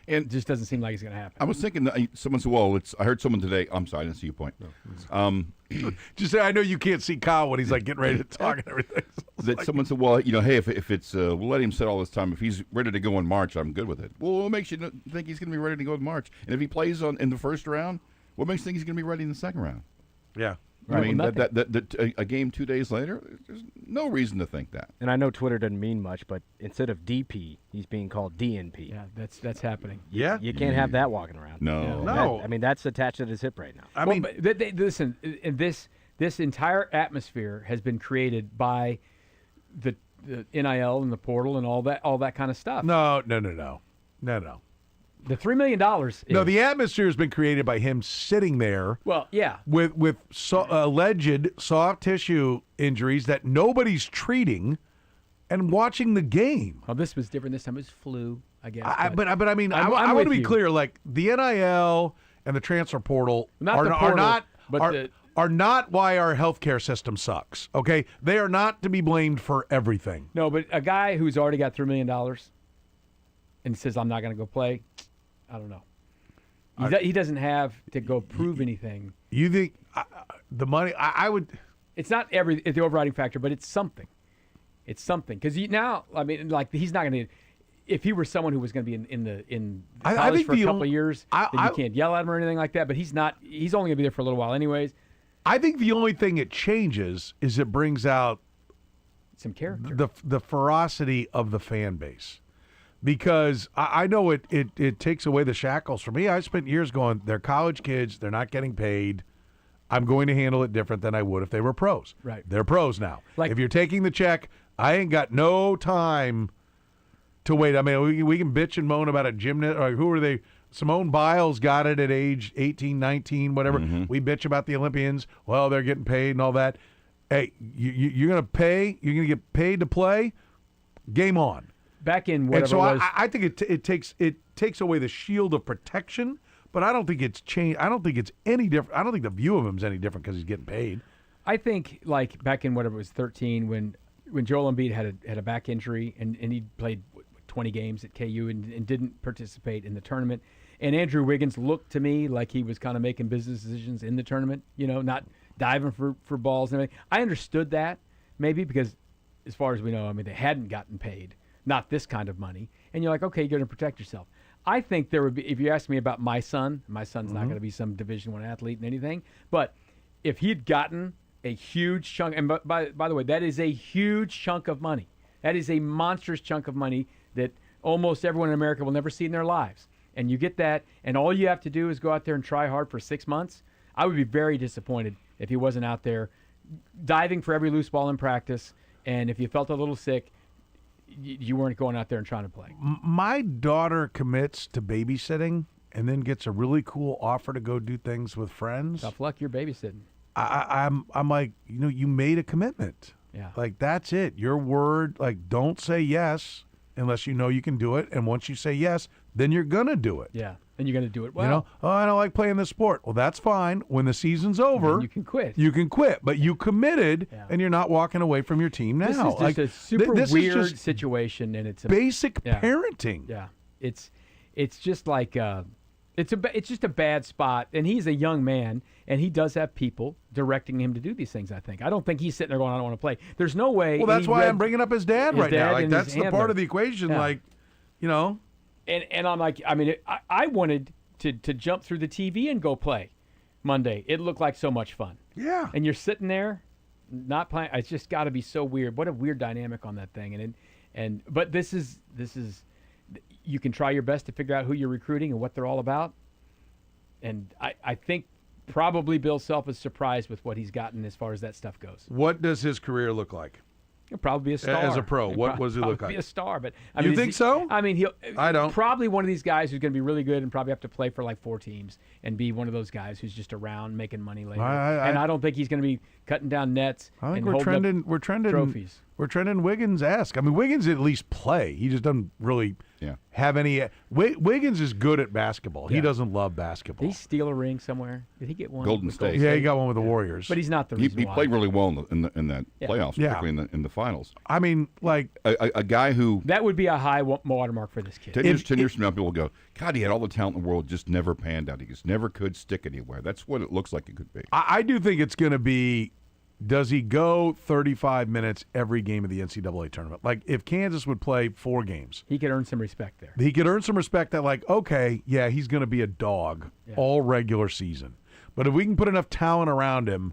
[SPEAKER 13] And it just doesn't seem like it's going to happen.
[SPEAKER 2] I was thinking that someone said, "Well, I heard someone today." I'm sorry, I didn't see your point.
[SPEAKER 1] Just say, I know you can't see Kyle when he's like getting ready to talk and everything. So
[SPEAKER 2] someone said, "Well, hey, if it's we'll let him sit all this time. If he's ready to go in March, I'm good with it." Well, what makes you think he's going to be ready to go in March? And if he plays in the first round, what makes you think he's going to be ready in the second round?
[SPEAKER 1] Yeah.
[SPEAKER 2] I mean, a game 2 days later, there's no reason to think that.
[SPEAKER 7] And I know Twitter doesn't mean much, but instead of DP, he's being called DNP.
[SPEAKER 13] Yeah, that's happening.
[SPEAKER 1] Yeah,
[SPEAKER 7] you can't have that walking around.
[SPEAKER 2] No.
[SPEAKER 7] That's attached to his hip right now.
[SPEAKER 13] Listen, this entire atmosphere has been created by the NIL and the portal and all that kind of stuff.
[SPEAKER 1] No.
[SPEAKER 13] The $3 million.
[SPEAKER 1] No, the atmosphere has been created by him sitting there.
[SPEAKER 13] Well, yeah,
[SPEAKER 1] with alleged soft tissue injuries that nobody's treating, and watching the game.
[SPEAKER 13] Well, this was different. This time it was flu, I guess.
[SPEAKER 1] But I mean, I want to be clear. Like the NIL and the transfer portal are not why our healthcare system sucks. Okay, they are not to be blamed for everything.
[SPEAKER 13] No, but a guy who's already got $3 million and says I'm not going to go play. I don't know. He doesn't have to go prove anything.
[SPEAKER 1] You think the money? I would.
[SPEAKER 13] It's not the overriding factor, but it's something. It's something because he's not going to. If he were someone who was going to be in college for a couple of years, then you can't yell at him or anything like that. But he's not. He's only going to be there for a little while, anyways.
[SPEAKER 1] I think the only thing it changes is it brings out
[SPEAKER 13] some character,
[SPEAKER 1] the ferocity of the fan base. Because I know it takes away the shackles. For me, I spent years going, they're college kids, they're not getting paid. I'm going to handle it different than I would if they were pros.
[SPEAKER 13] Right.
[SPEAKER 1] They're pros now. If you're taking the check, I ain't got no time to wait. I mean, we can bitch and moan about a gymnast. Or who are they? Simone Biles got it at age 18, 19, whatever. Mm-hmm. We bitch about the Olympians. Well, they're getting paid and all that. Hey, you're going to pay? You're going to get paid to play? Game on.
[SPEAKER 13] Back in whatever
[SPEAKER 1] and so
[SPEAKER 13] it was.
[SPEAKER 1] I think it takes away the shield of protection, but I don't think it's changed. I don't think it's any different. I don't think the view of him is any different because he's getting paid.
[SPEAKER 13] I think like back in whatever it was 13 when Joel Embiid had a back injury and he played 20 games at KU and didn't participate in the tournament. And Andrew Wiggins looked to me like he was kind of making business decisions in the tournament, not diving for balls and everything. I understood that maybe because as far as we know, I mean, they hadn't gotten paid. Not this kind of money. And you're like, okay, you're going to protect yourself. I think there would be, if you ask me about my son's not going to be some Division I athlete and anything, but if he'd gotten a huge chunk, and by the way, that is a huge chunk of money. That is a monstrous chunk of money that almost everyone in America will never see in their lives. and you get that, and all you have to do is go out there and try hard for 6 months, I would be very disappointed if he wasn't out there diving for every loose ball in practice, and if you felt a little sick, you weren't going out there and trying to play.
[SPEAKER 1] My daughter commits to babysitting and then gets a really cool offer to go do things with friends.
[SPEAKER 13] Tough luck, you're babysitting.
[SPEAKER 1] I'm like, you made a commitment.
[SPEAKER 13] Yeah.
[SPEAKER 1] Like, that's it. Your word, like, don't say yes unless you know you can do it. And once you say yes, then you're going to do it.
[SPEAKER 13] Yeah. And you're going to do it well.
[SPEAKER 1] I don't like playing this sport. Well, that's fine. When the season's over,
[SPEAKER 13] you can quit.
[SPEAKER 1] You can quit, but you committed, and you're not walking away from your team now.
[SPEAKER 13] This is just a super weird situation, and it's
[SPEAKER 1] basic parenting.
[SPEAKER 13] Yeah, it's just like it's just a bad spot. And he's a young man, and he does have people directing him to do these things. I don't think he's sitting there going, "I don't want to play." There's no way.
[SPEAKER 1] Well, that's why I'm bringing up his dad right now. Like, that's the part of the equation.
[SPEAKER 13] Yeah.
[SPEAKER 1] Like,
[SPEAKER 13] And I'm like, I wanted to jump through the TV and go play Monday. It looked like so much fun.
[SPEAKER 1] Yeah.
[SPEAKER 13] And you're sitting there, not playing. It's just got to be so weird. What a weird dynamic on that thing. But this is you can try your best to figure out who you're recruiting and what they're all about. And I think probably Bill Self is surprised with what he's gotten as far as that stuff goes.
[SPEAKER 1] What does his career look like?
[SPEAKER 13] He'll probably be a star.
[SPEAKER 1] As a pro, what does he look like?
[SPEAKER 13] Be a star, but
[SPEAKER 1] You think so?
[SPEAKER 13] I mean,
[SPEAKER 1] I don't.
[SPEAKER 13] Probably one of these guys who's going to be really good and probably have to play for like 4 teams and be one of those guys who's just around making money later. And I don't think he's going to be cutting down nets.
[SPEAKER 1] I think
[SPEAKER 13] and
[SPEAKER 1] we're trending
[SPEAKER 13] trophies.
[SPEAKER 1] We're trending Wiggins-esque. I mean, Wiggins at least play. He just doesn't really have any. Wiggins is good at basketball. He doesn't love basketball.
[SPEAKER 13] Did he steal a ring somewhere? Did he get one?
[SPEAKER 2] Golden State.
[SPEAKER 1] Yeah, he got one with the Warriors.
[SPEAKER 13] But he's not the reason
[SPEAKER 2] He
[SPEAKER 13] why.
[SPEAKER 2] played really well in that playoffs,
[SPEAKER 1] Yeah.
[SPEAKER 2] particularly in the finals.
[SPEAKER 1] I mean, like
[SPEAKER 2] a guy who
[SPEAKER 13] that would be a high watermark for this kid.
[SPEAKER 2] 10 years from now, people will go, God, he had all the talent in the world, just never panned out. He just never could stick anywhere. That's what it looks like it could be.
[SPEAKER 1] I do think it's going to be. Does he go 35 minutes every game of the NCAA tournament? Like, if Kansas would play 4 games.
[SPEAKER 13] He could earn some respect there.
[SPEAKER 1] He could earn some respect that, like, okay, yeah, he's going to be a dog all regular season. But if we can put enough talent around him,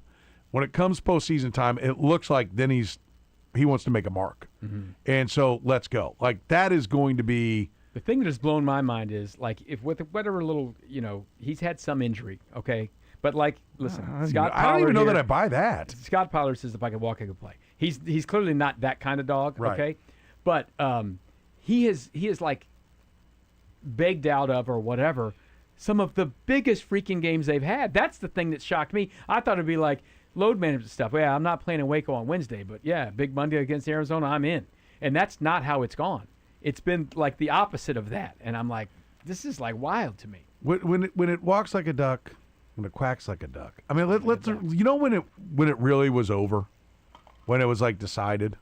[SPEAKER 1] when it comes postseason time, it looks like then he wants to make a mark.
[SPEAKER 13] Mm-hmm.
[SPEAKER 1] And so let's go. Like, that is going to be.
[SPEAKER 13] The thing that has blown my mind is, like, if with whatever little, he's had some injury, okay? But, like, listen, Scott Pollard.
[SPEAKER 1] I don't even know
[SPEAKER 13] here,
[SPEAKER 1] that I buy that.
[SPEAKER 13] Scott Pollard says if I could walk, I could play. He's clearly not that kind of dog,
[SPEAKER 1] Right.
[SPEAKER 13] okay? But he is like begged out of or whatever some of the biggest freaking games they've had. That's the thing that shocked me. I thought it'd be like load management stuff. Yeah, I'm not playing in Waco on Wednesday, but yeah, big Monday against Arizona, I'm in. And that's not how it's gone. It's been like the opposite of that. And I'm like, this is like wild to me.
[SPEAKER 1] When it walks like a duck. When it quacks like a duck. I mean, let's when it really was over, when it was like decided,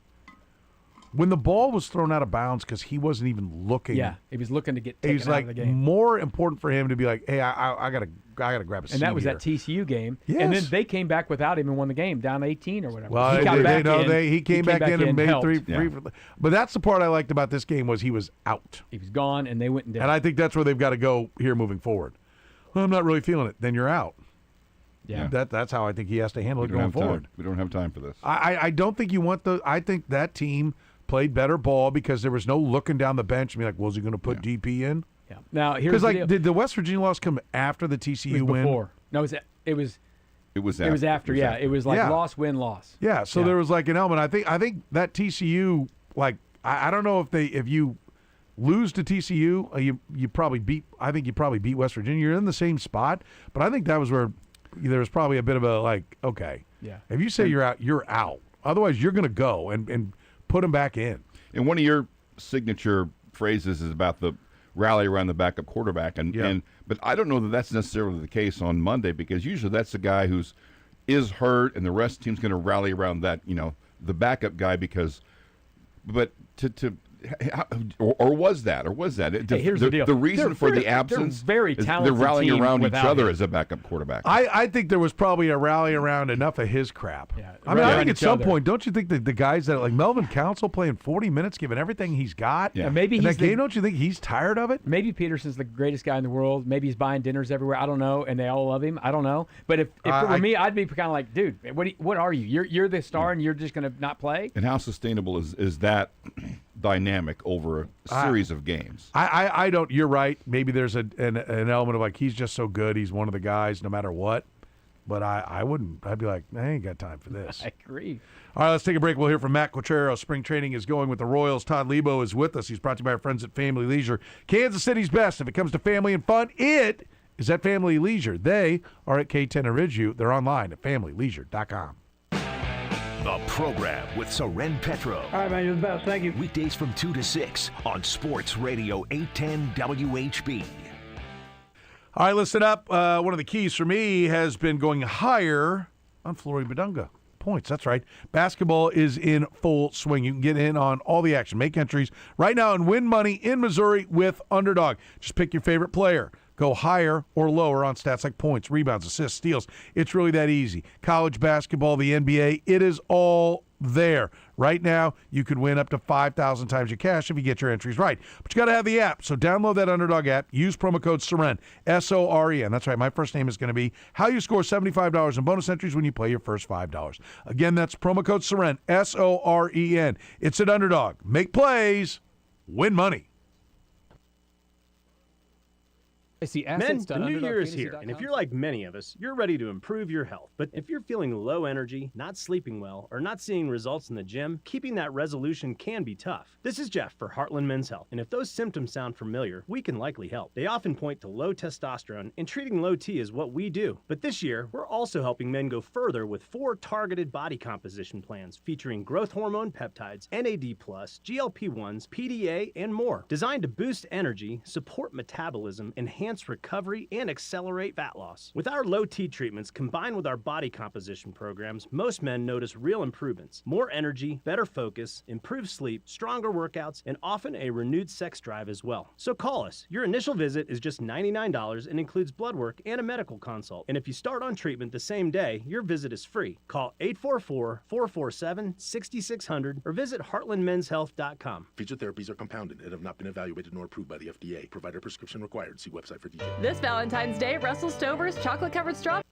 [SPEAKER 1] when the ball was thrown out of bounds because he wasn't even looking.
[SPEAKER 13] Yeah, he was looking to get taken out of the game.
[SPEAKER 1] More important for him to be like, hey, I gotta grab a seat.
[SPEAKER 13] And that was
[SPEAKER 1] here.
[SPEAKER 13] that TCU game.
[SPEAKER 1] Yes.
[SPEAKER 13] And then they came back without him and won the game, down 18 or whatever.
[SPEAKER 1] Well, he came back in and made
[SPEAKER 13] helped.
[SPEAKER 1] three. But that's the part I liked about this game was he was out.
[SPEAKER 13] He was gone, and they went and did.
[SPEAKER 1] And I think that's where they've got to go here moving forward. Well, I'm not really feeling it. Then you're out.
[SPEAKER 13] Yeah.
[SPEAKER 1] That's how I think he has to handle it going forward.
[SPEAKER 2] We don't have time for this.
[SPEAKER 1] I don't think you want I think that team played better ball because there was no looking down the bench and be like, was he going to put DP in?
[SPEAKER 13] Yeah. Now here's
[SPEAKER 1] the deal. Did the West Virginia loss come after the TCU win?
[SPEAKER 13] Before. No, it was after. Yeah, it was like loss, win, loss.
[SPEAKER 1] Yeah. So there was like an element. I think that TCU, like, I don't know if you lose to TCU, you probably beat. I think you probably beat West Virginia. You're in the same spot, but I think that was where there was probably a bit of a like, okay,
[SPEAKER 13] yeah.
[SPEAKER 1] If you say you're out, you're out. Otherwise, you're going to go and put them back in.
[SPEAKER 2] And one of your signature phrases is about the rally around the backup quarterback, but I don't know that that's necessarily the case on Monday because usually that's the guy is hurt, and the rest of the team's going to rally around that, the backup guy because, but or was that?
[SPEAKER 13] Here's the deal.
[SPEAKER 2] The reason for the absence
[SPEAKER 13] they're very
[SPEAKER 2] is
[SPEAKER 13] talented
[SPEAKER 2] they're rallying
[SPEAKER 13] team
[SPEAKER 2] around each
[SPEAKER 13] without
[SPEAKER 2] other
[SPEAKER 13] him.
[SPEAKER 2] as a backup quarterback.
[SPEAKER 1] I think there was probably a rally around enough of his crap.
[SPEAKER 13] Yeah,
[SPEAKER 1] I mean, I think at
[SPEAKER 13] each
[SPEAKER 1] some
[SPEAKER 13] other.
[SPEAKER 1] point, don't you think that the guys that like Melvin Council playing 40 minutes, giving everything he's got,
[SPEAKER 13] Yeah, maybe
[SPEAKER 1] in
[SPEAKER 13] he's
[SPEAKER 1] that game, don't you think he's tired of it?
[SPEAKER 13] Maybe Peterson's the greatest guy in the world. Maybe he's buying dinners everywhere. I don't know, and they all love him. I don't know. But if it were me, I'd be kind of like, dude, what are you? You're the star, and you're just going to not play?
[SPEAKER 2] And how sustainable is that dynamic over a series of games.
[SPEAKER 1] I don't. You're right. Maybe there's an element of like he's just so good. He's one of the guys, no matter what. But I wouldn't. I'd be like, I ain't got time for this.
[SPEAKER 13] I agree.
[SPEAKER 1] All right, let's take a break. We'll hear from Matt Quatrero. Spring training is going with the Royals. Todd Lebo is with us. He's brought to you by our friends at Family Leisure. Kansas City's best. If it comes to family and fun, it is at Family Leisure. They are at K10 and Ridgeview. They're online at familyleisure.com.
[SPEAKER 3] The program with Soren Petro.
[SPEAKER 9] All right, man, you're the best. Thank you.
[SPEAKER 3] Weekdays from 2 to 6 on Sports Radio 810 WHB.
[SPEAKER 1] All right, listen up. One of the keys for me has been going higher on Flory Badunga points. That's right. Basketball is in full swing. You can get in on all the action. Make entries right now and win money in Missouri with Underdog. Just pick your favorite player. Go higher or lower on stats like points, rebounds, assists, steals. It's really that easy. College basketball, the NBA, it is all there. Right now, you could win up to 5,000 times your cash if you get your entries right. But you got to have the app. So download that Underdog app. Use promo code Soren, S-O-R-E-N. That's right. My first name is going to be how you score $75 in bonus entries when you play your first $5. Again, that's promo code Soren, S-O-R-E-N. It's at Underdog. Make plays, win money.
[SPEAKER 19] Men, the new year is here, and if you're like many of us, you're ready to improve your health. But if you're feeling low energy, not sleeping well, or not seeing results in the gym, keeping that resolution can be tough. This is Jeff for Heartland Men's Health, and if those symptoms sound familiar, we can likely help. They often point to low testosterone, and treating low T is what we do. But this year, we're also helping men go further with 4 targeted body composition plans featuring growth hormone peptides, NAD+, GLP-1s, PDA, and more, designed to boost energy, support metabolism, enhance recovery, and accelerate fat loss. With our low T treatments combined with our body composition programs, most men notice real improvements. More energy, better focus, improved sleep, stronger workouts, and often a renewed sex drive as well. So call us. Your initial visit is just $99 and includes blood work and a medical consult. And if you start on treatment the same day, your visit is free. Call 844-447-6600 or visit heartlandmenshealth.com.
[SPEAKER 20] Featured therapies are compounded and have not been evaluated nor approved by the FDA. Provider prescription required. See website for details.
[SPEAKER 21] This Valentine's Day, Russell Stover's chocolate-covered straw.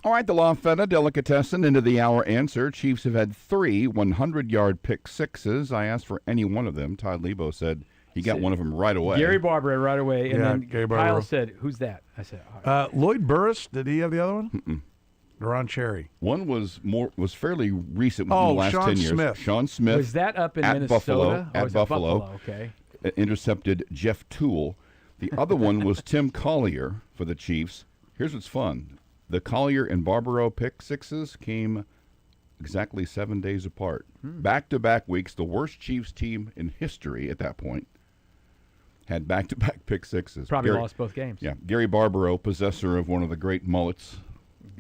[SPEAKER 2] All right, the La Feta Delicatessen into the hour answer. Chiefs have had 3 100-yard pick sixes. I asked for any one of them. Todd Lebo said he got one of them right away.
[SPEAKER 13] Gary Barbara right away. And
[SPEAKER 1] Yeah,
[SPEAKER 13] then
[SPEAKER 1] Gary
[SPEAKER 13] Kyle
[SPEAKER 1] Barbara.
[SPEAKER 13] said, who's that? I said, all right.
[SPEAKER 1] Lloyd Burris, did he have the other one? Duron Cherry.
[SPEAKER 2] One was fairly recent within the last
[SPEAKER 1] Sean
[SPEAKER 2] 10 years.
[SPEAKER 1] Smith.
[SPEAKER 2] Sean Smith.
[SPEAKER 13] Was that up in
[SPEAKER 2] at
[SPEAKER 13] Minnesota?
[SPEAKER 2] Buffalo,
[SPEAKER 13] Oh,
[SPEAKER 2] at
[SPEAKER 13] was it
[SPEAKER 2] Buffalo.
[SPEAKER 13] Okay.
[SPEAKER 2] Intercepted Jeff Toole. The other one was Tim Collier for the Chiefs. Here's what's fun. The Collier and Barbaro pick sixes came exactly 7 days apart. Back-to-back weeks, the worst Chiefs team in history at that point had back-to-back pick sixes.
[SPEAKER 13] Probably lost both games.
[SPEAKER 2] Yeah, Gary Barbaro, possessor of one of the great mullets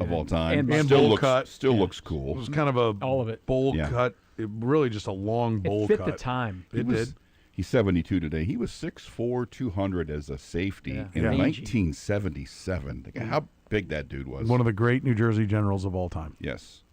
[SPEAKER 2] of all time,
[SPEAKER 1] And
[SPEAKER 2] still
[SPEAKER 1] bowl
[SPEAKER 2] looks
[SPEAKER 1] cut.
[SPEAKER 2] looks cool.
[SPEAKER 1] It was kind of a
[SPEAKER 13] all of it
[SPEAKER 1] bowl cut. Really just a long bowl
[SPEAKER 13] fit
[SPEAKER 1] cut.
[SPEAKER 13] the time.
[SPEAKER 1] It did.
[SPEAKER 2] He's 72 today. He was 6'4", 200 as a safety in 1977. Think of how big that dude was.
[SPEAKER 1] One of the great New Jersey Generals of all time.
[SPEAKER 2] Yes.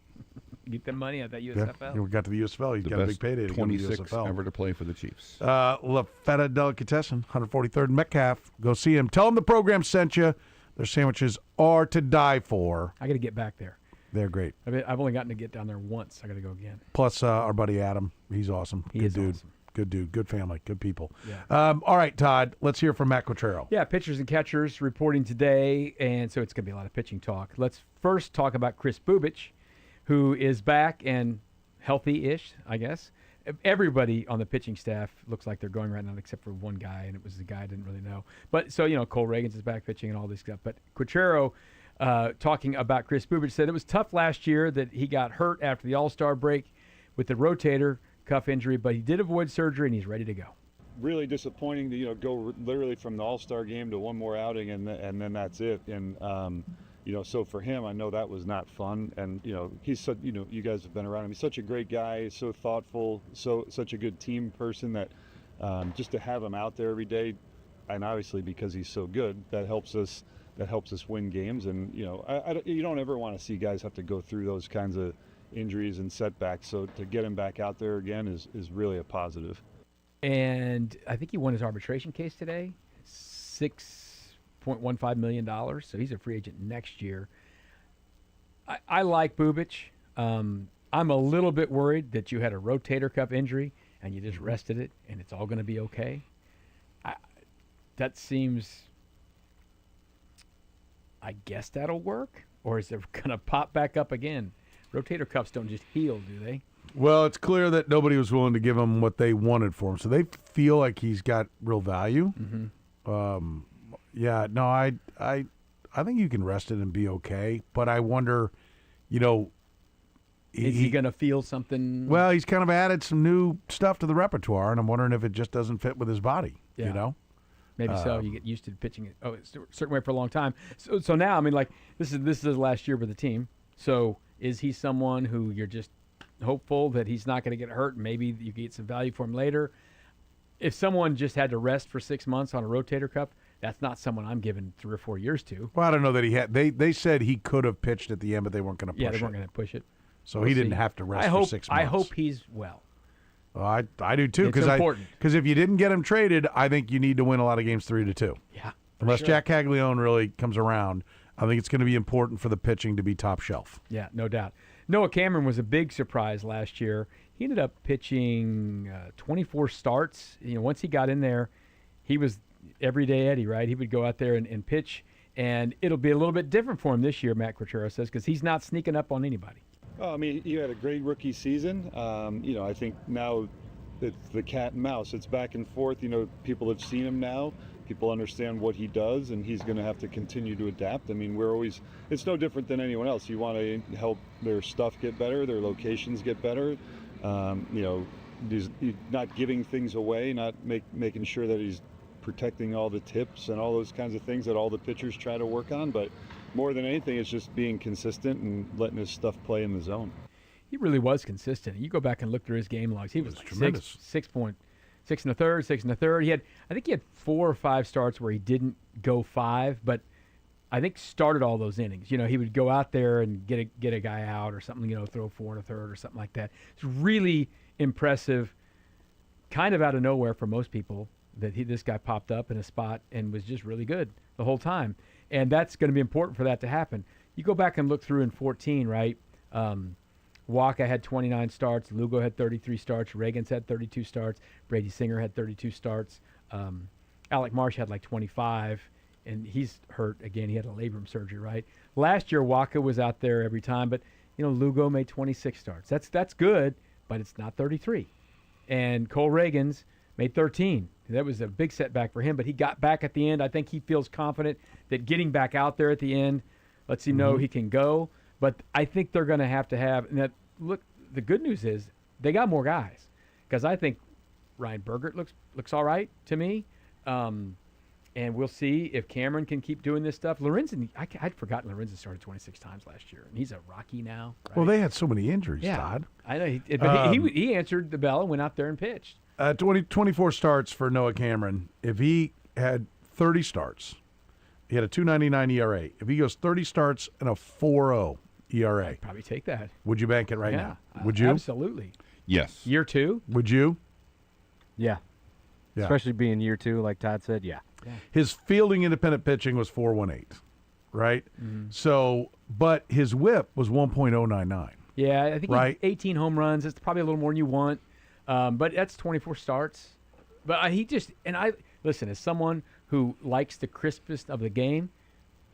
[SPEAKER 13] Get the money at that
[SPEAKER 1] Yeah.
[SPEAKER 13] USFL.
[SPEAKER 1] We got to the USFL. He's
[SPEAKER 2] The
[SPEAKER 1] got a
[SPEAKER 2] best
[SPEAKER 1] big payday to go to the
[SPEAKER 2] 26
[SPEAKER 1] USFL.
[SPEAKER 2] ever to play for the Chiefs.
[SPEAKER 1] La Feta Delicatessen, 143rd and Metcalf. Go see him. Tell them the program sent you. Their sandwiches are to die for.
[SPEAKER 13] I got to get back there.
[SPEAKER 1] They're great.
[SPEAKER 13] I've only gotten to get down there once. I got to go again.
[SPEAKER 1] Plus, our buddy Adam. He's awesome.
[SPEAKER 13] He
[SPEAKER 1] good
[SPEAKER 13] is
[SPEAKER 1] dude.
[SPEAKER 13] awesome.
[SPEAKER 1] Good dude. Good family. Good people.
[SPEAKER 13] Yeah.
[SPEAKER 1] All right, Todd. Let's hear from Matt Quatrero.
[SPEAKER 13] Yeah, pitchers and catchers reporting today, and so it's going to be a lot of pitching talk. Let's first talk about Kris Bubic, who is back and healthy-ish, I guess. Everybody on the pitching staff looks like they're going right now except for one guy, and it was the guy I didn't really know. But so, Cole Reagans is back pitching and all this stuff. But Quatrero, talking about Kris Bubic, said it was tough last year that he got hurt after the All-Star break with the rotator cuff injury, but he did avoid surgery, and he's ready to go.
[SPEAKER 4] Really disappointing to go literally from the All-Star game to one more outing, and then that's it. And so for him, I know that was not fun. And he's such, you guys have been around him. He's such a great guy, so thoughtful, such a good team person that just to have him out there every day, and obviously because he's so good, that helps us win games. And you don't ever want to see guys have to go through those kinds of injuries and setbacks. So to get him back out there again is really a positive.
[SPEAKER 13] And I think he won his arbitration case today, $6.15 million. So he's a free agent next year. I like Bubic. I'm a little bit worried that you had a rotator cuff injury and you just rested it and it's all going to be okay. That seems, I guess that'll work. Or is it going to pop back up again? Rotator cuffs don't just heal, do they?
[SPEAKER 1] Well, it's clear that nobody was willing to give him what they wanted for him, so they feel like he's got real value.
[SPEAKER 13] Mm-hmm.
[SPEAKER 1] I think you can rest it and be okay, but I wonder,
[SPEAKER 13] is he going to feel something?
[SPEAKER 1] Well, he's kind of added some new stuff to the repertoire, and I'm wondering if it just doesn't fit with his body.
[SPEAKER 13] Yeah. Maybe so. You get used to pitching it a certain way for a long time. So now, this is his last year with the team. So is he someone who you're just hopeful that he's not going to get hurt? Maybe you get some value for him later. If someone just had to rest for 6 months on a rotator cuff, that's not someone I'm giving 3 or 4 years to.
[SPEAKER 1] Well, I don't know that he had. They said he could have pitched at the end, but they weren't going to push it.
[SPEAKER 13] Yeah, they weren't going to push it.
[SPEAKER 1] So he didn't have to rest for 6 months.
[SPEAKER 13] I hope he's well.
[SPEAKER 1] Well, I do too.
[SPEAKER 13] It's important.
[SPEAKER 1] Because if you didn't get him traded, I think you need to win a lot of games 3-2.
[SPEAKER 13] Yeah.
[SPEAKER 1] Unless
[SPEAKER 13] sure.
[SPEAKER 1] Jack Caglione really comes around, I think it's going to be important for the pitching to be top shelf.
[SPEAKER 13] Yeah, no doubt. Noah Cameron was a big surprise last year. He ended up pitching 24 starts. Once he got in there, he was everyday Eddie, right? He would go out there and pitch, and it'll be a little bit different for him this year, Matt Quatrero says, because he's not sneaking up on anybody.
[SPEAKER 4] Oh, he had a great rookie season. I think now it's the cat and mouse. It's back and forth. People have seen him now. People understand what he does, and he's going to have to continue to adapt. It's no different than anyone else. You want to help their stuff get better, their locations get better. He's not giving things away, not making sure that he's protecting all the tips and all those kinds of things that all the pitchers try to work on. But more than anything, it's just being consistent and letting his stuff play in the zone.
[SPEAKER 13] He really was consistent. You go back and look through his game logs. He was like
[SPEAKER 1] tremendous.
[SPEAKER 13] 6 1/3, 6 1/3. I think he had 4 or 5 starts where he didn't go 5, but I think started all those innings. He would go out there and get a guy out or something. Throw 4 1/3 or something like that. It's really impressive. Kind of out of nowhere for most people that this guy popped up in a spot and was just really good the whole time. And that's going to be important for that to happen. You go back and look through in 14, right? Waka had 29 starts. Lugo had 33 starts. Reagans had 32 starts. Brady Singer had 32 starts. Alec Marsh had like 25. and he's hurt again. He had a labrum surgery, right? Last year, Waka was out there every time, but Lugo made 26 starts. That's good, but it's not 33. And Cole Reagans made 13. That was a big setback for him, but he got back at the end. I think he feels confident that getting back out there at the end lets him know he can go. But I think they're going to have and that, look, the good news is they got more guys, because I think Ryan Bergert looks all right to me. And we'll see if Cameron can keep doing this stuff. Lorenzen, I'd forgotten Lorenzen started 26 times last year, and he's a Rocky now. Right?
[SPEAKER 1] Well, they had so many injuries,
[SPEAKER 13] yeah,
[SPEAKER 1] Todd.
[SPEAKER 13] I know, but he answered the bell and went out there and pitched.
[SPEAKER 1] 24 starts for Noah Cameron. If he had 30 starts, he had a 2.99 ERA. If he goes 30 starts and a 4.0 ERA,
[SPEAKER 13] I'd probably take that.
[SPEAKER 1] Would you bank it right now? Would you?
[SPEAKER 13] Absolutely.
[SPEAKER 2] Yes.
[SPEAKER 13] Year 2?
[SPEAKER 1] Would you?
[SPEAKER 7] Yeah. Especially being year 2, like Todd said, yeah.
[SPEAKER 1] His fielding independent pitching was 4.18, right? Mm-hmm. So, but his whip was 1.099.
[SPEAKER 13] Yeah, I think
[SPEAKER 1] right?
[SPEAKER 13] 18 home runs. It's probably a little more than you want, but that's 24 starts. But listen, as someone who likes the crispest of the game,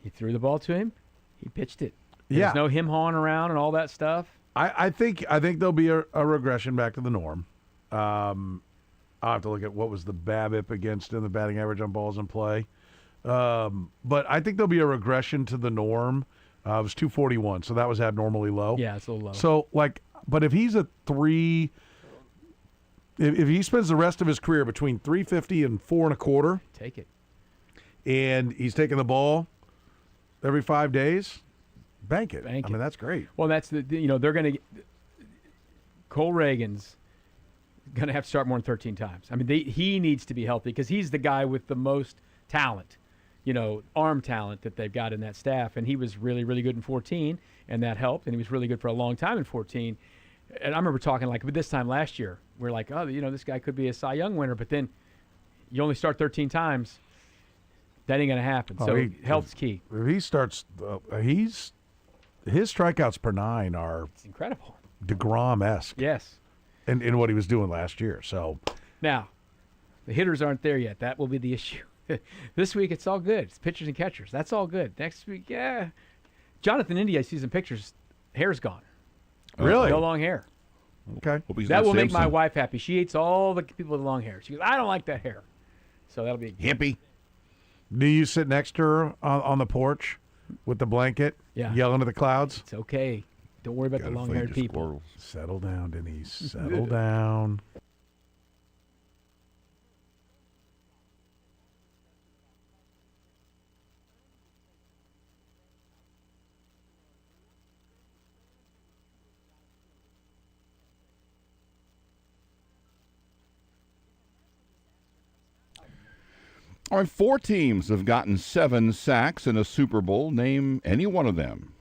[SPEAKER 13] he threw the ball to him, he pitched it. There's no him hawing around and all that stuff.
[SPEAKER 1] I think there'll be a regression back to the norm. I'll have to look at what was the BABIP against him, the batting average on balls in play. But I think there'll be a regression to the norm. It was 241, so that was abnormally low.
[SPEAKER 13] Yeah, it's a little low.
[SPEAKER 1] So, but if he's a 3, if he spends the rest of his career between 350 and 4.25,
[SPEAKER 13] take it.
[SPEAKER 1] And he's taking the ball every 5 days, bank it. I mean, that's great.
[SPEAKER 13] Well, that's they're going to Cole Reagans going to have to start more than 13 times. I mean, he needs to be healthy because he's the guy with the most talent, arm talent that they've got in that staff. And he was really, really good in 14, and that helped. And he was really good for a long time in 14. And I remember talking but this time last year, we're like, oh, this guy could be a Cy Young winner. But then you only start 13 times. That ain't going to happen. So health's key.
[SPEAKER 1] If he starts, his strikeouts per 9 are
[SPEAKER 13] incredible.
[SPEAKER 1] DeGrom-esque.
[SPEAKER 13] Yes.
[SPEAKER 1] In what he was doing last year. So
[SPEAKER 13] now, the hitters aren't there yet. That will be the issue. This week, it's all good. It's pitchers and catchers. That's all good. Next week, Jonathan India, I see some pictures. Hair's gone.
[SPEAKER 1] Really?
[SPEAKER 13] No long hair.
[SPEAKER 1] Okay.
[SPEAKER 13] That will make my wife happy. She hates all the people with long hair. She goes, I don't like that hair. So that'll be
[SPEAKER 2] hippie.
[SPEAKER 1] Do you sit next to her on the porch with the blanket, yelling at the clouds?
[SPEAKER 13] It's okay. Don't worry about the long-haired people.
[SPEAKER 2] Squirrels.
[SPEAKER 1] Settle down, Denise. Settle down.
[SPEAKER 2] All right, 4 teams have gotten 7 sacks in a Super Bowl. Name any one of them.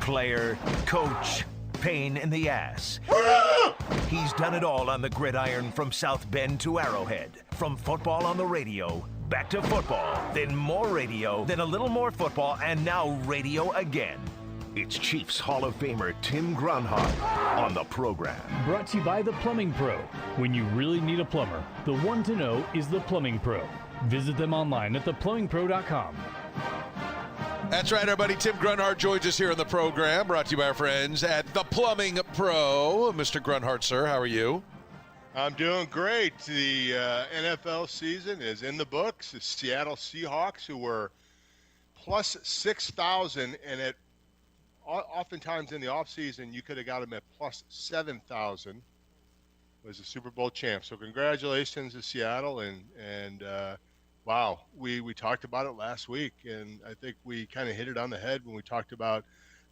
[SPEAKER 3] player, coach, pain in the ass. He's done it all on the gridiron from South Bend to Arrowhead. From football on the radio, back to football, then more radio, then a little more football, and now radio again. It's Chiefs Hall of Famer Tim Grunhard on the program.
[SPEAKER 12] Brought to you by The Plumbing Pro. When you really need a plumber, the one to know is The Plumbing Pro. Visit them online at theplumbingpro.com.
[SPEAKER 5] That's right, everybody. Tim Grunhard joins us here on the program, brought to you by our friends at The Plumbing Pro. Mr. Grunhard, sir, how are you?
[SPEAKER 22] I'm doing great. The NFL season is in the books. The Seattle Seahawks, who were plus 6,000, and oftentimes in the offseason, you could have got them at plus 7,000, was the Super Bowl champ. So congratulations to Seattle, and wow, we talked about it last week, and I think we kind of hit it on the head when we talked about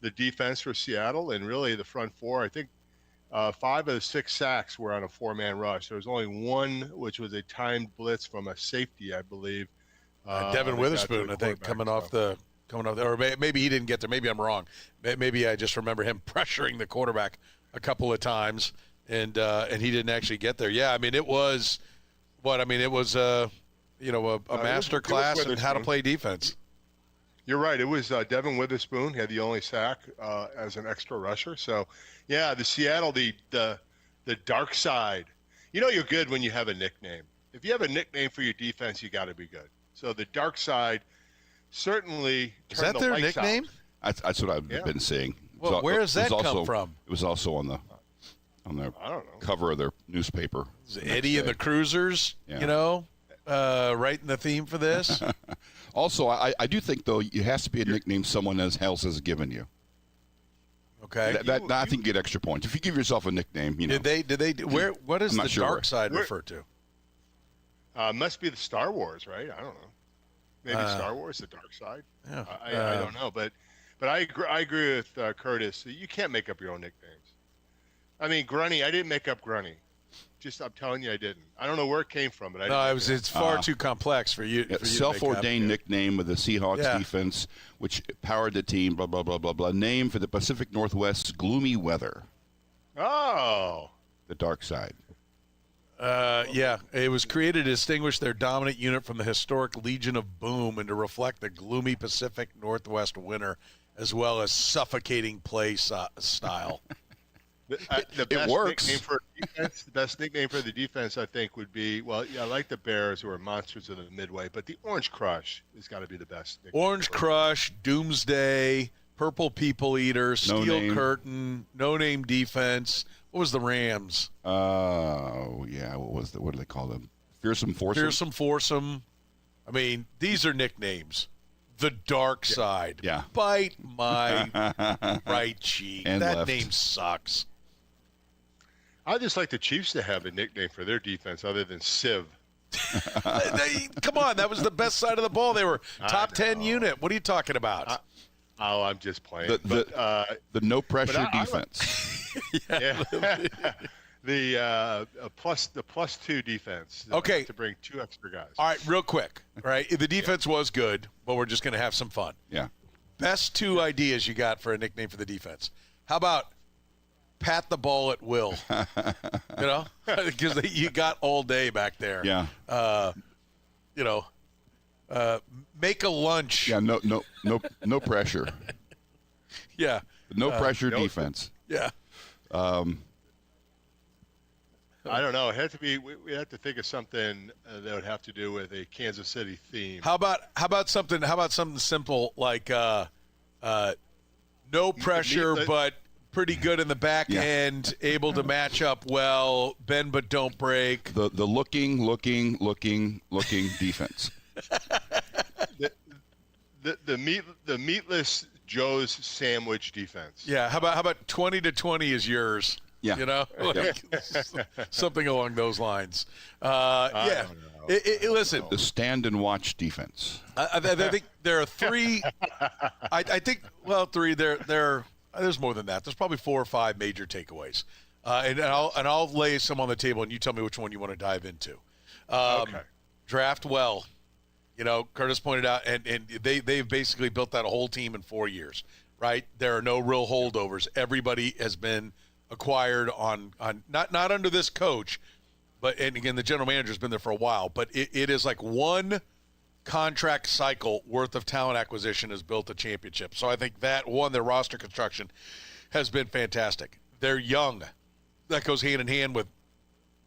[SPEAKER 22] the defense for Seattle and really the front four. I think 5 of the 6 sacks were on a 4-man rush. There was only one, which was a timed blitz from a safety, I believe.
[SPEAKER 5] Devin Witherspoon, I think, coming off the, or maybe he didn't get there. Maybe I'm wrong. Maybe I just remember him pressuring the quarterback a couple of times, and he didn't actually get there. Yeah, I mean, it was what? I mean, it was a master class in how to play defense.
[SPEAKER 22] You're right. It was Devin Witherspoon had the only sack as an extra rusher. So, yeah, the Seattle, the dark side. You know you're good when you have a nickname. If you have a nickname for your defense, you got to be good. So the dark side certainly
[SPEAKER 5] is that their nickname?
[SPEAKER 2] That's what I've been seeing.
[SPEAKER 5] Well, where does that come from?
[SPEAKER 2] It was also on the
[SPEAKER 22] I don't know,
[SPEAKER 2] cover of their newspaper.
[SPEAKER 5] Eddie and the Cruisers, writing the theme for this.
[SPEAKER 2] Also, I do think, though, it has to be a nickname someone else has given you.
[SPEAKER 5] Okay.
[SPEAKER 2] I think you get extra points. If you give yourself a nickname,
[SPEAKER 5] Did they what does the dark side refer to?
[SPEAKER 22] Must be the Star Wars, right? I don't know. Maybe Star Wars, the dark side.
[SPEAKER 5] Yeah.
[SPEAKER 22] I don't know, but I agree with Kurtis. You can't make up your own nicknames. I mean, Grunny, I didn't make up Grunny. I'm telling you, I didn't. I don't know where it came from, but
[SPEAKER 5] it's far too complex for you.
[SPEAKER 2] Self-ordained nickname of the Seahawks defense, which powered the team. Blah blah blah blah blah. Name for the Pacific Northwest's gloomy weather.
[SPEAKER 22] Oh,
[SPEAKER 2] the dark side.
[SPEAKER 5] It was created to distinguish their dominant unit from the historic Legion of Boom and to reflect the gloomy Pacific Northwest winter, as well as suffocating play style.
[SPEAKER 22] The best
[SPEAKER 2] works.
[SPEAKER 22] Nickname for defense, the best nickname for the defense, I think, would be, I like the Bears, who are monsters of the Midway, but the Orange Crush has got to be the best nickname.
[SPEAKER 5] Orange Crush, Doomsday, Purple People Eater, Steel Curtain, No Name Defense. What was the Rams?
[SPEAKER 2] What do they call them? Fearsome Foursome?
[SPEAKER 5] Fearsome Foursome. I mean, these are nicknames. The Dark Side.
[SPEAKER 2] Yeah.
[SPEAKER 5] Bite my right cheek.
[SPEAKER 2] And
[SPEAKER 5] that
[SPEAKER 2] left.
[SPEAKER 5] name sucks.
[SPEAKER 22] I just like the Chiefs to have a nickname for their defense other than Civ.
[SPEAKER 5] Come on, that was the best side of the ball. They were top 10 unit. What are you talking about?
[SPEAKER 22] I'm just playing.
[SPEAKER 2] The no pressure defense.
[SPEAKER 22] The plus 2 defense.
[SPEAKER 5] Okay.
[SPEAKER 22] To bring 2 extra guys.
[SPEAKER 5] All right, real quick. Right, the defense was good, but we're just going to have some fun.
[SPEAKER 2] Yeah.
[SPEAKER 5] Best 2 ideas you got for a nickname for the defense. How about pat the ball at will? Because you got all day back there.
[SPEAKER 2] Yeah.
[SPEAKER 5] Make a lunch.
[SPEAKER 2] Yeah. No pressure.
[SPEAKER 5] Yeah.
[SPEAKER 2] No pressure defense.
[SPEAKER 5] Yeah.
[SPEAKER 22] I don't know. It had to be. We had to think of something that would have to do with a Kansas City theme.
[SPEAKER 5] How about something simple like no pressure, but pretty good in the back end, able to match up well, bend but don't break.
[SPEAKER 2] The looking defense.
[SPEAKER 22] The meatless Joe's sandwich defense.
[SPEAKER 5] Yeah. How about 20 to 20 is yours?
[SPEAKER 2] Yeah.
[SPEAKER 5] Something along those lines. Listen.
[SPEAKER 2] The stand and watch defense.
[SPEAKER 5] I think there are 3. I think 3. There's more than that. There's probably 4 or 5 major takeaways, and I'll lay some on the table, and you tell me which one you want to dive into.
[SPEAKER 22] Okay.
[SPEAKER 5] Draft well. Curtis pointed out, and they've basically built that whole team in 4 years. right? There are no real holdovers. Everybody has been acquired on not under this coach, but, and again, the general manager's been there for a while, but it is like one contract cycle worth of talent acquisition has built a championship. So I think that, their roster construction has been fantastic. They're young. That goes hand in hand with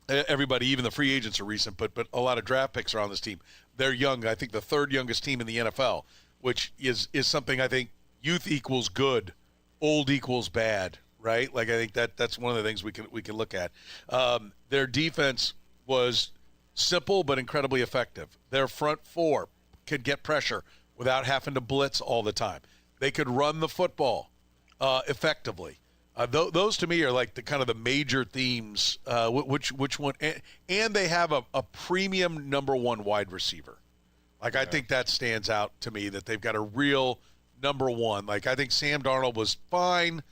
[SPEAKER 5] everybody, even the free agents are recent, but a lot of draft picks are on this team. They're young. I think the third youngest team in the NFL, which is something I think youth equals good, old equals bad, right? Like I think that's one of the things we can look at. Their defense was simple but incredibly effective. Their front four could get pressure without having to blitz all the time. They could run the football effectively. Those to me are like the kind of the major themes. Which one? And they have a premium number one wide receiver. Like I think that stands out to me, that they've got a real number one. Like I think Sam Darnold was fine.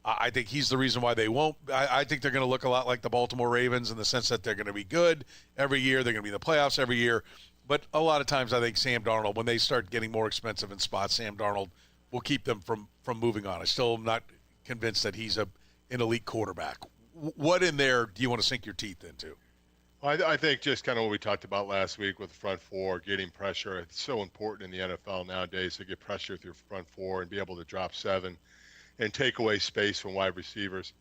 [SPEAKER 5] I think he's the reason why they won't. I think they're going to look a lot like the Baltimore Ravens in the sense that they're going to be good every year. They're going to be in the playoffs every year. But a lot of times I think Sam Darnold, when they start getting more expensive in spots, Sam Darnold will keep them from moving on. I still am not convinced that he's an elite quarterback. What in there do you want to sink your teeth into?
[SPEAKER 22] I think just kind of what we talked about last week with the front four, getting pressure. It's so important in the NFL nowadays to get pressure with your front four and be able to drop 7 and take away space from wide receivers.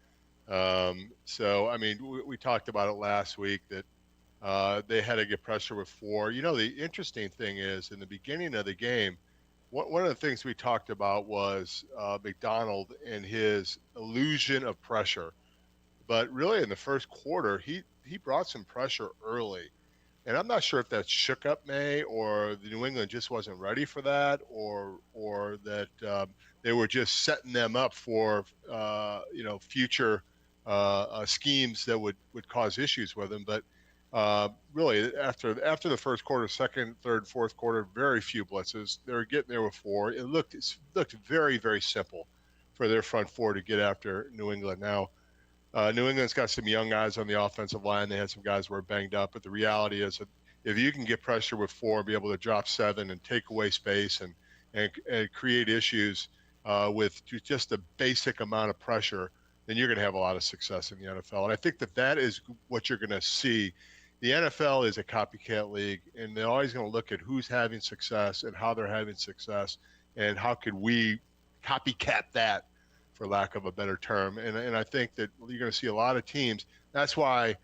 [SPEAKER 22] So, I mean, we talked about it last week that they had to get pressure with 4. You know, the interesting thing is in the beginning of the game, one of the things we talked about was McDonald and his illusion of pressure. But really in the first quarter, he brought some pressure early. And I'm not sure if that shook up May or the New England just wasn't ready for that or that they were just setting them up for, future schemes that would cause issues with them. But really, after the first quarter, second, third, fourth quarter, very few blitzes. They were getting there with 4. It looked very, very simple for their front 4 to get after New England. Now, New England's got some young guys on the offensive line. They had some guys who were banged up. But the reality is that if you can get pressure with 4, be able to drop 7 and take away space and create issues with just a basic amount of pressure, then you're going to have a lot of success in the NFL. And I think that is what you're going to see. The NFL is a copycat league, and they're always going to look at who's having success and how they're having success and how could we copycat that, for lack of a better term. And I think that you're going to see a lot of teams. That's why,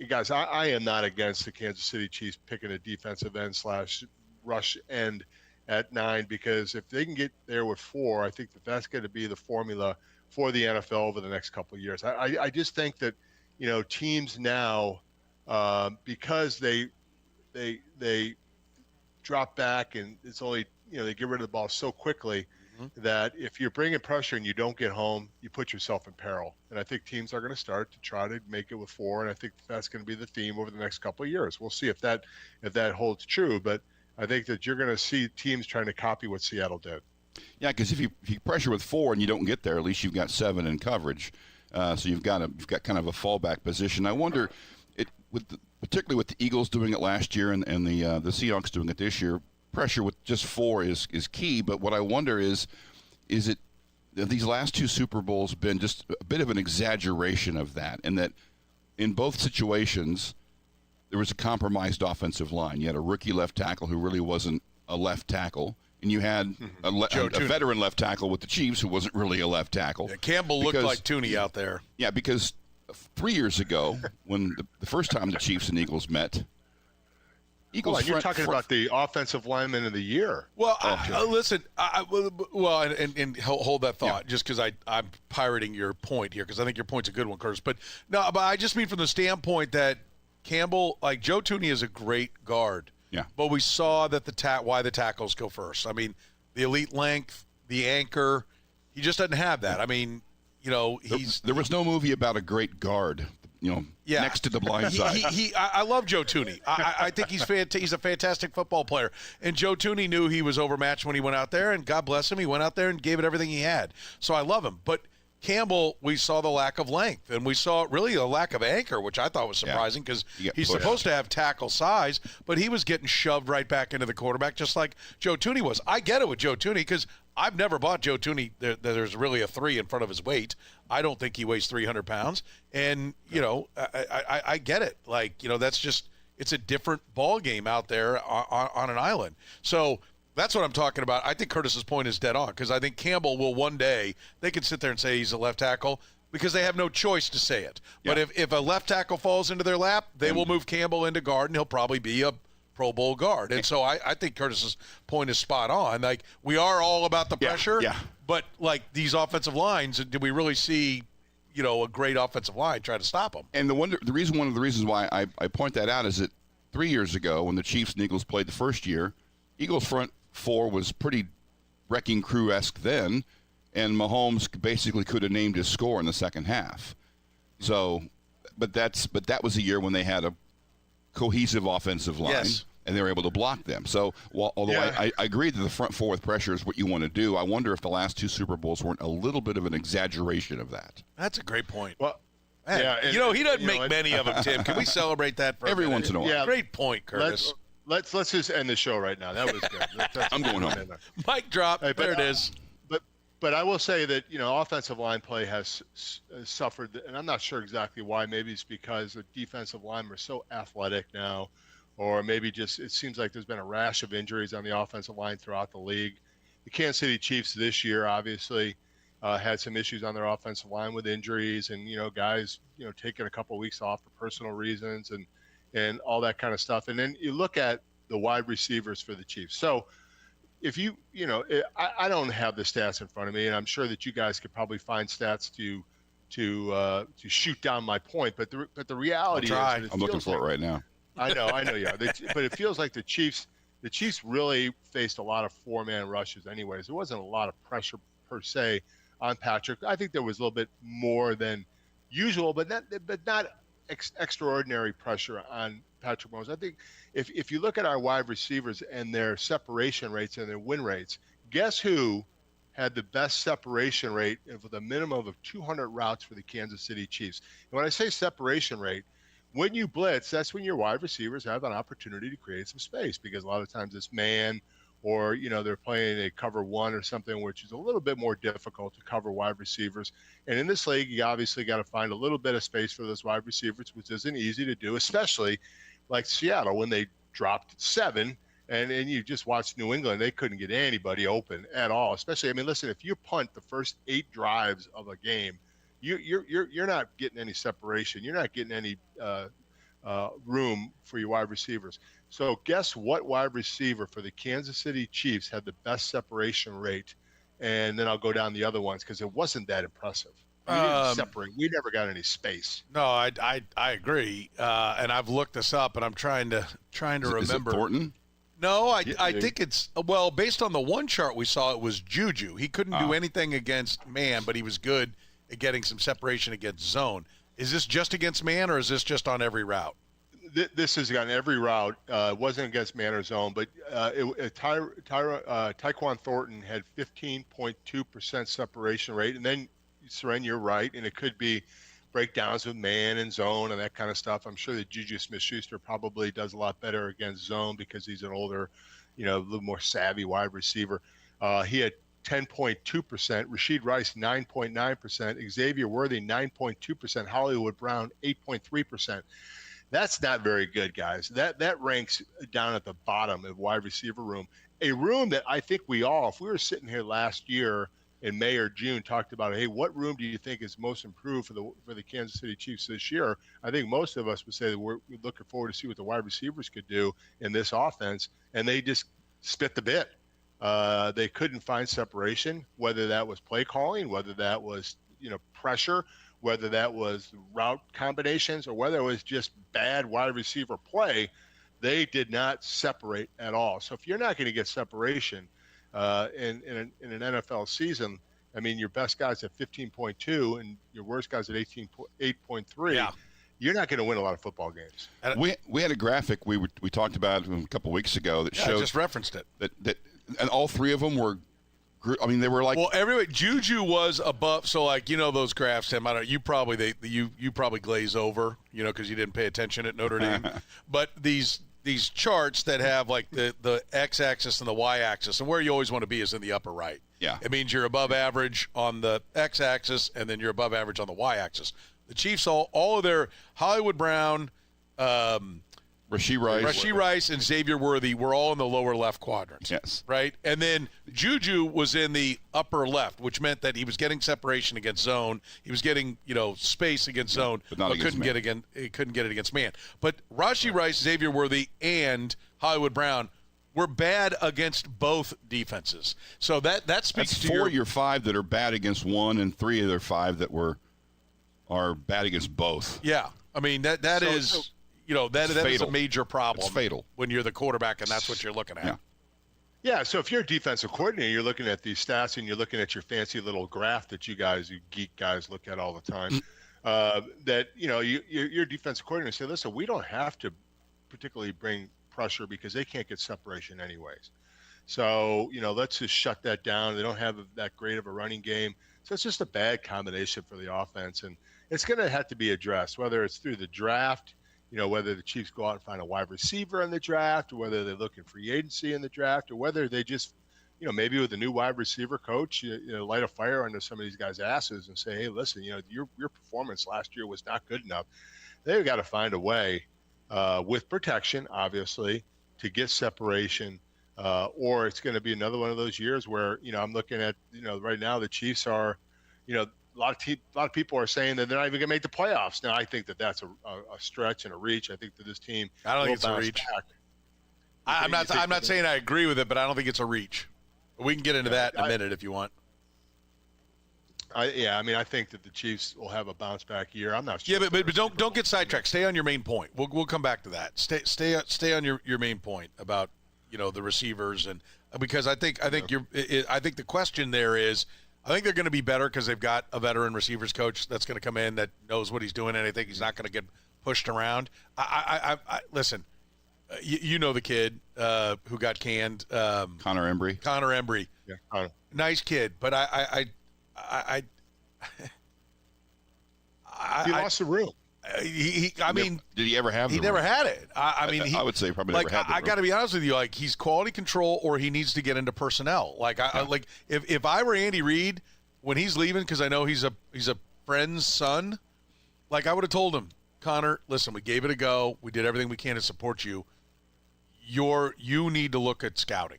[SPEAKER 22] guys, I am not against the Kansas City Chiefs picking a defensive end / rush end at 9, because if they can get there with 4, I think that's going to be the formula for the NFL over the next couple of years. I just think that, teams now, because they drop back and it's only, they get rid of the ball so quickly, that if you're bringing pressure and you don't get home, you put yourself in peril. And I think teams are going to start to try to make it with 4, and I think that's going to be the theme over the next couple of years. We'll see if that holds true, but I think that you're going to see teams trying to copy what Seattle did.
[SPEAKER 2] Yeah, because if you pressure with 4 and you don't get there, at least you've got 7 in coverage, so you've got kind of a fallback position. I wonder, particularly with the Eagles doing it last year and the Seahawks doing it this year, pressure with just 4 is key. But what I wonder is it these last 2 Super Bowls been just a bit of an exaggeration of that, and that in both situations there was a compromised offensive line. You had a rookie left tackle who really wasn't a left tackle, and you had a veteran left tackle with the Chiefs who wasn't really a left tackle.
[SPEAKER 5] Yeah, Campbell looked like Tooney out there.
[SPEAKER 2] Yeah, because 3 years ago, when the first time the Chiefs and Eagles met,
[SPEAKER 22] you're talking about the offensive lineman of the year.
[SPEAKER 5] Well, listen. And hold that thought, just because I'm pirating your point here, because I think your point's a good one, Curtis. But I just mean from the standpoint that Campbell, like Joe Tooney, is a great guard.
[SPEAKER 2] Yeah.
[SPEAKER 5] But we saw that why the tackles go first. I mean, the elite length, the anchor, he just doesn't have that. I mean,
[SPEAKER 2] there was no movie about a great guard. Next to the blind side.
[SPEAKER 5] I love Joe Tooney. I think he's a fantastic football player. And Joe Tooney knew he was overmatched when he went out there, and God bless him, he went out there and gave it everything he had. So I love him. But Campbell, we saw the lack of length, and we saw really a lack of anchor, which I thought was surprising because he's supposed to have tackle size, but he was getting shoved right back into the quarterback just like Joe Tooney was. I get it with Joe Tooney because I've never bought Joe Thuney. There's really a 3 in front of his weight. I don't think he weighs 300 pounds. And, I get it. Like, that's just – it's a different ball game out there on an island. So that's what I'm talking about. I think Kurtis's point is dead on because I think Campbell will one day – they can sit there and say he's a left tackle because they have no choice to say it. Yeah. But if a left tackle falls into their lap, they will move Campbell into guard, and he'll probably be a Pro Bowl guard. And so I think Kurtis's point is spot on. Like, we are all about the pressure, but, like, these offensive lines, did we really see, a great offensive line try to stop them?
[SPEAKER 2] And one of the reasons why I point that out is that 3 years ago when the Chiefs and Eagles played the first year, Eagles front four was pretty wrecking crew-esque then, and Mahomes basically could have named his score in the second half. So, but that was a year when they had a cohesive offensive line, and they were able to block them. So, although I agree that the front four with pressure is what you want to do, I wonder if the last 2 Super Bowls weren't a little bit of an exaggeration of that.
[SPEAKER 5] That's a great point.
[SPEAKER 22] Well,
[SPEAKER 5] he doesn't make many of them, Tim. Can we celebrate that for
[SPEAKER 2] every once in a while?
[SPEAKER 22] Yeah.
[SPEAKER 5] Great point, Kurtis.
[SPEAKER 22] Let's just end the show right now. That was good.
[SPEAKER 2] I'm going home.
[SPEAKER 5] Mic drop. Hey, there it is.
[SPEAKER 22] But I will say that, offensive line play has suffered, and I'm not sure exactly why. Maybe it's because the defensive linemen are so athletic now, or maybe just it seems like there's been a rash of injuries on the offensive line throughout the league. The Kansas City Chiefs this year obviously had some issues on their offensive line with injuries and, guys, taking a couple of weeks off for personal reasons and all that kind of stuff. And then you look at the wide receivers for the Chiefs. So, if I don't have the stats in front of me, and I'm sure that you guys could probably find stats to shoot down my point. But the reality is,
[SPEAKER 2] I'm looking for it right now.
[SPEAKER 22] I know, yeah. But it feels like the Chiefs really faced a lot of 4-man rushes. Anyways, there wasn't a lot of pressure per se on Patrick. I think there was a little bit more than usual, but not extraordinary pressure on Patrick Mahomes. I think if you look at our wide receivers and their separation rates and their win rates, guess who had the best separation rate with a minimum of 200 routes for the Kansas City Chiefs? And when I say separation rate, when you blitz, that's when your wide receivers have an opportunity to create some space, because a lot of times it's man, or they're playing a cover one or something, which is a little bit more difficult to cover wide receivers. And in this league, you obviously got to find a little bit of space for those wide receivers, which isn't easy to do, especially like Seattle when they dropped 7. And you just watched New England, they couldn't get anybody open at all. Especially, listen, if you punt the first 8 drives of a game, you're not getting any separation. You're not getting any room for your wide receivers. So guess what wide receiver for the Kansas City Chiefs had the best separation rate? And then I'll go down the other ones because it wasn't that impressive. We didn't separate. We never got any space.
[SPEAKER 5] No, I agree. And I've looked this up, and I'm trying to remember.
[SPEAKER 2] Is it Thornton?
[SPEAKER 5] No, I think it's based on the one chart we saw, it was Juju. He couldn't do anything against man, but he was good at getting some separation against zone. Is this just against man, or is this just on every route?
[SPEAKER 22] This is on every route. It wasn't against man or zone, but Tyquan Thornton had 15.2% separation rate. And then, Soren, you're right, and it could be breakdowns with man and zone and that kind of stuff. I'm sure that Juju Smith-Schuster probably does a lot better against zone because he's an older, a little more savvy wide receiver. He had 10.2%, Rashid Rice 9.9%, Xavier Worthy 9.2%, Hollywood Brown 8.3%. That's not very good, guys. That ranks down at the bottom of wide receiver room. A room that I think if we were sitting here last year in May or June, talked about, hey, what room do you think is most improved for the Kansas City Chiefs this year? I think most of us would say that we're looking forward to see what the wide receivers could do in this offense, and they just spit the bit. They couldn't find separation, whether that was play calling, whether that was pressure, whether that was route combinations, or whether it was just bad wide receiver play. They did not separate at all. So if you're not going to get separation in an NFL season, your best guy's at 15.2 and your worst guy's at 8.3. Yeah. You're not going to win a lot of football games.
[SPEAKER 2] We had a graphic we talked about a couple of weeks ago that showed.
[SPEAKER 5] I just referenced it.
[SPEAKER 2] That and all 3 of them were. They were like.
[SPEAKER 5] Well, everybody. Juju was above. So those graphs, Tim. You probably you probably glaze over, because you didn't pay attention at Notre Dame. But these charts that have like the x-axis and the y-axis, and where you always want to be is in the upper right.
[SPEAKER 2] Yeah.
[SPEAKER 5] It means you're above average on the x-axis, and then you're above average on the y-axis. The Chiefs, all of their Hollywood Brown, Rashee Rice, and Xavier Worthy were all in the lower left quadrants.
[SPEAKER 2] Yes.
[SPEAKER 5] Right? And then Juju was in the upper left, which meant that he was getting separation against zone. He was getting, space against zone,
[SPEAKER 2] but
[SPEAKER 5] couldn't get it against man. But Rashee Rice, Xavier Worthy, and Hollywood Brown were bad against both defenses. So that speaks
[SPEAKER 2] That's
[SPEAKER 5] to
[SPEAKER 2] four of your five that are bad against one, and three of their five that are bad against both.
[SPEAKER 5] Yeah. I mean, that is a major problem.
[SPEAKER 2] It's fatal
[SPEAKER 5] when you're the quarterback and that's what you're looking at.
[SPEAKER 22] Yeah, so if you're a defensive coordinator, you're looking at these stats and you're looking at your fancy little graph that you geek guys look at all the time. That your defensive coordinator say, listen, we don't have to particularly bring pressure because they can't get separation anyways. So let's just shut that down. They don't have that great of a running game, so it's just a bad combination for the offense, and it's going to have to be addressed, whether it's through the draft. Whether the Chiefs go out and find a wide receiver in the draft, or whether they look in free agency in the draft, or whether they just, maybe with a new wide receiver coach, light a fire under some of these guys' asses and say, hey, listen, your performance last year was not good enough. They've got to find a way with protection, obviously, to get separation, or it's going to be another one of those years where, I'm looking at, right now the Chiefs are, a lot of people are saying that they're not even going to make the playoffs. Now, I think that that's a stretch and a reach. I think that this team
[SPEAKER 5] I don't think it's a reach. I'm not saying I agree with it, but I don't think it's a reach. We can get into that in a minute if you want.
[SPEAKER 22] I think that the Chiefs will have a bounce back year. I'm not sure.
[SPEAKER 5] Yeah, but don't get sidetracked. Stay on your main point. We'll come back to that. Stay on your main point about the receivers, and because I think the question there is, I think they're going to be better because they've got a veteran receivers coach that's going to come in that knows what he's doing, and I think he's not going to get pushed around. I listen. You know the kid who got canned,
[SPEAKER 2] Connor Embry.
[SPEAKER 5] Connor Embry.
[SPEAKER 22] Yeah, Connor.
[SPEAKER 5] Nice kid, but
[SPEAKER 22] he lost the room.
[SPEAKER 2] Did he ever have?
[SPEAKER 5] He never had it. I
[SPEAKER 2] would say probably never had.
[SPEAKER 5] I got to be honest with you. Like, he's quality control, or he needs to get into personnel. If I were Andy Reid when he's leaving, because I know he's a friend's son, I would have told him, Connor, listen, we gave it a go. We did everything we can to support you. You need to look at scouting.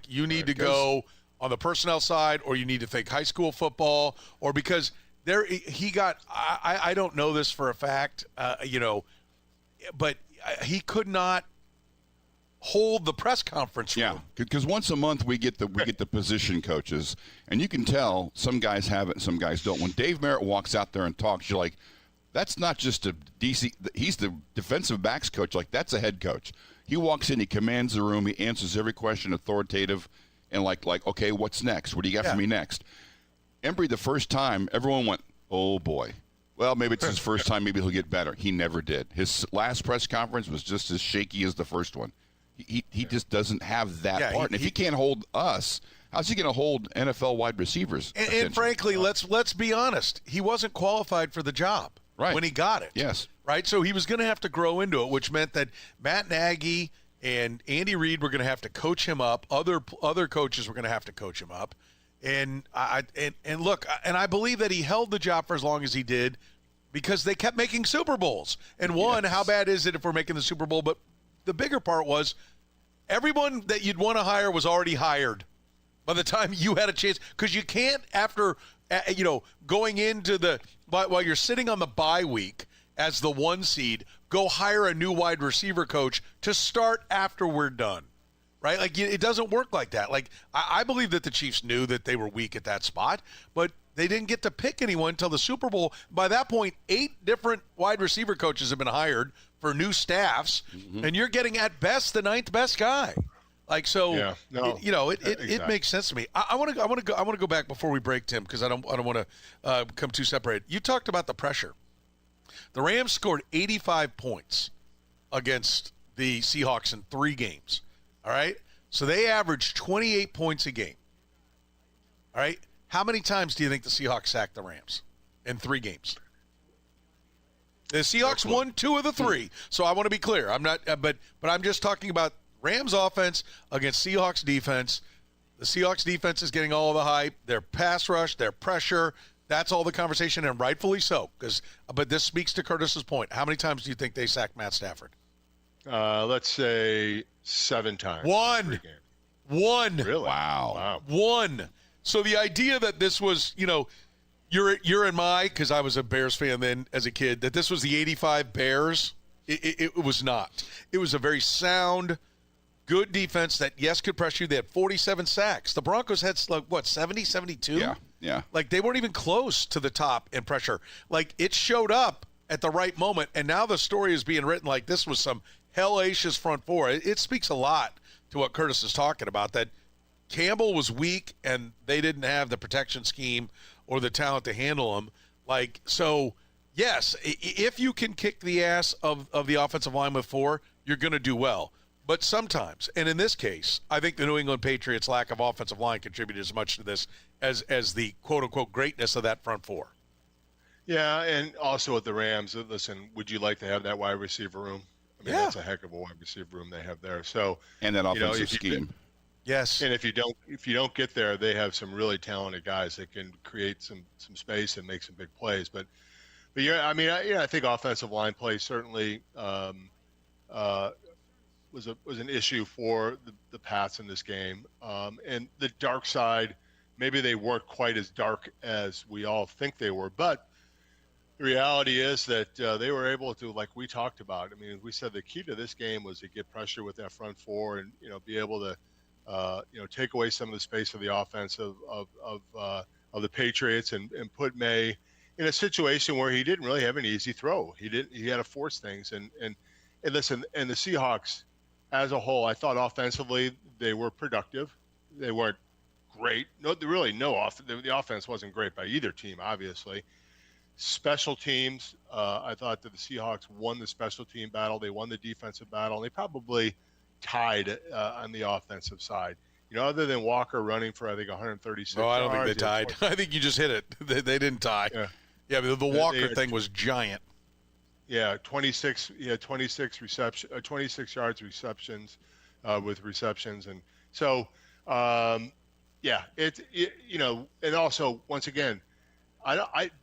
[SPEAKER 5] You need to go on the personnel side, or you need to think high school football, or because. He got. I don't know this for a fact, but he could not hold the press conference room.
[SPEAKER 2] Yeah, because once a month we get the position coaches, and you can tell some guys have it, and some guys don't. When Dave Merritt walks out there and talks, you're like, that's not just a DC. He's the defensive backs coach. That's a head coach. He walks in, he commands the room, he answers every question, authoritative, and like, okay, what's next? What do you got for me next? Embry, the first time, everyone went, oh, boy. Well, maybe it's his first time. Maybe he'll get better. He never did. His last press conference was just as shaky as the first one. He just doesn't have that part. And if he can't hold us, how's he going to hold NFL wide receivers?
[SPEAKER 5] And frankly, let's be honest. He wasn't qualified for the job when he got it.
[SPEAKER 2] Yes.
[SPEAKER 5] Right? So he was going to have to grow into it, which meant that Matt Nagy and Andy Reid were going to have to coach him up. Other coaches were going to have to coach him up. And I believe that he held the job for as long as he did because they kept making Super Bowls. And how bad is it if we're making the Super Bowl? But the bigger part was everyone that you'd want to hire was already hired by the time you had a chance. Because you can't, after going into while you're sitting on the bye week as the 1 seed, go hire a new wide receiver coach to start after we're done. Right? It doesn't work like that. I believe that the Chiefs knew that they were weak at that spot, but they didn't get to pick anyone until the Super Bowl. By that point, 8 different wide receiver coaches have been hired for new staffs, and you're getting at best the 9th best guy. It makes sense to me. I want to go back before we break, Tim, because I don't want to come too separated. You talked about the pressure. The Rams scored 85 points against the Seahawks in 3 games. All right? So they averaged 28 points a game. All right? How many times do you think the Seahawks sacked the Rams in 3 games? The Seahawks won 2 of the 3. So I want to be clear. I'm not but I'm just talking about Rams offense against Seahawks defense. The Seahawks defense is getting all the hype. Their pass rush, their pressure, that's all the conversation, and rightfully so. But this speaks to Kurtis's point. How many times do you think they sacked Matt Stafford?
[SPEAKER 22] Let's say 7 times.
[SPEAKER 5] One.
[SPEAKER 22] Really?
[SPEAKER 2] Wow.
[SPEAKER 5] One. So the idea that this was, you're in my, because I was a Bears fan then as a kid, that this was the 85 Bears, it was not. It was a very sound, good defense that, yes, could pressure you. They had 47 sacks. The Broncos had, 70, 72?
[SPEAKER 2] Yeah.
[SPEAKER 5] They weren't even close to the top in pressure. It showed up at the right moment, and now the story is being written like this was some hellacious front four. It speaks a lot to what Kurtis is talking about, that Campbell was weak and they didn't have the protection scheme or the talent to handle him. So, yes, if you can kick the ass of the offensive line with 4, you're going to do well. But sometimes, and in this case, I think the New England Patriots' lack of offensive line contributed as much to this as the quote-unquote greatness of that front 4.
[SPEAKER 22] Yeah, and also with the Rams, listen, would you like to have that wide receiver room? I mean, that's a heck of a wide receiver room they have there. So,
[SPEAKER 2] and that offensive scheme.
[SPEAKER 5] Yes.
[SPEAKER 22] And if you don't get there, they have some really talented guys that can create some space and make some big plays. But I think offensive line play certainly was an issue for the Pats in this game. And the dark side, maybe they weren't quite as dark as we all think they were, but the reality is that they were able to, like we talked about. I mean, we said the key to this game was to get pressure with that front 4 and be able to take away some of the space of the offense of the Patriots and put May in a situation where he didn't really have an easy throw. He had to force things and listen. And the Seahawks, as a whole, I thought offensively they were productive. They weren't great. The offense wasn't great by either team, obviously. Special teams, I thought that the Seahawks won the special team battle. They won the defensive battle. And they probably tied on the offensive side. Other than Walker running for, I think, 136 yards.
[SPEAKER 5] Oh, I don't think they tied. I think you just hit it. They didn't tie. Yeah, but the Walker thing was giant.
[SPEAKER 22] Yeah, 26 yards receptions with receptions. And so, and also, once again,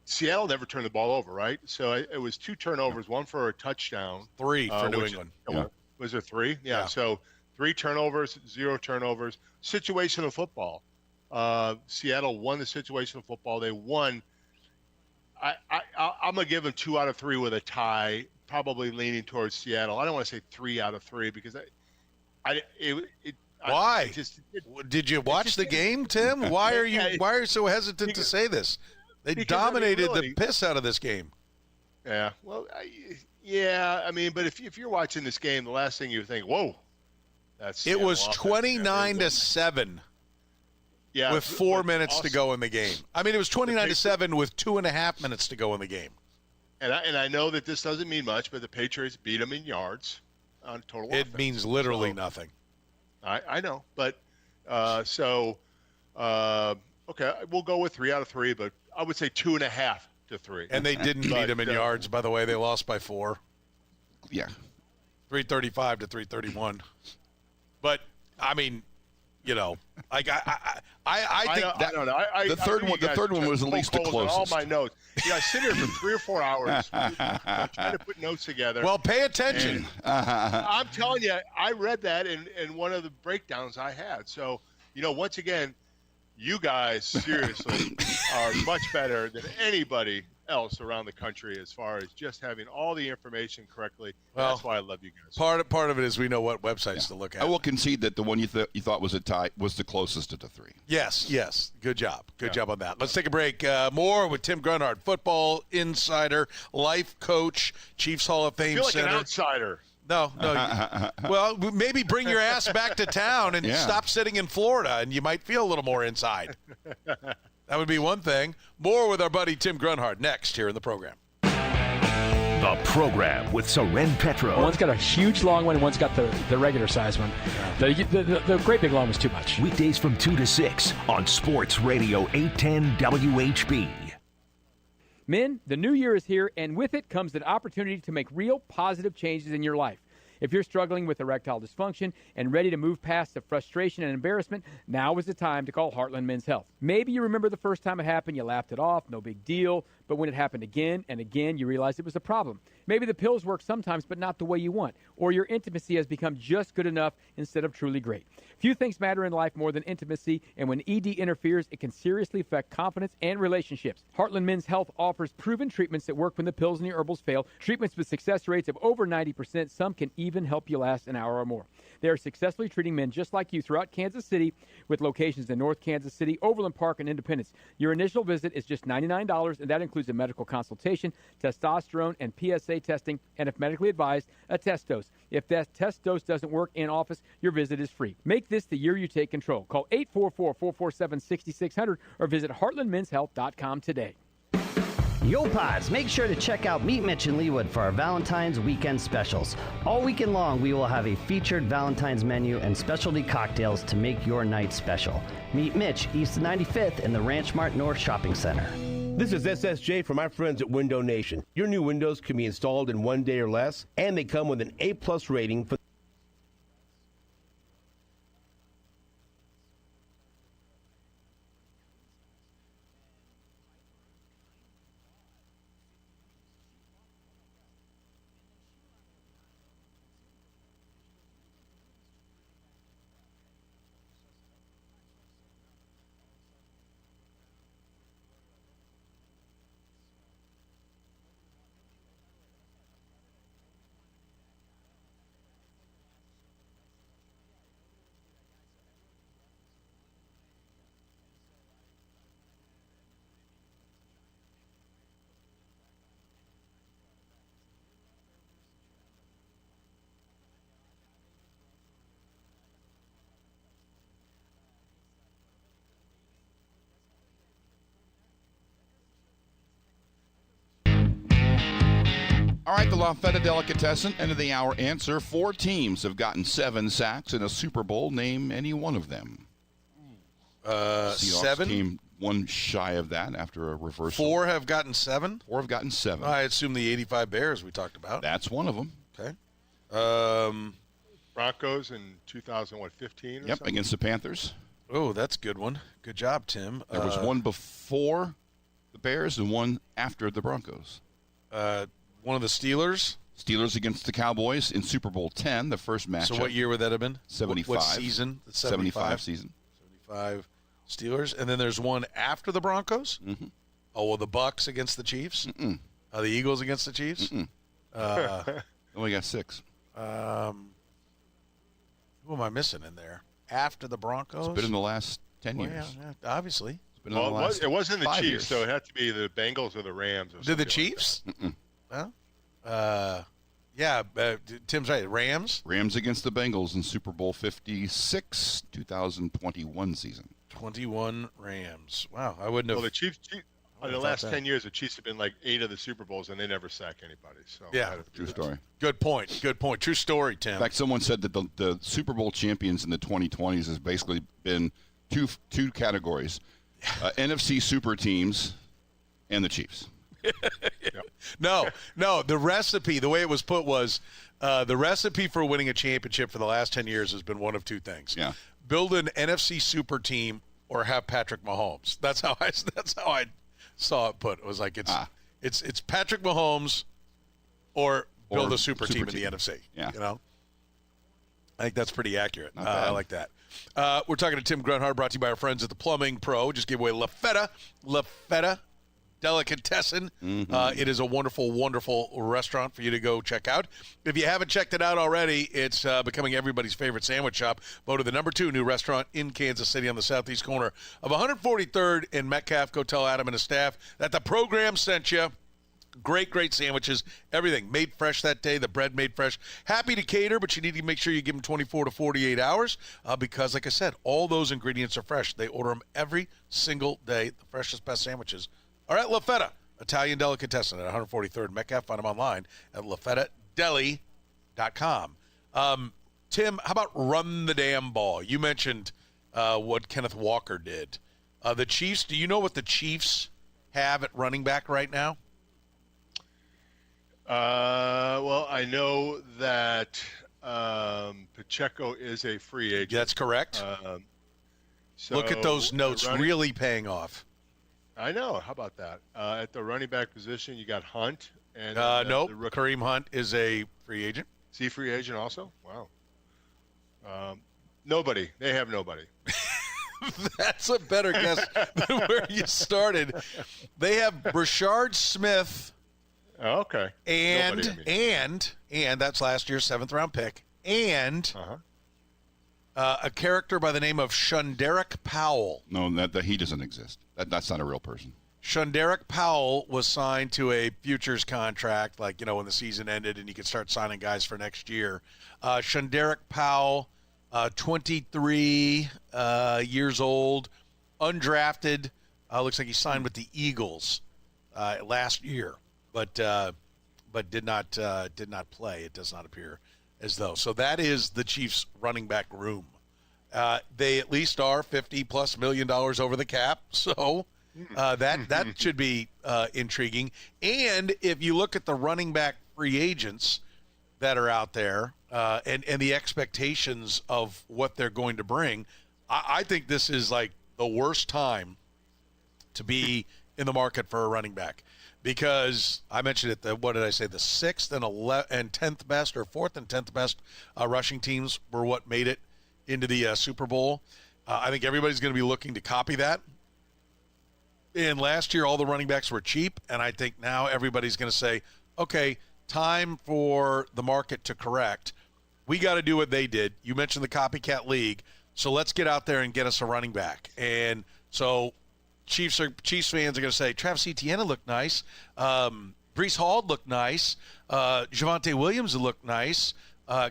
[SPEAKER 22] Seattle never turned the ball over, right? So it was 2 turnovers, 1 for a touchdown.
[SPEAKER 5] 3 for New England.
[SPEAKER 22] Was there 3? Yeah. So 3 turnovers, 0 turnovers. Situational football. Seattle won the situational football. They won. I'm going to give them 2 out of 3 with a tie, probably leaning towards Seattle. I don't want to say 3 out of 3 because
[SPEAKER 5] why? Did you watch the game, Tim? Why are you so hesitant to say this? They dominated the piss out of this game.
[SPEAKER 22] Yeah. Well, but if you're watching this game, the last thing you think, whoa,
[SPEAKER 5] it was 29-7.
[SPEAKER 22] Yeah,
[SPEAKER 5] with 4 minutes to go in the game. I mean, it was 29-7 with 2.5 minutes to go in the game.
[SPEAKER 22] And I know that this doesn't mean much, but the Patriots beat them in yards on total offense.
[SPEAKER 5] It means literally nothing.
[SPEAKER 22] I know, but okay, we'll go with 3 out of 3, but I would say 2.5 to 3.
[SPEAKER 5] And they didn't beat them in yards, by the way. They lost by 4.
[SPEAKER 2] Yeah.
[SPEAKER 5] 335 to 331. But, I mean, I think
[SPEAKER 22] I don't know.
[SPEAKER 2] The third one was at least the closest.
[SPEAKER 22] All my notes. I sit here for 3 or 4 hours trying to put notes together.
[SPEAKER 5] Well, pay attention.
[SPEAKER 22] I'm telling you, I read that in one of the breakdowns I had. So, once again, you guys seriously are much better than anybody else around the country as far as just having all the information correctly.
[SPEAKER 5] Well,
[SPEAKER 22] that's why I love you guys.
[SPEAKER 5] Part of it is we know what websites to look at.
[SPEAKER 2] I will concede that the one you thought was a tie was the closest to the 3.
[SPEAKER 5] Yes. Good job. Good job on that. Let's take a break. More with Tim Grunhard, football insider, life coach, Chiefs Hall of Fame
[SPEAKER 22] I feel like
[SPEAKER 5] center.
[SPEAKER 22] an outsider.
[SPEAKER 5] No. Well, maybe bring your ass back to town and stop sitting in Florida, and you might feel a little more inside. That would be one thing. More with our buddy Tim Grunhard next here in the program.
[SPEAKER 3] The program with Soren Petro.
[SPEAKER 14] One's got a huge long one, and one's got the regular size one. The great big long was too much.
[SPEAKER 3] Weekdays from 2 to 6 on Sports Radio 810 WHB.
[SPEAKER 14] Men, the new year is here, and with it comes an opportunity to make real positive changes in your life. If you're struggling with erectile dysfunction and ready to move past the frustration and embarrassment, now is the time to call Heartland Men's Health. Maybe you remember the first time it happened, you laughed it off, no big deal, but when it happened again and again, you realized it was a problem. Maybe the pills work sometimes, but not the way you want, or your intimacy has become just good enough instead of truly great. Few things matter in life more than intimacy, and when ED interferes, it can seriously affect confidence and relationships. Heartland Men's Health offers proven treatments that work when the pills and the herbals fail, treatments with success rates of over 90%. Some can even help you last an hour or more. They are successfully treating men just like you throughout Kansas City, with locations in North Kansas City, Overland Park, and Independence. Your initial visit is just $99, and that includes a medical consultation, testosterone and PSA testing, and if medically advised, a test dose. If that test dose doesn't work in office, your visit is free. Make this the year you take control. Call 844-447-6600 or visit heartlandmenshealth.com today.
[SPEAKER 6] Yo Pods, make sure to check out Meet Mitch in Leawood for our Valentine's weekend specials. All weekend long, we will have a featured Valentine's menu and specialty cocktails to make your night special. Meet Mitch, East of 95th in the Ranch Mart North Shopping Center.
[SPEAKER 8] This is SSJ from my friends at Window Nation. Your new windows can be installed in 1 day or less, and they come with an A+ rating for
[SPEAKER 2] All right, the La Feta Delicatessen, end of the hour answer. 4 teams have gotten 7 sacks in a Super Bowl. Name any one of them. Seahawks
[SPEAKER 5] 7?
[SPEAKER 2] Came one shy of that after a reversal.
[SPEAKER 5] 4 have gotten 7?
[SPEAKER 2] 4 have gotten 7.
[SPEAKER 5] I assume the 85 Bears we talked about.
[SPEAKER 2] That's one of them.
[SPEAKER 5] Okay.
[SPEAKER 22] Broncos in 2015 or
[SPEAKER 2] Yep,
[SPEAKER 22] something?
[SPEAKER 2] against the Panthers.
[SPEAKER 5] Oh, that's a good one. Good job, Tim.
[SPEAKER 2] There was one before the Bears and one after the Broncos.
[SPEAKER 5] One of the Steelers.
[SPEAKER 2] Steelers against the Cowboys in Super Bowl 10, the first matchup.
[SPEAKER 5] So what year would that have been?
[SPEAKER 2] 75.
[SPEAKER 5] What season?
[SPEAKER 2] 75 season.
[SPEAKER 5] 75 Steelers. And then there's one after the Broncos?
[SPEAKER 2] Mm-hmm.
[SPEAKER 5] Oh, well, the Bucks against the Chiefs?
[SPEAKER 2] Mm-mm.
[SPEAKER 5] The Eagles against the Chiefs?
[SPEAKER 2] Only got 6.
[SPEAKER 5] Who am I missing in there? After the Broncos?
[SPEAKER 2] It's been in the last 10 years.
[SPEAKER 5] Yeah, obviously.
[SPEAKER 2] It's been in the last
[SPEAKER 22] it wasn't the
[SPEAKER 2] 5
[SPEAKER 22] Chiefs,
[SPEAKER 2] years.
[SPEAKER 22] so it had to be the Bengals or the Rams. Or
[SPEAKER 5] Did the
[SPEAKER 22] something
[SPEAKER 5] Chiefs?
[SPEAKER 22] Like
[SPEAKER 2] Mm-mm.
[SPEAKER 5] Well, Tim's right. Rams?
[SPEAKER 2] Rams against the Bengals in Super Bowl 56, 2021 season.
[SPEAKER 5] 21 Rams. Wow, I wouldn't have.
[SPEAKER 22] Well, the Chiefs in the last 10 years, the Chiefs have been like 8 of the Super Bowls, and they never sack anybody. So
[SPEAKER 5] Yeah.
[SPEAKER 2] True story.
[SPEAKER 5] Good point. Good point. True story, Tim.
[SPEAKER 2] In fact, someone said that the Super Bowl champions in the 2020s has basically been two categories, NFC super teams and the Chiefs.
[SPEAKER 5] No. The recipe, the way it was put was the recipe for winning a championship for the last 10 years has been one of 2 things.
[SPEAKER 2] Yeah.
[SPEAKER 5] Build an NFC super team or have Patrick Mahomes. That's how I saw it put. It was like it's Patrick Mahomes or build a super team in the NFC.
[SPEAKER 2] Yeah.
[SPEAKER 5] You know? I think that's pretty accurate. I like that. We're talking to Tim Grunhard, brought to you by our friends at the Plumbing Pro. Just gave away La Feta Delicatessen.
[SPEAKER 2] Mm-hmm.
[SPEAKER 5] It is a wonderful, wonderful restaurant for you to go check out. If you haven't checked it out already, it's becoming everybody's favorite sandwich shop. Voted the #2 new restaurant in Kansas City on the southeast corner of 143rd and Metcalf. Go tell Adam and his staff that the program sent you. Great sandwiches. Everything made fresh that day. The bread made fresh. Happy to cater, but you need to make sure you give them 24 to 48 hours because, like I said, all those ingredients are fresh. They order them every single day. The freshest, best sandwiches. All right, La Feta, Italian Delicatessen at 143rd Metcalf. Find them online at lafetadeli.com. Tim, how about run the damn ball? You mentioned what Kenneth Walker did. The Chiefs, do you know what the Chiefs have at running back right now?
[SPEAKER 22] Well, I know that Pacheco is a free agent.
[SPEAKER 5] That's correct.
[SPEAKER 22] So
[SPEAKER 5] look at those notes really paying off.
[SPEAKER 22] I know. How about that? At the running back position, you got Hunt. And
[SPEAKER 5] nope, Kareem Hunt is a free agent.
[SPEAKER 22] Is he free agent also? Wow. Nobody. They have nobody.
[SPEAKER 5] That's a better guess than where you started. They have Brashard Smith.
[SPEAKER 22] Oh, okay.
[SPEAKER 5] And that's last year's 7th-round pick. And a character by the name of Shunderick Powell.
[SPEAKER 2] No, that he doesn't exist. That's not a real person.
[SPEAKER 5] Shunderick Powell was signed to a futures contract, like, when the season ended and you could start signing guys for next year. Shunderick Powell, 23 years old, undrafted. Looks like he signed with the Eagles last year, but did not play. It does not appear as though. So that is the Chiefs' running back room. They at least are $50+ million over the cap, so that should be intriguing. And if you look at the running back free agents that are out there and the expectations of what they're going to bring, I think this is like the worst time to be in the market for a running back, because I mentioned it. The 6th and 10th best, or 4th and 10th best rushing teams were what made it into the Super Bowl. I think everybody's going to be looking to copy that. And last year, all the running backs were cheap, and I think now everybody's going to say, okay, time for the market to correct. We got to do what they did. You mentioned the copycat league, so let's get out there and get us a running back. And so Chiefs fans are going to say, Travis Etienne looked nice. Breece Hall looked nice. Javonte Williams looked nice.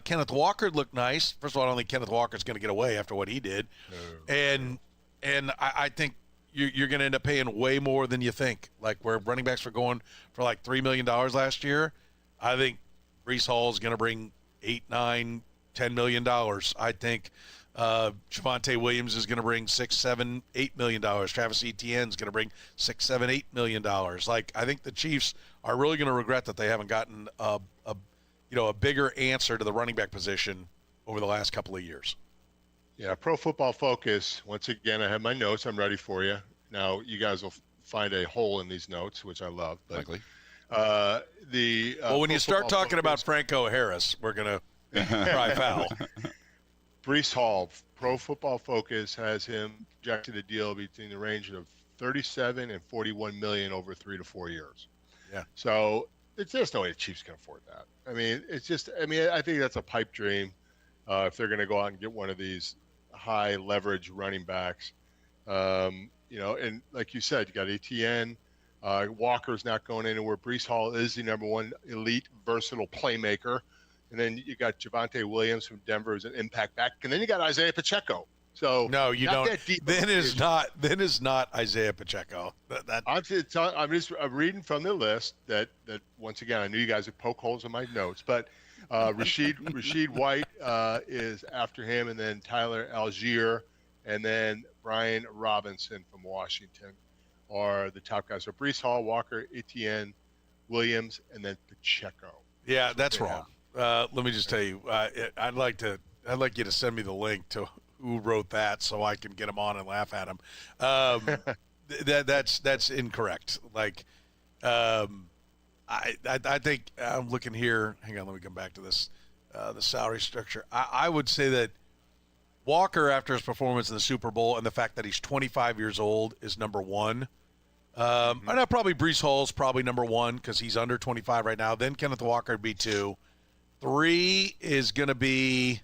[SPEAKER 5] Kenneth Walker looked nice. First of all, I don't think Kenneth Walker's going to get away after what he did. And I think you're going to end up paying way more than you think. Like where running backs were going for like $3 million last year, I think Breece Hall is going to bring $8, $9, $10 million. I think Javonte Williams is going to bring $6, $7, $8 million. Travis Etienne is going to bring $6, $7, $8 million. Like, I think the Chiefs are really going to regret that they haven't gotten a bigger answer to the running back position over the last couple of years.
[SPEAKER 22] Yeah, Pro Football Focus. Once again, I have my notes. I'm ready for you. Now, you guys will find a hole in these notes, which I love. But,
[SPEAKER 5] when you start talking about Franco Harris, we're going to cry foul.
[SPEAKER 22] Breece Hall, Pro Football Focus has him projected a deal between the range of 37 and 41 million over 3 to 4 years.
[SPEAKER 5] Yeah.
[SPEAKER 22] So there's no way the Chiefs can afford that. I mean, I think that's a pipe dream if they're going to go out and get one of these high leverage running backs. And like you said, you got Etienne. Walker's not going anywhere. Breece Hall is the number one elite, versatile playmaker. And then you got Javonte Williams from Denver as an impact back. And then you got Isaiah Pacheco. So
[SPEAKER 5] no, you don't. Then is not Isaiah Pacheco.
[SPEAKER 22] I'm reading from the list that once again, I knew you guys would poke holes in my notes, but Rashid White is after him, and then Tyler Algier, and then Brian Robinson from Washington are the top guys. So Breece Hall, Walker, Etienne, Williams, and then Pacheco.
[SPEAKER 5] Yeah, that's wrong. Let me just tell you, I'd like you to send me the link to who wrote that so I can get him on and laugh at him. That's incorrect. Like, I think I'm looking here. Hang on, let me come back to this. The salary structure. I would say that Walker, after his performance in the Super Bowl and the fact that he's 25 years old, is number one. I know probably Breece Hall's probably number one because he's under 25 right now. Then Kenneth Walker would be 2. 3 is going to be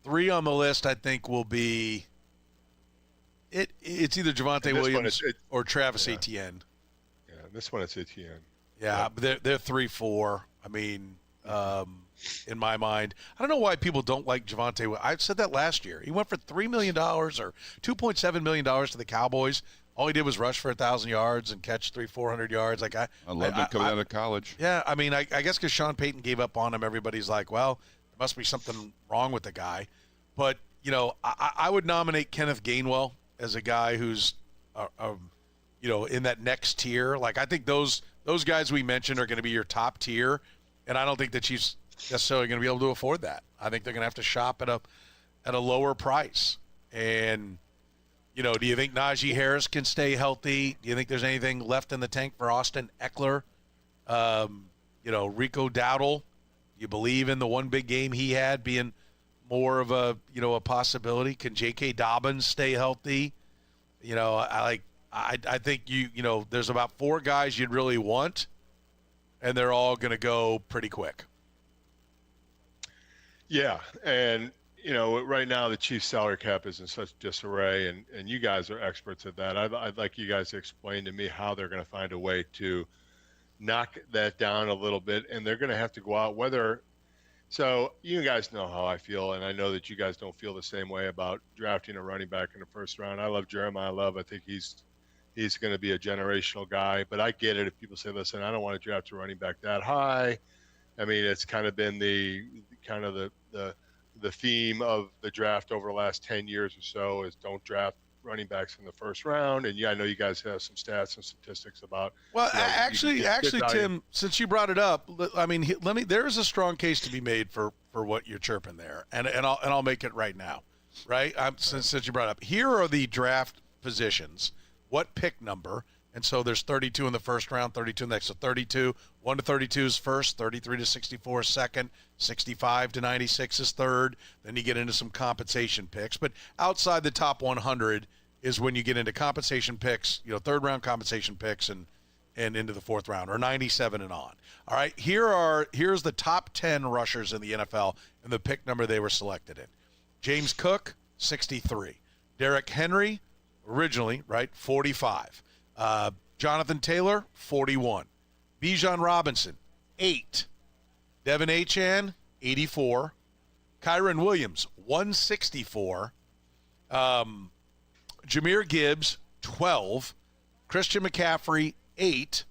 [SPEAKER 5] 3 on the list. I think will be it's either Javonte Williams or Travis Etienne.
[SPEAKER 22] Yeah, this one it's Etienne.
[SPEAKER 5] Yeah, but they're 3-4. I mean, in my mind, I don't know why people don't like Javonte. I said that last year. He went for $3 million or $2.7 million to the Cowboys. All he did was rush for 1,000 yards and catch 400 yards. Like I
[SPEAKER 2] loved it coming out of college.
[SPEAKER 5] Yeah, I mean, I guess because Sean Payton gave up on him, everybody's like, well, there must be something wrong with the guy. But I would nominate Kenneth Gainwell as a guy who's, in that next tier. Like I think those guys we mentioned are going to be your top tier, and I don't think the Chiefs necessarily going to be able to afford that. I think they're going to have to shop at a lower price. And, you know, do you think Najee Harris can stay healthy? Do you think there's anything left in the tank for Austin Eckler? You know, Rico Dowdle, you believe in the one big game he had being more of a, you know, a possibility? Can J.K. Dobbins stay healthy? You know, I think you know, there's about 4 guys you'd really want, and they're all going to go pretty quick.
[SPEAKER 22] Yeah, and you know, right now the Chiefs' salary cap is in such disarray, and you guys are experts at that. I'd like you guys to explain to me how they're going to find a way to knock that down a little bit, and they're going to have to go out whether. So you guys know how I feel, and I know that you guys don't feel the same way about drafting a running back in the first round. I love Jeremiah Love. I think he's going to be a generational guy, but I get it if people say, listen, I don't want to draft a running back that high. I mean, it's kind of been the theme of the draft over the last 10 years or so is don't draft running backs in the first round. And yeah, I know you guys have some stats and statistics about.
[SPEAKER 5] Well,
[SPEAKER 22] you know,
[SPEAKER 5] actually, Tim, since you brought it up, I mean, there is a strong case to be made for what you're chirping there, and I'll make it right now, right? Since you brought it up, here are the draft positions. What pick number? And so there's 32 in the first round, 32 in the next. So 32, 1 to 32 is first, 33 to 64 is second, 65 to 96 is third. Then you get into some compensation picks. But outside the top 100 is when you get into compensation picks, you know, third round compensation picks and into the fourth round, or 97 and on. All right, here's the top 10 rushers in the NFL and the pick number they were selected in. James Cook, 63. Derrick Henry, originally, right, 45. Jonathan Taylor, 41. Bijan Robinson, 8. Devin Achane, 84. Kyron Williams, 164. Jahmyr Gibbs, 12. Christian McCaffrey, 8.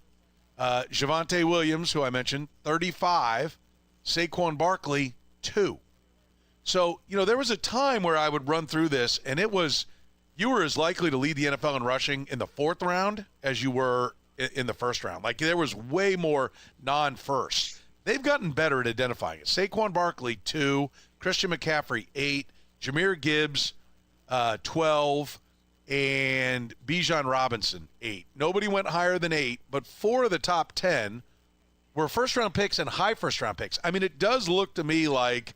[SPEAKER 5] Javonte Williams, who I mentioned, 35. Saquon Barkley, 2. So, you know, there was a time where I would run through this, and it was – you were as likely to lead the NFL in rushing in the fourth round as you were in the first round. Like, there was way more non-first. They've gotten better at identifying it. Saquon Barkley, 2. Christian McCaffrey, 8. Jahmyr Gibbs, 12. And Bijan Robinson, 8. Nobody went higher than 8, but 4 of the top 10 were first-round picks and high first-round picks. I mean, it does look to me like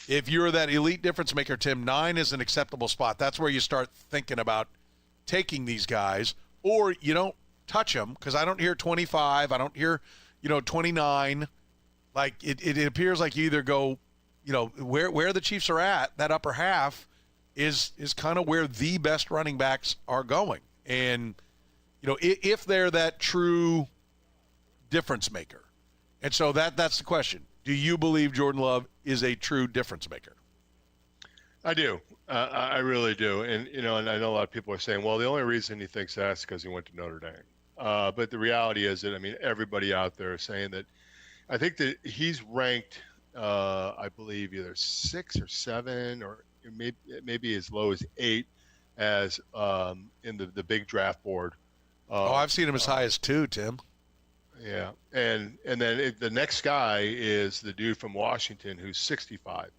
[SPEAKER 5] if you're that elite difference maker, Tim, 9 is an acceptable spot. That's where you start thinking about taking these guys, or you don't touch them, because I don't hear 25. I don't hear, 29. Like, it appears like you either go, where the Chiefs are at, that upper half is kind of where the best running backs are going. And, if they're that true difference maker. And so that's the question. Do you believe Jordan Love is a true difference maker?
[SPEAKER 22] I do. I really do. And, and I know a lot of people are saying, well, the only reason he thinks that's because he went to Notre Dame. But the reality is that, everybody out there is saying that I think that he's ranked, I believe, either 6 or 7 or maybe as low as 8 as in the big draft board.
[SPEAKER 5] I've seen him as high as 2, Tim.
[SPEAKER 22] Yeah, and then the next guy is the dude from Washington who's 65.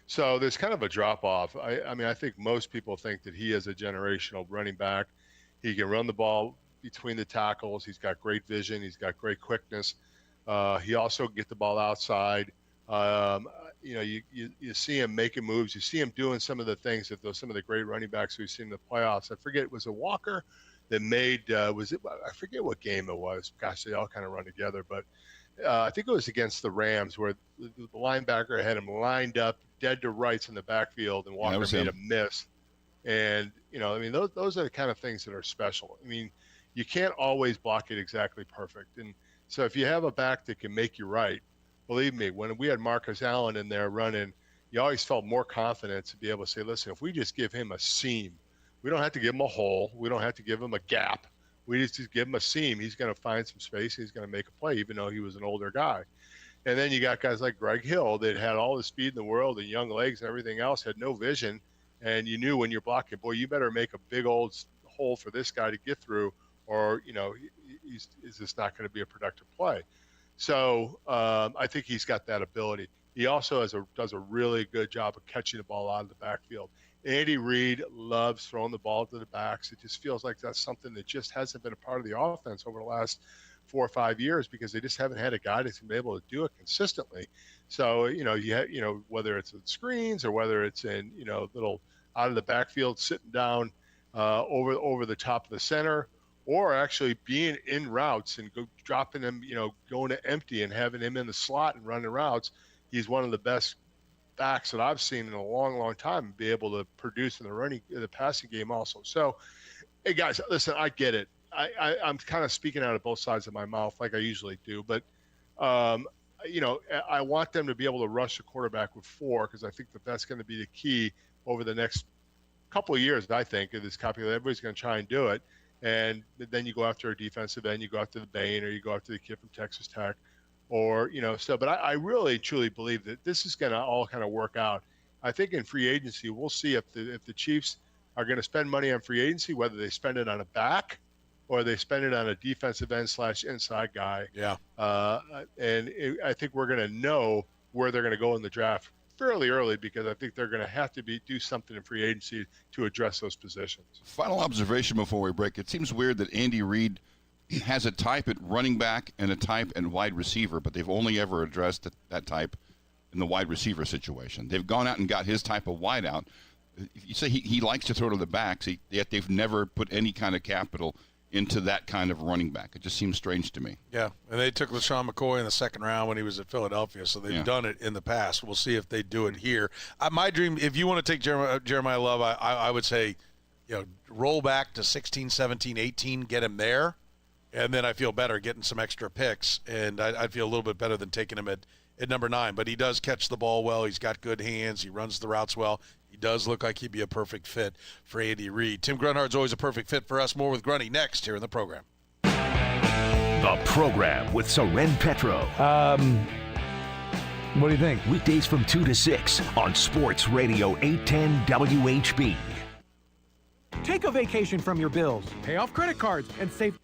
[SPEAKER 22] So there's kind of a drop off. I think most people think that he is a generational running back. He can run the ball between the tackles. He's got great vision. He's got great quickness. He also can get the ball outside. You see him making moves. You see him doing some of the things that some of the great running backs we've seen in the playoffs. I forget, was it Walker that made, I forget what game it was. Gosh, they all kind of run together. But I think it was against the Rams where the linebacker had him lined up dead to rights in the backfield, and Walker made a miss. And, those are the kind of things that are special. You can't always block it exactly perfect. And so if you have a back that can make you right, believe me, when we had Marcus Allen in there running, you always felt more confident to be able to say, listen, if we just give him a seam, we don't have to give him a hole. We don't have to give him a gap. We just give him a seam. He's going to find some space. He's going to make a play, even though he was an older guy. And then you got guys like Greg Hill that had all the speed in the world and young legs and everything else, had no vision. And you knew when you're blocking, boy, you better make a big old hole for this guy to get through, or, he's just not going to be a productive play. So I think he's got that ability. He also does a really good job of catching the ball out of the backfield. Andy Reid loves throwing the ball to the backs. It just feels like that's something that just hasn't been a part of the offense over the last 4 or 5 years because they just haven't had a guy that's been able to do it consistently. So, whether it's in screens or whether it's in, little out of the backfield, sitting down over the top of the center, or actually being in routes and dropping him, going to empty and having him in the slot and running routes. He's one of the best backs that I've seen in a long, long time and be able to produce in the passing game also. So, hey guys, listen, I get it. I'm kind of speaking out of both sides of my mouth like I usually do, but I want them to be able to rush the quarterback with 4 because I think that's going to be the key over the next couple of years. I think of this copy, everybody's going to try and do it, and then you go after a defensive end, you go after the Bain, or you go after the kid from Texas Tech. Or, but I really truly believe that this is going to all kind of work out. I think in free agency, we'll see if the Chiefs are going to spend money on free agency, whether they spend it on a back or they spend it on a defensive end / inside guy.
[SPEAKER 5] Yeah.
[SPEAKER 22] I think we're going to know where they're going to go in the draft fairly early because I think they're going to have to do something in free agency to address those positions.
[SPEAKER 2] Final observation before we break. It seems weird that Andy Reid has a type at running back and a type at wide receiver, but they've only ever addressed that type in the wide receiver situation. They've gone out and got his type of wide out. You say he likes to throw to the backs, yet they've never put any kind of capital into that kind of running back. It just seems strange to me.
[SPEAKER 5] Yeah, and they took LaShawn McCoy in the second round when he was at Philadelphia, so they've done it in the past. We'll see if they do it here. My dream, if you want to take Jeremiah Love, I would say, roll back to 16, 17, 18, get him there. And then I feel better getting some extra picks, and I'd feel a little bit better than taking him at number 9. But he does catch the ball well. He's got good hands. He runs the routes well. He does look like he'd be a perfect fit for Andy Reid. Tim Grunhard's always a perfect fit for us. More with Grunny next here in the program.
[SPEAKER 3] The program with Soren Petro.
[SPEAKER 1] What do you think?
[SPEAKER 3] Weekdays from 2 to 6 on Sports Radio 810 WHB.
[SPEAKER 10] Take a vacation from your bills. Pay off credit cards and save.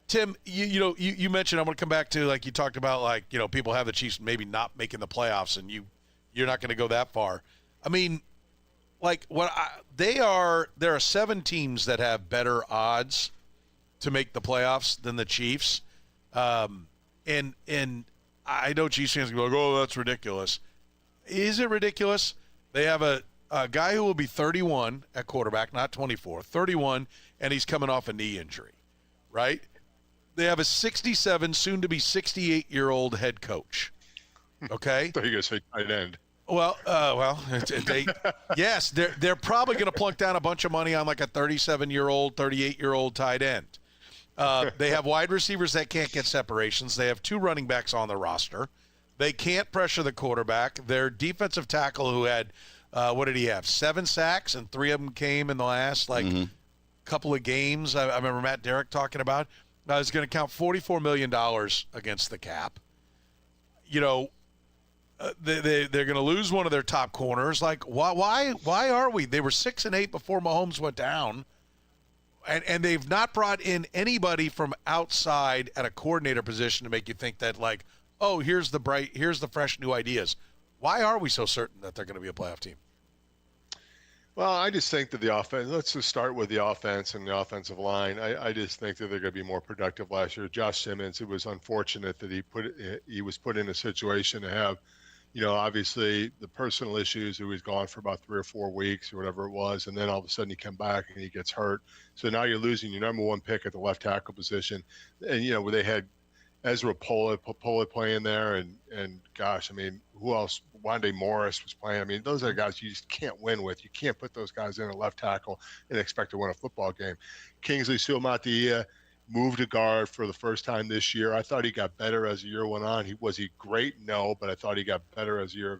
[SPEAKER 5] Tim, you mentioned, I'm going to come back to, like, you talked about, like, people have the Chiefs maybe not making the playoffs, and you're not going to go that far. I mean, like, there are 7 teams that have better odds to make the playoffs than the Chiefs. And I know Chiefs fans go, oh, that's ridiculous. Is it ridiculous? They have a guy who will be 31 at quarterback, not 24, 31, and he's coming off a knee injury, right? They have a 67, soon-to-be 68-year-old head coach, okay?
[SPEAKER 22] I thought you were going to say tight end.
[SPEAKER 5] Well, yes, they're probably going to plunk down a bunch of money on like a 37-year-old, 38-year-old tight end. They have wide receivers that can't get separations. They have 2 running backs on the roster. They can't pressure the quarterback. Their defensive tackle, who had, what did he have, 7 sacks, and 3 of them came in the last couple of games. I remember Matt Derrick talking about. Is going to count $44 million against the cap. They're going to lose one of their top corners. Like, why are we? They were 6-8 before Mahomes went down, and they've not brought in anybody from outside at a coordinator position to make you think that, like, oh, here's the fresh new ideas. Why are we so certain that they're going to be a playoff team?
[SPEAKER 22] Well, I just think that the offense, let's just start with the offense and the offensive line. I just think that they're going to be more productive last year. Josh Simmons, it was unfortunate that he was put in a situation to have, obviously the personal issues. He was gone for about 3 or 4 weeks or whatever it was. And then all of a sudden he come back and he gets hurt. So now you're losing your number 1 pick at the left tackle position. And, where they had Ezra Pollard playing there, and gosh, I mean, who else? Wande Morris was playing. I mean, those are guys you just can't win with. You can't put those guys in a left tackle and expect to win a football game. Kingsley Suamataia moved to guard for the first time this year. I thought he got better as the year went on. Was he great? No, but I thought he got better as the year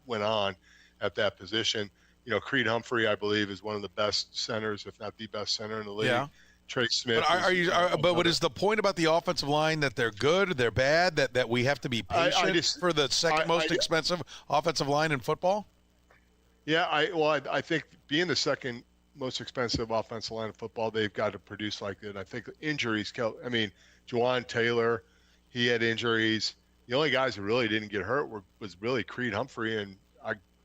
[SPEAKER 22] went on at that position. Creed Humphrey, I believe, is one of the best centers, if not the best center in the league.
[SPEAKER 5] Yeah.
[SPEAKER 22] Trey Smith.
[SPEAKER 5] But what is the point about the offensive line, that they're good, they're bad, that we have to be patient for the second most expensive offensive line in football?
[SPEAKER 22] Yeah, I think being the second most expensive offensive line in football, they've got to produce like that. I think injuries kill. I mean, Juwan Taylor, he had injuries. The only guys who really didn't get hurt was really Creed Humphrey and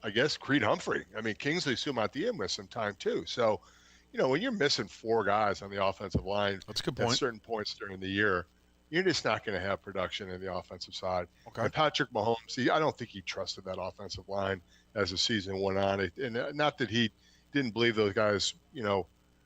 [SPEAKER 22] I guess Creed Humphrey. I mean, Kingsley Suamataia missed some time too. So, when you're missing 4 guys on the offensive line
[SPEAKER 5] that's a good point.
[SPEAKER 22] At certain points during the year, you're just not going to have production in the offensive side.
[SPEAKER 5] Okay.
[SPEAKER 22] And Patrick Mahomes, I don't think he trusted that offensive line as the season went on. And not that he didn't believe those guys,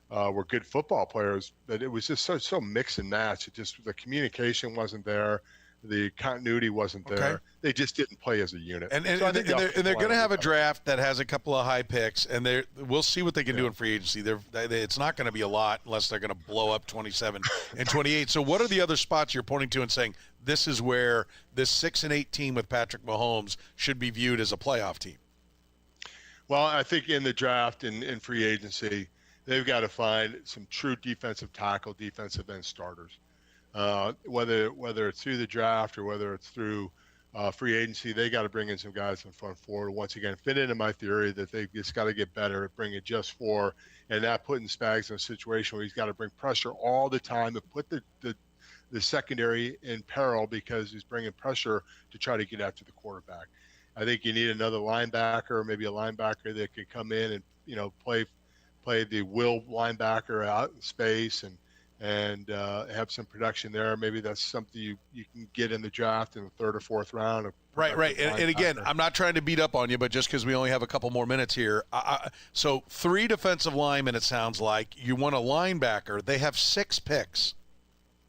[SPEAKER 22] were good football players, but it was just so mix and match. It just, the communication wasn't there. The continuity wasn't there.
[SPEAKER 5] Okay.
[SPEAKER 22] They just didn't play as a unit.
[SPEAKER 5] And they're going to have a draft that has a couple of high picks, and we'll see what they can do in free agency. It's not going to be a lot unless they're going to blow up 27 and 28. So what are the other spots you're pointing to and saying this is where this 6-8 team with Patrick Mahomes should be viewed as a playoff team?
[SPEAKER 22] Well, I think in the draft and in free agency, they've got to find some true defensive tackle, defensive end starters. Whether it's through the draft or whether it's through free agency, they got to bring in some guys in front forward. Once again, fit into my theory that they just got to get better at bringing just 4 and not putting Spags in a situation where he's got to bring pressure all the time and put the secondary in peril because he's bringing pressure to try to get after the quarterback. I think you need another linebacker, maybe a linebacker that could come in and play the will linebacker out in space and have some production there. Maybe that's something you can get in the draft in the 3rd or 4th round.
[SPEAKER 5] Right. And again, I'm not trying to beat up on you, but just because we only have a couple more minutes here. So 3 defensive linemen, it sounds like. You want a linebacker. They have 6 picks.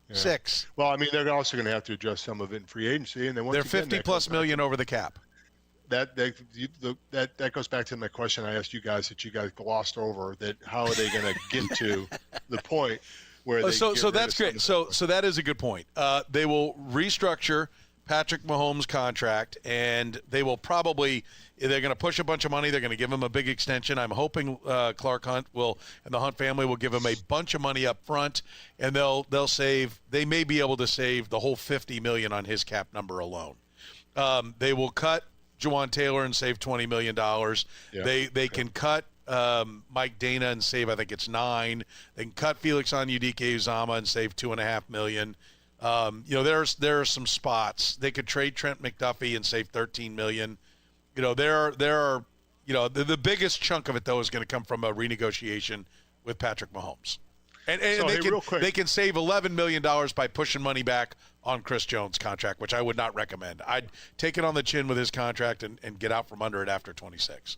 [SPEAKER 22] Yeah.
[SPEAKER 5] 6.
[SPEAKER 22] Well, I mean, they're also going to have to address some of it in free agency. And then
[SPEAKER 5] they're $50+ million over the cap.
[SPEAKER 22] That goes back to my question I asked you guys that you guys glossed over, that how are they going to get to the point where
[SPEAKER 5] so that's great. So that is a good point. They will restructure Patrick Mahomes' contract, and they're going to push a bunch of money. They're going to give him a big extension. I'm hoping Clark Hunt and the Hunt family will give him a bunch of money up front, and they may be able to save the whole $50 million on his cap number alone. They will cut Juwan Taylor and save $20 million. Yeah. They can cut Mike Dana and save, I think it's $9 million. They can cut Felix Onyeudike-Uzama and save $2.5 million. There are some spots. They could trade Trent McDuffie and save $13 million. There are the biggest chunk of it, though, is going to come from a renegotiation with Patrick Mahomes. And they can save $11 million by pushing money back on Chris Jones' contract, which I would not recommend. I'd take it on the chin with his contract and get out from under it after 26.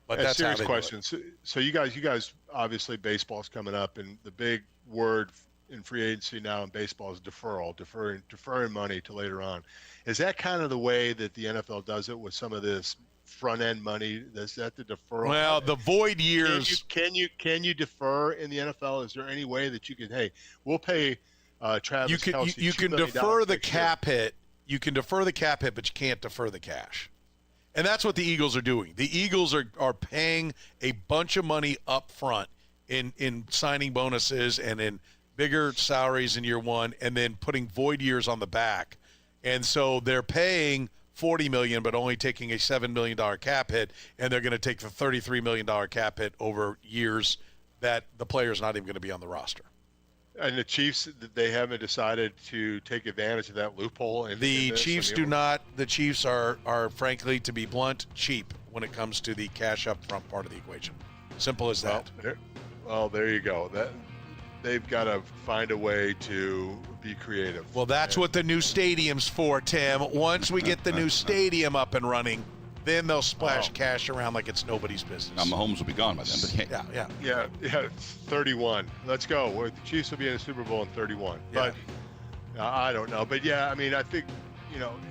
[SPEAKER 5] But that's
[SPEAKER 22] serious question. So you guys, obviously baseball's coming up, and the big word in free agency now in baseball is deferring money to later on. Is that kind of the way that the NFL does it with some of this front end money? Is that the deferral?
[SPEAKER 5] Well, the void years.
[SPEAKER 22] Can you defer in the NFL? Is there any way that you can? Hey, we'll pay Travis Kelce.
[SPEAKER 5] You can defer the cap hit. You can defer the cap hit, but you can't defer the cash. And that's what the Eagles are doing. The Eagles are paying a bunch of money up front in signing bonuses and in bigger salaries in year one, and then putting void years on the back. And so they're paying $40 million, but only taking a $7 million cap hit, and they're going to take the $33 million cap hit over years that the player's not even going to be on the roster.
[SPEAKER 22] And the Chiefs, they haven't decided to take advantage of that loophole.
[SPEAKER 5] The Chiefs do not. The Chiefs are, frankly, to be blunt, cheap when it comes to the cash up front part of the equation. Simple as that.
[SPEAKER 22] Well, there you go. They've got to find a way to be creative.
[SPEAKER 5] Well, that's what the new stadium's for, Tim. Once we get the new stadium up and running, then they'll splash cash around like it's nobody's business.
[SPEAKER 2] Now, Mahomes will be gone by then. But
[SPEAKER 22] Yeah, 31. Let's go. The Chiefs will be in the Super Bowl in 31. Yeah. But I don't know. But, yeah, I mean, I think,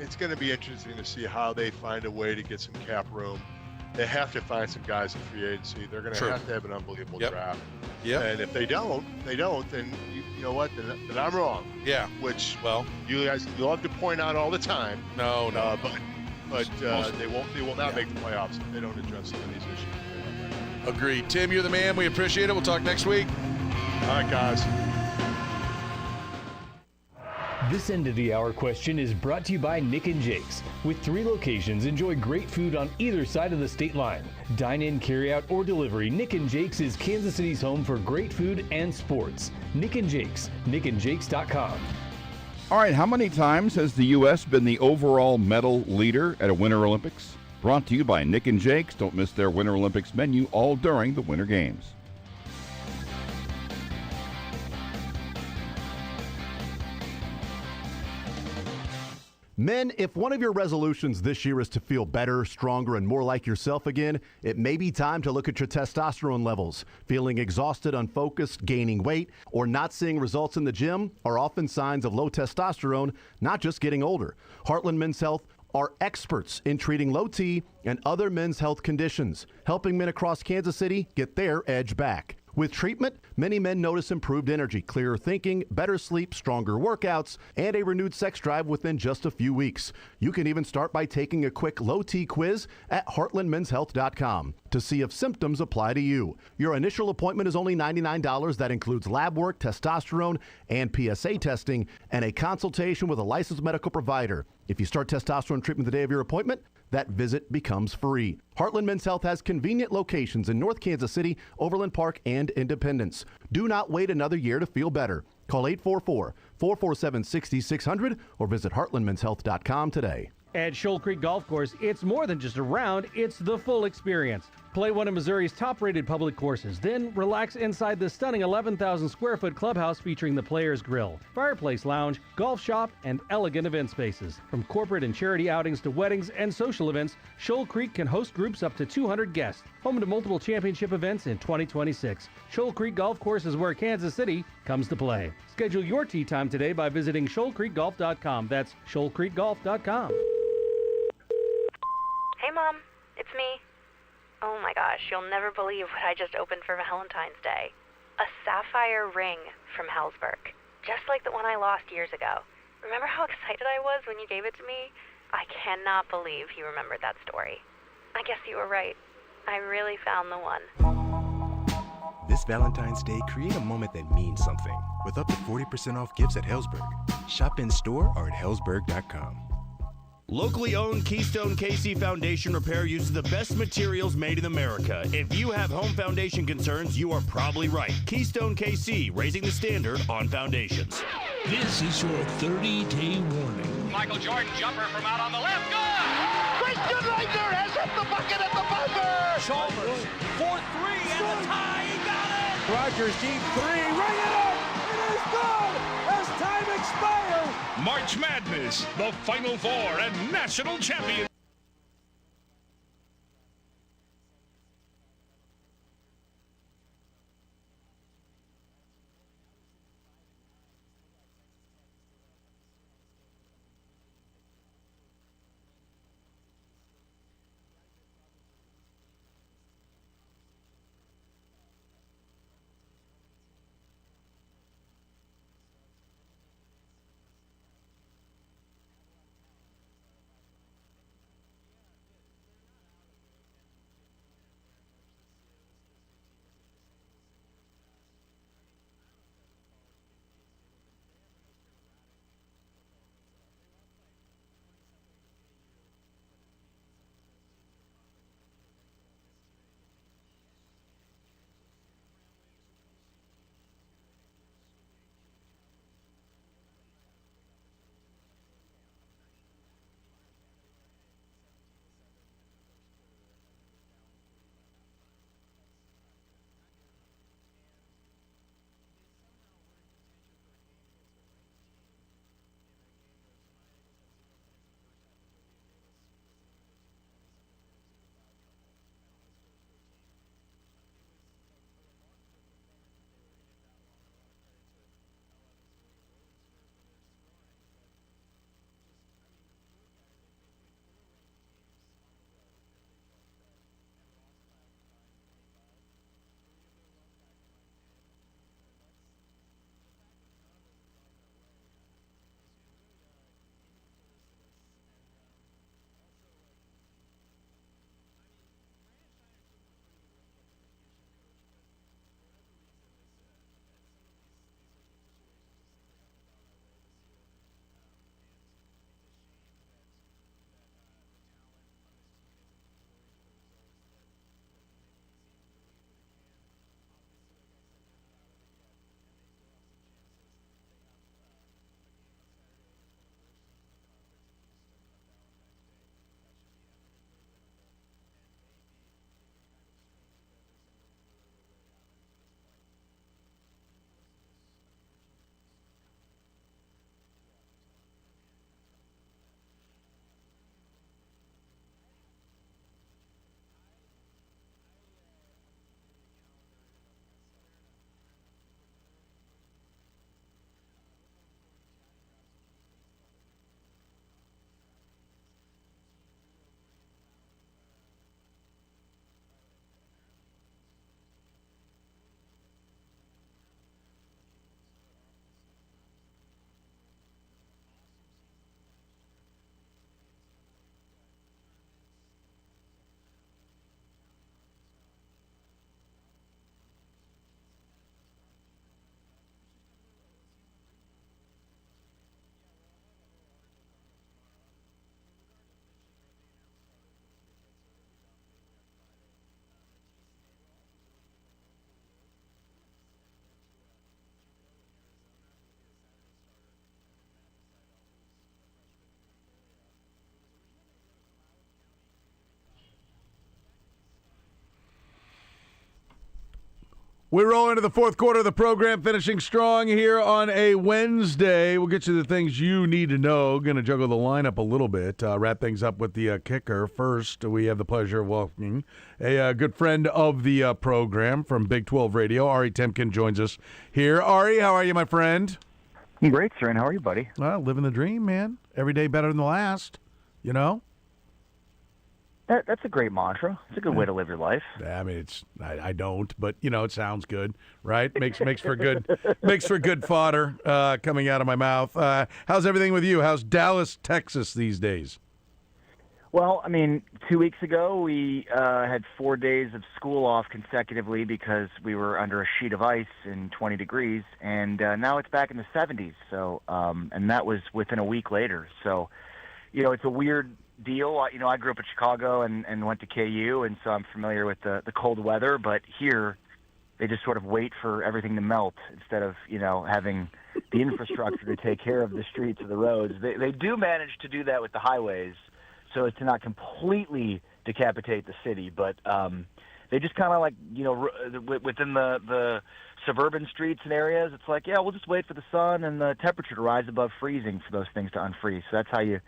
[SPEAKER 22] it's going to be interesting to see how they find a way to get some cap room. They have to find some guys in free agency. They're going to have to have an unbelievable draft.
[SPEAKER 5] Yeah.
[SPEAKER 22] And if they don't, then you know what? Then I'm wrong.
[SPEAKER 5] Yeah.
[SPEAKER 22] Which you guys love to point out all the time.
[SPEAKER 5] No.
[SPEAKER 22] But they will not make the playoffs if they don't address some of these issues.
[SPEAKER 5] Agreed. Tim, you're the man. We appreciate it. We'll talk next week.
[SPEAKER 22] All right, guys.
[SPEAKER 12] This end of the hour question is brought to you by Nick and Jake's. With 3 locations, enjoy great food on either side of the state line. Dine in, carry out, or delivery, Nick and Jake's is Kansas City's home for great food and sports. Nick and Jake's, nickandjakes.com.
[SPEAKER 2] All right, how many times has the U.S. been the overall medal leader at a Winter Olympics? Brought to you by Nick and Jake's. Don't miss their Winter Olympics menu all during the Winter Games.
[SPEAKER 11] Men, if one of your resolutions this year is to feel better, stronger, and more like yourself again, it may be time to look at your testosterone levels. Feeling exhausted, unfocused, gaining weight, or not seeing results in the gym are often signs of low testosterone, not just getting older. Heartland Men's Health are experts in treating low T and other men's health conditions, helping men across Kansas City get their edge back. With treatment, many men notice improved energy, clearer thinking, better sleep, stronger workouts, and a renewed sex drive within just a few weeks. You can even start by taking a quick low-T quiz at heartlandmenshealth.com to see if symptoms apply to you. Your initial appointment is only $99. That includes lab work, testosterone, and PSA testing, and a consultation with a licensed medical provider. If you start testosterone treatment the day of your appointment, that visit becomes free. Heartland Men's Health has convenient locations in North Kansas City, Overland Park, and Independence. Do not wait another year to feel better. Call 844-447-6600 or visit heartlandmenshealth.com today.
[SPEAKER 16] At Shoal Creek Golf Course, it's more than just a round, it's the full experience. Play one of Missouri's top-rated public courses, then relax inside the stunning 11,000-square-foot clubhouse featuring the Players Grill, fireplace lounge, golf shop, and elegant event spaces. From corporate and charity outings to weddings and social events, Shoal Creek can host groups up to 200 guests. Home to multiple championship events in 2026. Shoal Creek Golf Course is where Kansas City comes to play. Schedule your tee time today by visiting shoalcreekgolf.com. That's shoalcreekgolf.com.
[SPEAKER 23] Hey, Mom. It's me. Oh my gosh, you'll never believe what I just opened for Valentine's Day. A sapphire ring from Hellsberg. Just like the one I lost years ago. Remember how excited I was when you gave it to me? I cannot believe you remembered that story. I guess you were right. I really found the one.
[SPEAKER 24] This Valentine's Day, create a moment that means something with up to 40% off gifts at Hellsberg. Shop in store or at Hellsberg.com.
[SPEAKER 9] Locally owned Keystone KC Foundation Repair uses the best materials made in America. If you have home foundation concerns, you are probably right. Keystone KC, raising the standard on foundations.
[SPEAKER 15] This is your 30-day warning.
[SPEAKER 17] Michael Jordan jumper from out on the left. Good! Christian Leitner has hit the bucket at the buzzer! Chalmers for three and the tie. He got it!
[SPEAKER 10] Rogers deep three. Ring it up! It is good! As time expires!
[SPEAKER 15] March Madness, the Final Four and national champion.
[SPEAKER 1] We roll into the fourth quarter of the program, finishing strong here on a Wednesday. We'll get you the things you need to know. Going to juggle the lineup a little bit. Wrap things up with the kicker. First, we have the pleasure of welcoming a good friend of the program from Big 12 Radio. Ari Temkin joins us here. Ari, how are you, my friend?
[SPEAKER 18] I'm great, Soren. How are you, buddy?
[SPEAKER 1] Well, living the dream, man. Every day better than the last, you know?
[SPEAKER 18] That's a great mantra. It's a good way to live your life.
[SPEAKER 1] I mean, I don't, but you know, it sounds good, right? Makes for good fodder coming out of my mouth. How's everything with you? How's Dallas, Texas these days?
[SPEAKER 18] Well, I mean, 2 weeks ago we had 4 days of school off consecutively because we were under a sheet of ice in 20 degrees, and now it's back in the 70s. So, and that was within a week later. So, it's a weird deal. I grew up in Chicago and went to KU, and so I'm familiar with the cold weather. But here, they just sort of wait for everything to melt instead of, having the infrastructure to take care of the streets or the roads. They do manage to do that with the highways so as to not completely decapitate the city. But they just kind of like, within the suburban streets and areas, it's like, yeah, we'll just wait for the sun and the temperature to rise above freezing for those things to unfreeze. So that's how you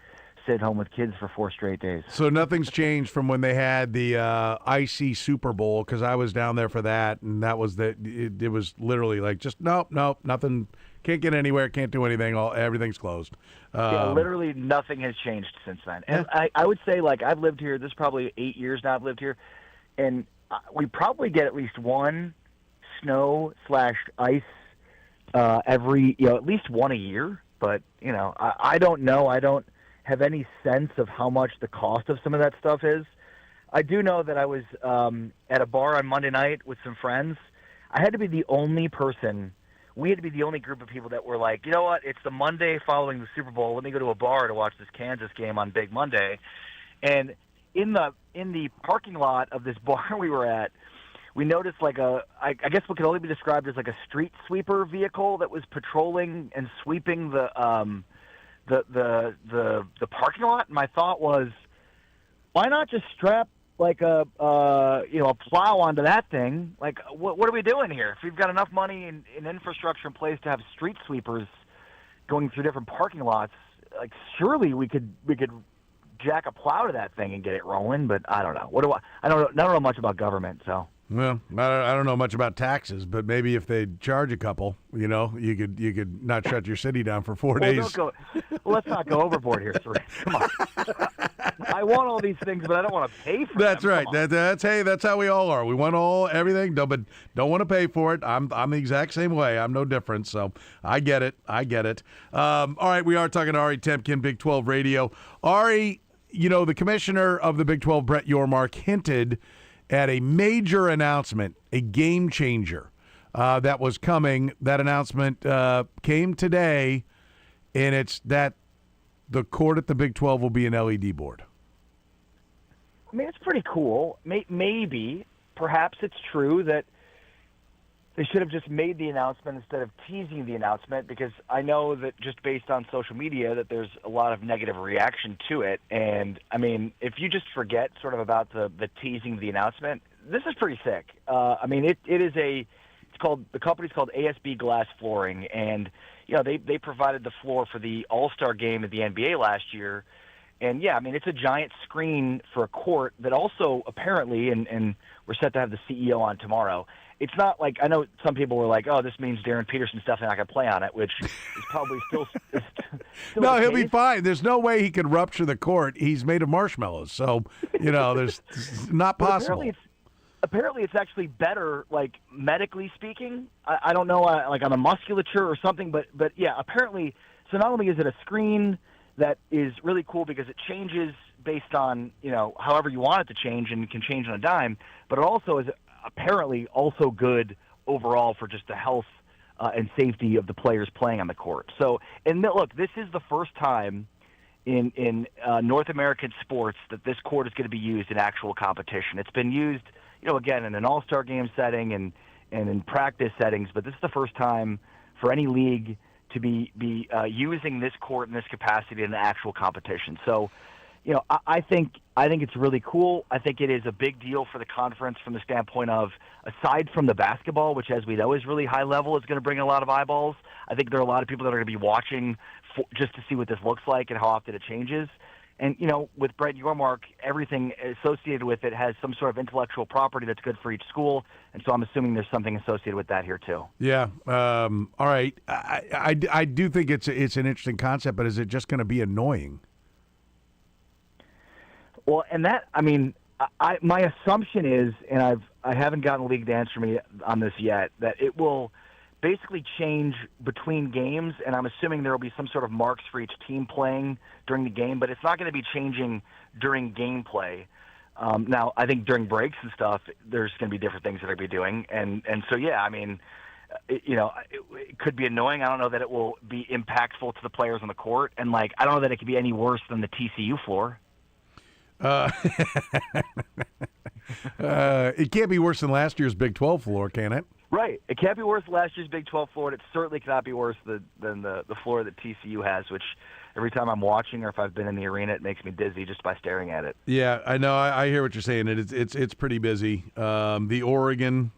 [SPEAKER 18] sit home with kids for 4 straight days.
[SPEAKER 1] So nothing's changed from when they had the icy Super Bowl, because I was down there for that, and that was it was literally like just nope, nothing, can't get anywhere, can't do anything, everything's closed.
[SPEAKER 18] Yeah, literally nothing has changed since then. And I would say, like, I've lived here, this is probably 8 years now I've lived here, and we probably get at least one snow/ice every, at least one a year. But, I don't know. I don't have any sense of how much the cost of some of that stuff is. I do know that I was at a bar on Monday night with some friends. I had to be the only person. We had to be the only group of people that were like, you know what? It's the Monday following the Super Bowl. Let me go to a bar to watch this Kansas game on Big Monday. And in the parking lot of this bar we were at, we noticed I guess what could only be described as like a street sweeper vehicle that was patrolling and sweeping the parking lot. And my thought was, why not just strap like a plow onto that thing? Like, what are we doing here? If we've got enough money and infrastructure in place to have street sweepers going through different parking lots, like, surely we could jack a plow to that thing and get it rolling. But I don't know. I don't know much about government, so.
[SPEAKER 1] Well, I don't know much about taxes, but maybe if they charge a couple, you could not shut your city down for 4 days.
[SPEAKER 18] Let's not go overboard here, Soren. Come on. I want all these things, but I don't want to pay for them.
[SPEAKER 1] That's right. That's how we all are. We want everything, but don't want to pay for it. I'm the exact same way. I'm no different, so I get it. All right, we are talking to Ari Temkin, Big 12 Radio. Ari, the commissioner of the Big 12, Brett Yormark, hinted at a major announcement, a game changer that was coming. That announcement came today, and it's that the court at the Big 12 will be an LED board.
[SPEAKER 18] I mean, it's pretty cool. Maybe, perhaps it's true that they should have just made the announcement instead of teasing the announcement, because I know that just based on social media that there's a lot of negative reaction to it. And, I mean, if you just forget sort of about the teasing of the announcement, this is pretty sick. I mean, the company's called ASB Glass Flooring, and, they provided the floor for the All-Star game at the NBA last year. And, yeah, I mean, it's a giant screen for a court that also apparently, and we're set to have the CEO on tomorrow, it's not like, I know some people were like, oh, this means Darren Peterson's definitely not going to play on it, which is probably still
[SPEAKER 1] no, he'll be fine. There's no way he could rupture the court. He's made of marshmallows. So, there's not possible.
[SPEAKER 18] Apparently it's actually better, like, medically speaking. I don't know, like on the musculature or something, but yeah, apparently. So not only is it a screen that is really cool because it changes based on, however you want it to change, and can change on a dime, but it also is apparently also good overall for just the health and safety of the players playing on the court. So, and look, this is the first time in North American sports that this court is going to be used in actual competition. It's been used, again, in an all-star game setting and in practice settings, but this is the first time for any league to be using this court in this capacity in the actual competition. So, I think it's really cool. I think it is a big deal for the conference from the standpoint of, aside from the basketball, which, as we know, is really high level, is going to bring a lot of eyeballs. I think there are a lot of people that are going to be watching just to see what this looks like and how often it changes. And, with Brett Yormark, everything associated with it has some sort of intellectual property that's good for each school. And so I'm assuming there's something associated with that here, too.
[SPEAKER 1] Yeah. All right. I do think it's an interesting concept, but is it just going to be annoying?
[SPEAKER 18] Well, and that, I mean, my assumption is, and I haven't gotten the league to answer me on this yet, that it will basically change between games, and I'm assuming there will be some sort of marks for each team playing during the game, but it's not going to be changing during gameplay. Now, I think during breaks and stuff, there's going to be different things that they're going to be doing, and so, yeah, I mean, it could be annoying. I don't know that it will be impactful to the players on the court, and I don't know that it could be any worse than the TCU floor.
[SPEAKER 1] It can't be worse than last year's Big 12 floor, can it?
[SPEAKER 18] Right. It can't be worse than last year's Big 12 floor, and it certainly cannot be worse than the floor that TCU has, which every time I'm watching or if I've been in the arena, it makes me dizzy just by staring at it.
[SPEAKER 1] Yeah, I know. I hear what you're saying. It's pretty busy. The Oregon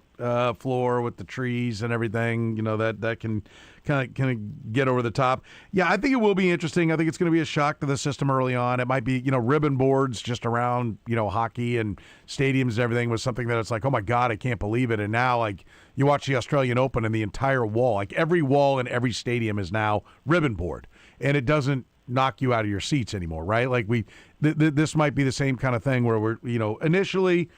[SPEAKER 1] floor with the trees and everything, that can kind of get over the top. Yeah, I think it will be interesting. I think it's going to be a shock to the system early on. It might be, ribbon boards just around, hockey and stadiums and everything was something that it's like, oh my God, I can't believe it. And now, you watch the Australian Open and the entire wall, every wall in every stadium is now ribbon board, and it doesn't knock you out of your seats anymore, right? This might be the same kind of thing where we're, initially,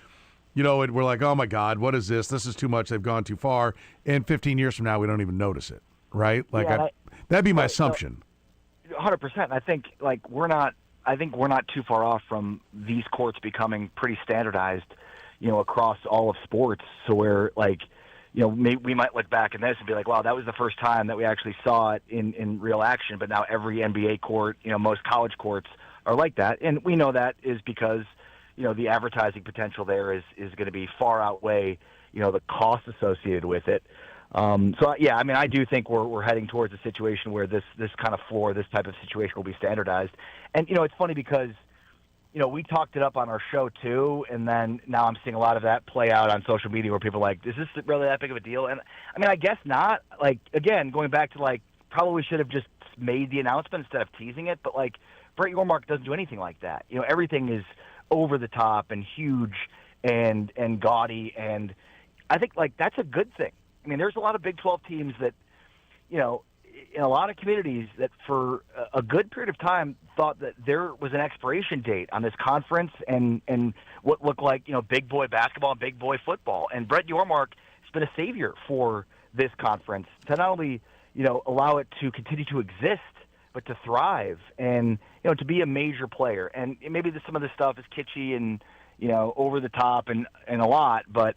[SPEAKER 1] we're like, oh my God, what is this? This is too much. They've gone too far. And 15 years from now, we don't even notice it, right? That'd be my assumption.
[SPEAKER 18] 100%. I think we're not too far off from these courts becoming pretty standardized, across all of sports. So where we might look back at this and be like, wow, that was the first time that we actually saw it in real action. But now every NBA court, most college courts are like that, and we know that is because the advertising potential there is going to be far outweigh, the cost associated with it. I do think we're heading towards a situation where this kind of floor, this type of situation will be standardized. And, it's funny because, we talked it up on our show too, and then now I'm seeing a lot of that play out on social media where people are like, is this really that big of a deal? And, I guess not. Again, going back to, probably should have just made the announcement instead of teasing it, but, Brett Yormark doesn't do anything like that. Everything is over the top and huge and gaudy, and I think that's a good thing. There's a lot of Big 12 teams that, in a lot of communities that for a good period of time thought that there was an expiration date on this conference and what looked like, big boy basketball and big boy football. And Brett Yormark has been a savior for this conference to not only, allow it to continue to exist, but to thrive and, to be a major player. And maybe some of this stuff is kitschy and, over the top and a lot, but,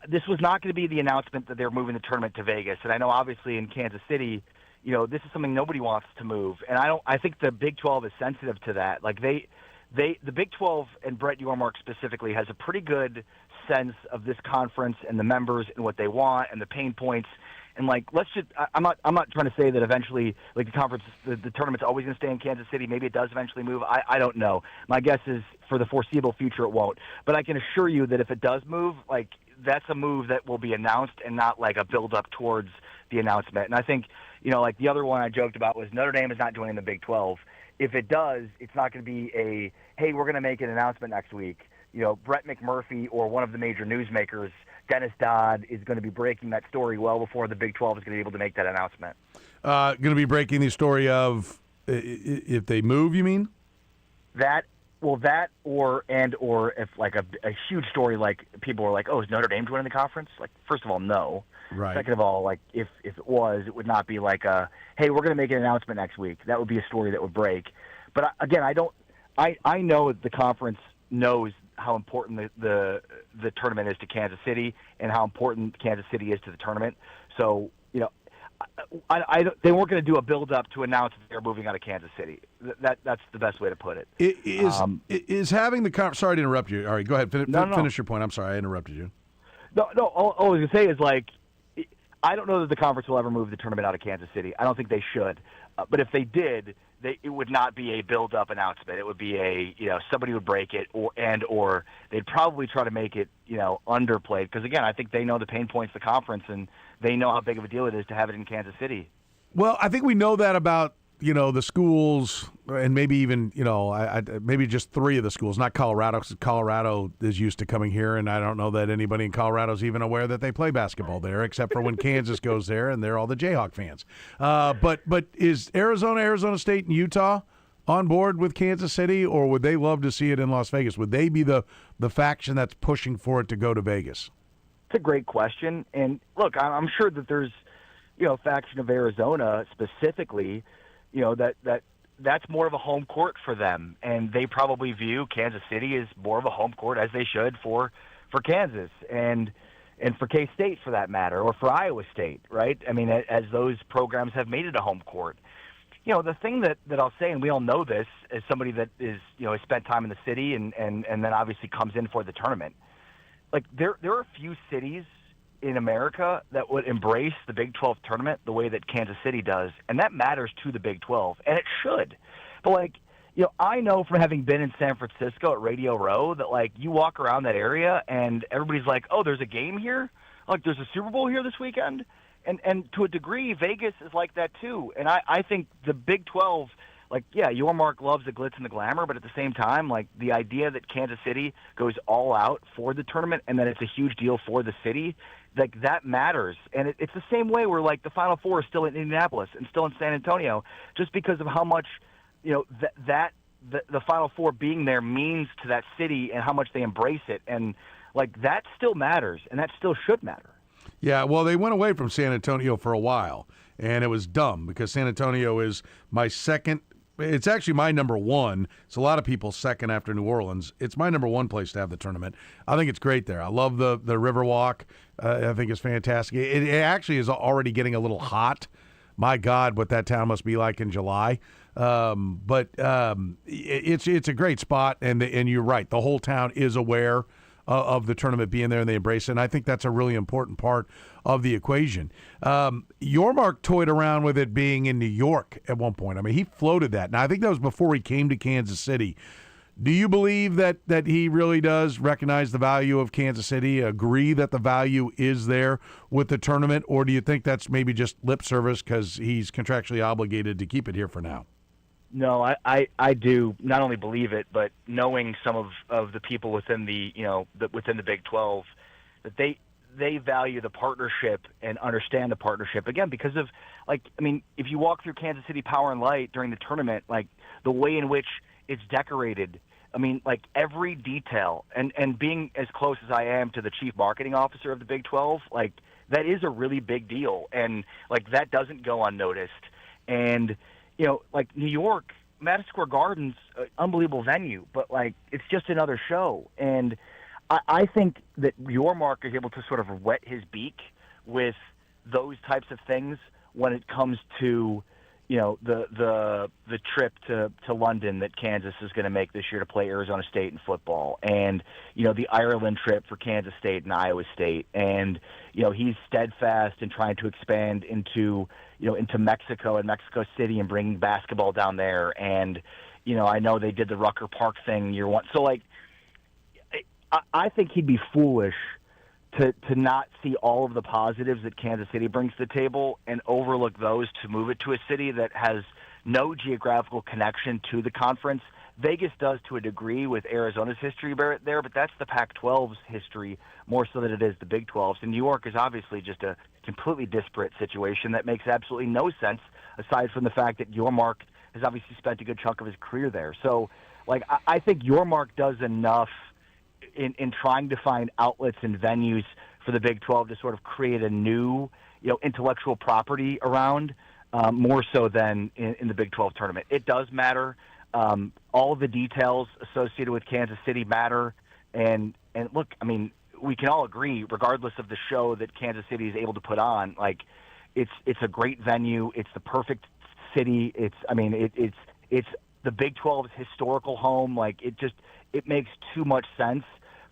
[SPEAKER 18] this was not going to be the announcement that they're moving the tournament to Vegas. And I know obviously in Kansas City, this is something nobody wants to move. And I think the Big 12 is sensitive to that. The Big 12 and Brett Yormark specifically has a pretty good sense of this conference and the members and what they want and the pain points. And I'm not trying to say that eventually, the conference, the tournament's always going to stay in Kansas City. Maybe it does eventually move. I don't know. My guess is for the foreseeable future it won't. But I can assure you that if it does move, that's a move that will be announced and not a build up towards the announcement. And I think, the other one I joked about was Notre Dame is not joining the Big 12. If it does, it's not going to be hey, we're going to make an announcement next week. Brett McMurphy or one of the major newsmakers, Dennis Dodd, is going to be breaking that story well before the Big 12 is going to be able to make that announcement.
[SPEAKER 1] Going to be breaking the story of if they move, you mean? Or if a huge story people are like, oh, is Notre Dame joining the conference? First of all, no. Right.
[SPEAKER 18] Second of all, if it was, it would not be hey, we're going to make an announcement next week. That would be a story that would break. But again, I know the conference knows how important the tournament is to Kansas City and how important Kansas City is to the tournament. So, they weren't going to do a build-up to announce that they're moving out of Kansas City. That's the best way to put it.
[SPEAKER 1] Is having the conference... Sorry to interrupt you. All right, go ahead. Finish your point. I'm sorry, I interrupted you.
[SPEAKER 18] No. All I was going to say is, I don't know that the conference will ever move the tournament out of Kansas City. I don't think they should. But if they did, it would not be a build-up announcement. It would be somebody would break it, or they'd probably try to make it, underplayed. Because, again, I think they know the pain points of the conference, and they know how big of a deal it is to have it in Kansas City.
[SPEAKER 1] Well, I think we know that about, the schools, and maybe even, maybe just three of the schools, not Colorado, because Colorado is used to coming here, and I don't know that anybody in Colorado is even aware that they play basketball there, except for when Kansas goes there, and they're all the Jayhawk fans. But is Arizona State, and Utah on board with Kansas City, or would they love to see it in Las Vegas? Would they be the faction that's pushing for it to go to Vegas?
[SPEAKER 18] It's a great question, and look, I'm sure that there's, a faction of Arizona specifically, that's more of a home court for them, and they probably view Kansas City as more of a home court, as they should, for Kansas. And and for K-State for that matter, or for Iowa State, right? I mean, as those programs have made it a home court. The thing that I'll say, and we all know this as somebody that is, has spent time in the city and then obviously comes in for the tournament. Like there are a few cities in America that would embrace the Big 12 tournament the way that Kansas City does, and that matters to the Big 12, and it should. But I know from having been in San Francisco at Radio Row that you walk around that area and everybody's like, oh, there's a game here? Like there's a Super Bowl here this weekend? And to a degree, Vegas is like that too. And I think the Big 12, Yormark loves the glitz and the glamour, but at the same time, the idea that Kansas City goes all out for the tournament and that it's a huge deal for the city, that matters. And it's the same way where the Final Four is still in Indianapolis and still in San Antonio, just because of how much the Final Four being there means to that city and how much they embrace it. And that still matters, and that still should matter.
[SPEAKER 1] Yeah, well, they went away from San Antonio for a while, and it was dumb because San Antonio is my second. It's actually my number one. It's a lot of people's second after New Orleans. It's my number one place to have the tournament. I think it's great there. I love the Riverwalk. I think it's fantastic. It actually is already getting a little hot. My God, what that town must be like in July. But it's a great spot, and you're right. The whole town is aware of the tournament being there, and they embrace it. And I think that's a really important part of the equation. Yormark toyed around with it being in New York at one point. I mean, he floated that. Now, I think that was before he came to Kansas City. Do you believe that he really does recognize the value of Kansas City, agree that the value is there with the tournament, or do you think that's maybe just lip service because he's contractually obligated to keep it here for now?
[SPEAKER 18] No, I do not only believe it, but knowing some of the people within the within the Big 12, that they value the partnership and understand the partnership again because of if you walk through Kansas City Power and Light during the tournament, the way in which it's decorated, every detail and being as close as I am to the chief marketing officer of the Big 12, that is a really big deal, and that doesn't go unnoticed. And New York, Madison Square Garden's an unbelievable venue, but it's just another show. And I think that Yormark is able to sort of wet his beak with those types of things when it comes to the trip to London that Kansas is going to make this year to play Arizona State in football, and the Ireland trip for Kansas State and Iowa State, and he's steadfast in trying to expand into Mexico and Mexico City and bringing basketball down there, and I know they did the Rucker Park thing year one, so I think he'd be foolish to not see all of the positives that Kansas City brings to the table and overlook those to move it to a city that has no geographical connection to the conference. Vegas does to a degree with Arizona's history there, but that's the Pac-12's history more so than it is the Big 12's. And New York is obviously just a completely disparate situation that makes absolutely no sense aside from the fact that Yormark has obviously spent a good chunk of his career there. So, I think Yormark does enough in trying to find outlets and venues for the Big 12 to sort of create a new, intellectual property around, more so than in the Big 12 tournament. It does matter. All of the details associated with Kansas City matter. And look, I mean, we can all agree, regardless of the show that Kansas City is able to put on, it's a great venue. It's the perfect city. It's the Big 12's historical home. It makes too much sense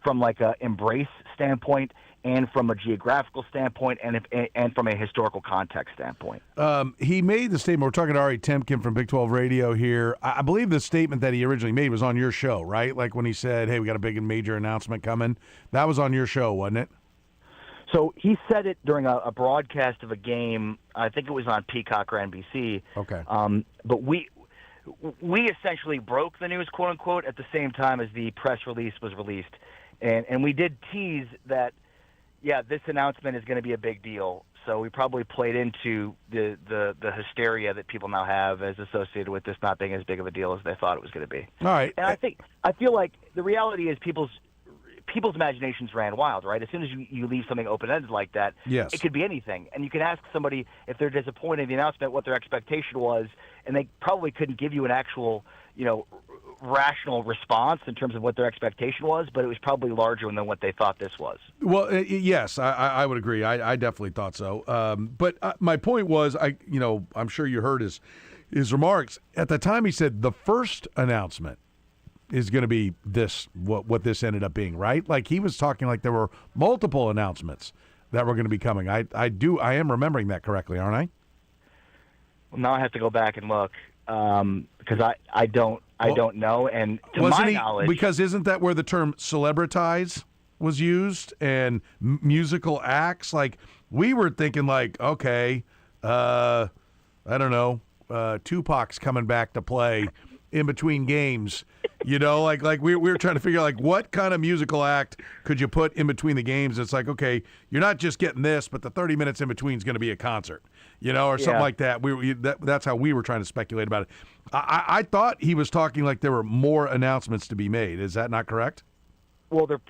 [SPEAKER 18] from a embrace standpoint and from a geographical standpoint and from a historical context standpoint.
[SPEAKER 1] He made the statement, we're talking to Ari Temkin from Big 12 Radio here. I believe the statement that he originally made was on your show, right? When he said, hey, we got a big and major announcement coming. That was on your show, wasn't it?
[SPEAKER 18] So he said it during a broadcast of a game. I think it was on Peacock or NBC.
[SPEAKER 1] Okay.
[SPEAKER 18] But we essentially broke the news, quote unquote, at the same time as the press release was released. And we did tease that, this announcement is going to be a big deal. So we probably played into the hysteria that people now have as associated with this not being as big of a deal as they thought it was going to be.
[SPEAKER 1] All right.
[SPEAKER 18] And I feel like the reality is people's imaginations ran wild, right? As soon as you leave something open-ended like that,
[SPEAKER 1] yes,
[SPEAKER 18] it could be anything. And you can ask somebody if they're disappointed in the announcement what their expectation was, and they probably couldn't give you an actual, rational response in terms of what their expectation was, but it was probably larger than what they thought this was.
[SPEAKER 1] Well, yes, I would agree. I definitely thought so. But my point was, I'm sure you heard his remarks. At the time, he said the first announcement is going to be this, what this ended up being, right? Like he was talking like there were multiple announcements that were going to be coming. I am remembering that correctly, aren't I?
[SPEAKER 18] Well, now I have to go back and look because I don't know. And to my knowledge,
[SPEAKER 1] because isn't that where the term celebritize was used and musical acts? Like we were thinking, like, okay, I don't know, Tupac's coming back to play in between games. Like we were trying to figure out, like, what kind of musical act could you put in between the games? It's like, okay, you're not just getting this, but the 30 minutes in between is going to be a concert, or something like that. That's how we were trying to speculate about it. I thought he was talking like there were more announcements to be made. Is that not correct?
[SPEAKER 18] Well, there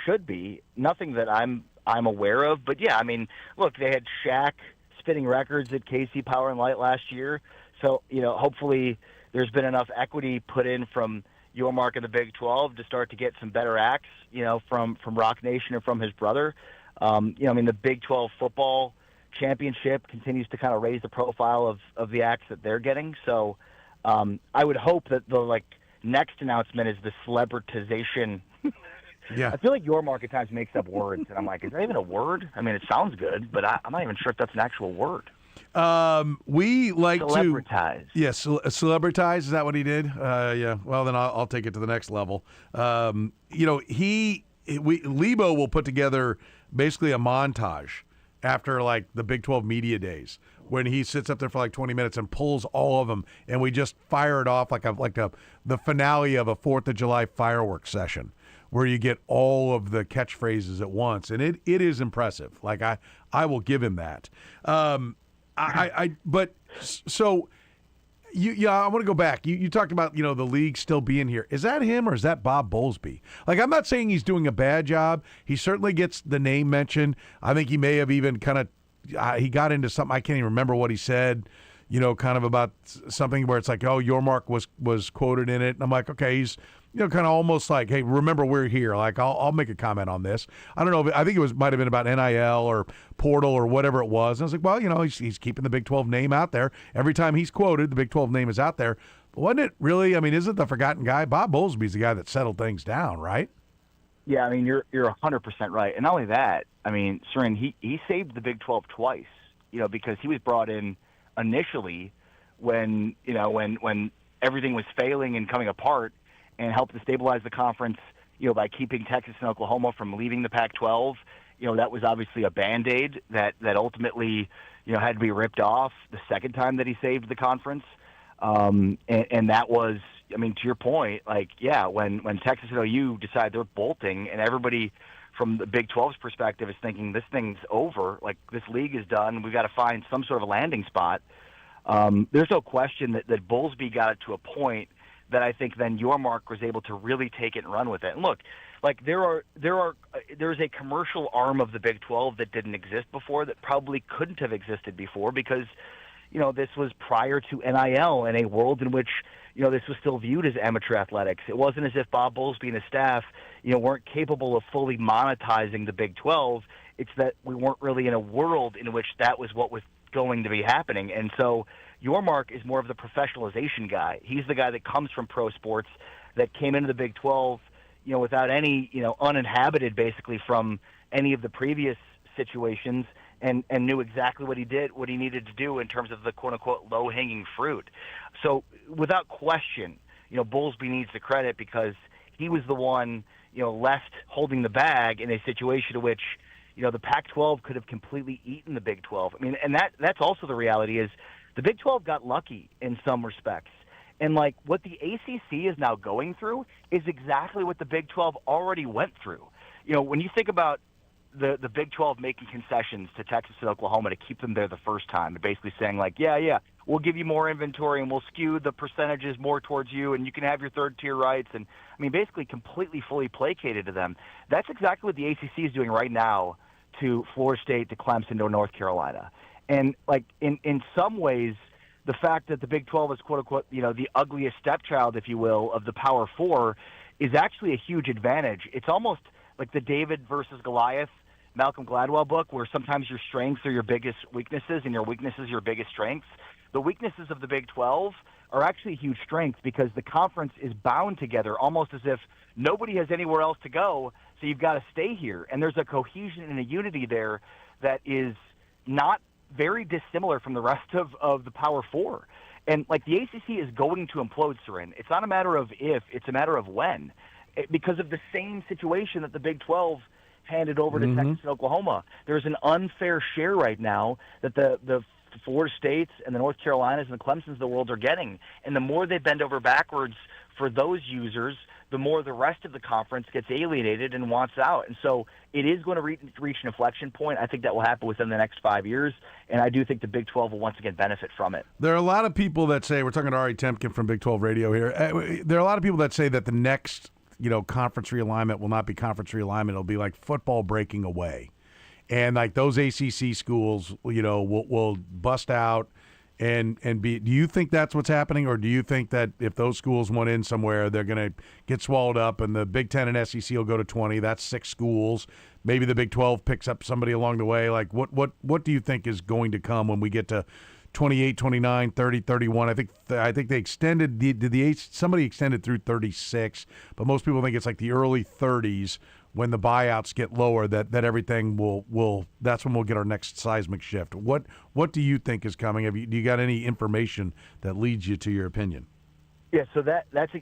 [SPEAKER 18] should be. Nothing that I'm aware of. But, yeah, I mean, look, they had Shaq spinning records at KC Power and Light last year. So, hopefully there's been enough equity put in from your mark in the Big 12 to start to get some better acts, from Rock Nation and from his brother. The Big 12 football championship continues to kind of raise the profile of the acts that they're getting. So I would hope that the next announcement is the celebritization.
[SPEAKER 1] Yeah.
[SPEAKER 18] I feel like your mark at times makes up words, and I'm like, is that even a word? I mean, it sounds good, but I'm not even sure if that's an actual word.
[SPEAKER 1] We like
[SPEAKER 18] celebritize.
[SPEAKER 1] Yes, celebritize. Is that what he did? Yeah. Well, then I'll take it to the next level. Lebo will put together basically a montage after the Big 12 media days when he sits up there for 20 minutes and pulls all of them, and we just fire it off like the finale of a 4th of July fireworks session, where you get all of the catchphrases at once, and it is impressive. I will give him that. I want to go back. You talked about, the league still being here. Is that him or is that Bob Bowlesby? I'm not saying he's doing a bad job. He certainly gets the name mentioned. I think he may have even kind of, he got into something, I can't even remember what he said, kind of about something where it's like, oh, your mark was quoted in it. And I'm like, okay, he's, kind of almost like, hey, remember we're here. I'll make a comment on this. I don't know. I think it might have been about NIL or portal or whatever it was. And I was like, well, he's keeping the Big 12 name out there. Every time he's quoted, the Big 12 name is out there. But wasn't it really, isn't the forgotten guy? Bob Bowlesby's the guy that settled things down, right?
[SPEAKER 18] Yeah, you're 100% right. And not only that, Soren, he saved the Big 12 twice, because he was brought in initially when everything was failing and coming apart, and helped to stabilize the conference, by keeping Texas and Oklahoma from leaving the Pac-12. That was obviously a Band-Aid that ultimately, had to be ripped off the second time that he saved the conference. And that was, to your point, when Texas and OU decide they're bolting, and everybody from the Big 12's perspective is thinking this thing's over, this league is done, we've got to find some sort of a landing spot. There's no question that Bowlesby got it to a point that I think then your mark was able to really take it and run with it. And look, there's a commercial arm of the Big 12 that didn't exist before, that probably couldn't have existed before, because this was prior to NIL, in a world in which this was still viewed as amateur athletics. It wasn't as if Bob Bowlesby and his staff weren't capable of fully monetizing the Big 12. It's that we weren't really in a world in which that was what was going to be happening. And so your mark is more of the professionalization guy. He's the guy that comes from pro sports, that came into the Big 12, without any, uninhabited basically from any of the previous situations, and knew exactly what he needed to do in terms of the quote unquote low hanging fruit. So without question, Bowlesby needs the credit, because he was the one, left holding the bag in a situation in which, the Pac-12 could have completely eaten the Big 12. And that's also the reality is, the Big 12 got lucky in some respects. And what the ACC is now going through is exactly what the Big 12 already went through. When you think about the Big 12 making concessions to Texas and Oklahoma to keep them there the first time, and basically saying yeah, we'll give you more inventory and we'll skew the percentages more towards you, and you can have your third tier rights, and basically completely fully placated to them. That's exactly what the ACC is doing right now to Florida State, to Clemson, to North Carolina. And in some ways, the fact that the Big 12 is quote unquote, the ugliest stepchild, if you will, of the Power Four is actually a huge advantage. It's almost like the David versus Goliath Malcolm Gladwell book, where sometimes your strengths are your biggest weaknesses and your weaknesses your biggest strengths. The weaknesses of the Big 12 are actually a huge strength because the conference is bound together almost as if nobody has anywhere else to go, so you've got to stay here. And there's a cohesion and a unity there that is not very dissimilar from the rest of the Power Four. And, the ACC is going to implode, Soren. It's not a matter of if, it's a matter of when. Because of the same situation that the Big 12 handed over to Texas and Oklahoma. There's an unfair share right now that the Florida States and the North Carolinas and the Clemsons of the world are getting. And the more they bend over backwards for those users, the more the rest of the conference gets alienated and wants out. And so it is going to reach an inflection point. I think that will happen within the next 5 years, and I do think the Big 12 will once again benefit from it.
[SPEAKER 1] There are a lot of people that say, we're talking to Ari Temkin from Big 12 Radio here, there are a lot of people that say that the next conference realignment will not be conference realignment. It'll be like football breaking away. And those ACC schools, will bust out and be. Do you think that's what's happening, or do you think that if those schools went in somewhere, they're going to get swallowed up, and the Big 10 and SEC will go to 20? That's 6 schools. Maybe the Big 12 picks up somebody along the way. What do you think is going to come when we get to 28, 29, 30, 31? I think they extended somebody extended through 36, but most people think it's like the early 30s when the buyouts get lower that everything will that's when we'll get our next seismic shift. What do you think is coming? Do you got any information that leads you to your opinion?
[SPEAKER 18] Yeah, so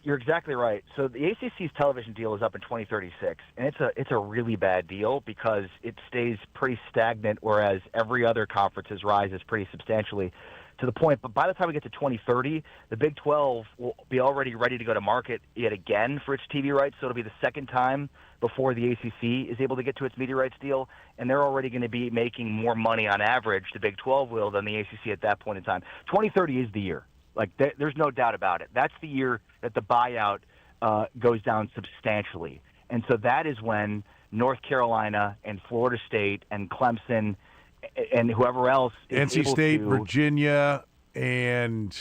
[SPEAKER 18] you're exactly right. So the ACC's television deal is up in 2036, and it's a really bad deal because it stays pretty stagnant, whereas every other conference's rises pretty substantially to the point. But by the time we get to 2030, the Big 12 will be already ready to go to market yet again for its TV rights. So it'll be the second time before the ACC is able to get to its media rights deal, and they're already going to be making more money on average, the Big 12 will, than the ACC at that point in time. 2030 is the year. There's no doubt about it. That's the year that the buyout goes down substantially. And so that is when North Carolina and Florida State and Clemson and whoever else is
[SPEAKER 1] NC State, Virginia, and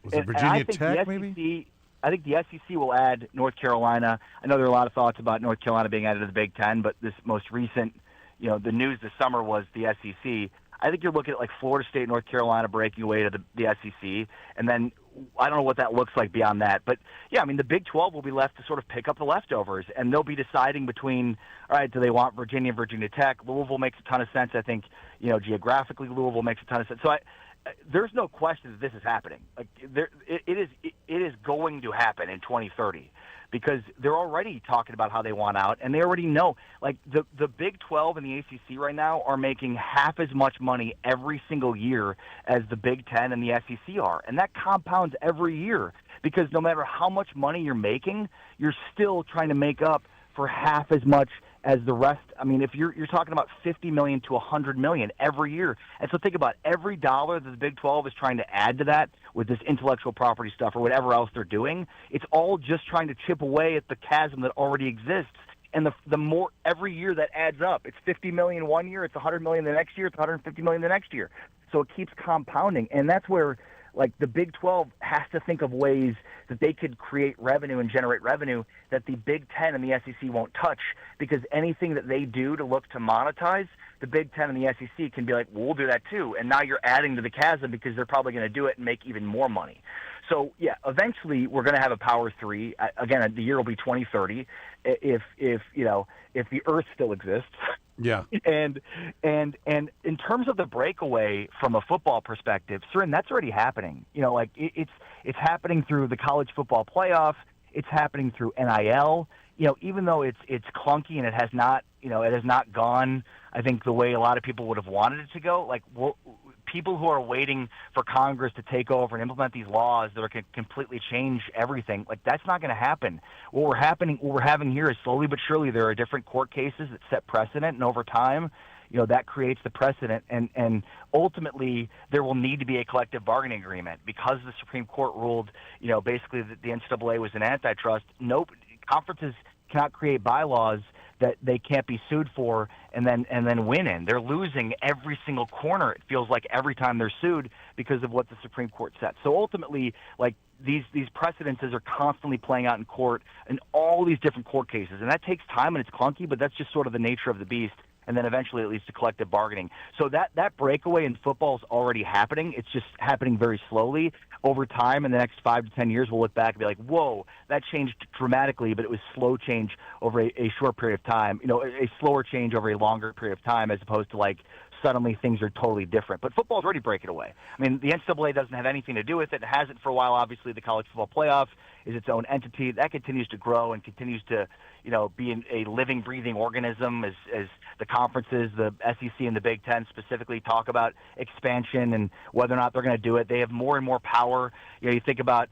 [SPEAKER 1] was it Virginia Tech, maybe?
[SPEAKER 18] I think the SEC will add North Carolina. I know there are a lot of thoughts about North Carolina being added to the Big Ten, but this most recent, the news this summer was the SEC. I think you're looking at Florida State, North Carolina breaking away to the SEC, and then I don't know what that looks like beyond that. But, yeah, the Big 12 will be left to sort of pick up the leftovers, and they'll be deciding between, all right, do they want Virginia and Virginia Tech? Louisville makes a ton of sense. I think, geographically Louisville makes a ton of sense. So there's no question that this is happening. It is going to happen in 2030. Because they're already talking about how they want out, and they already know. The Big 12 and the ACC right now are making half as much money every single year as the Big 10 and the SEC are. And that compounds every year because no matter how much money you're making, you're still trying to make up for half as much as the rest. If you're talking about $50 million to $100 million every year. And so think about every dollar that the Big 12 is trying to add to that with this intellectual property stuff or whatever else they're doing. It's all just trying to chip away at the chasm that already exists. And the more every year that adds up, it's $50 million one year, it's $100 million the next year, it's $150 million the next year. So it keeps compounding. And that's where the Big 12 has to think of ways that they could create revenue and generate revenue that the Big 10 and the SEC won't touch, because anything that they do to look to monetize, the Big 10 and the SEC can be like, well, we'll do that too. And now you're adding to the chasm because they're probably going to do it and make even more money. So, yeah, eventually we're going to have a Power 3. Again, the year will be 2030 if the Earth still exists.
[SPEAKER 1] Yeah.
[SPEAKER 18] And in terms of the breakaway from a football perspective, Soren, that's already happening. It's happening through the college football playoff. It's happening through NIL. Even though it's clunky and it has not gone, I think, the way a lot of people would have wanted it to go. People who are waiting for Congress to take over and implement these laws that are going to completely change everything, that's not going to happen. What we're having here is slowly but surely there are different court cases that set precedent, and over time, that creates the precedent, and ultimately there will need to be a collective bargaining agreement because the Supreme Court ruled, basically that the NCAA was an antitrust. Conferences cannot create bylaws that they can't be sued for and then win in. They're losing every single corner, it feels like, every time they're sued because of what the Supreme Court said. So ultimately, like, these precedences are constantly playing out in court in all these different court cases. And that takes time and it's clunky, but that's just sort of the nature of the beast. And then eventually it leads to collective bargaining. So that breakaway in football is already happening. It's just happening very slowly. Over time, in the next 5 to 10 years, we'll look back and be like, whoa, that changed dramatically, but it was slow change over a short period of time. You know, a slower change over a longer period of time, as opposed to, like, suddenly things are totally different. But football's already breaking away. I mean, the NCAA doesn't have anything to do with it. It hasn't for a while. Obviously, the college football playoff is its own entity. That continues to grow and continues to, you know, be a living, breathing organism as the conferences, the SEC and the Big Ten specifically, talk about expansion and whether or not they're going to do it. They have more and more power. You know, you think about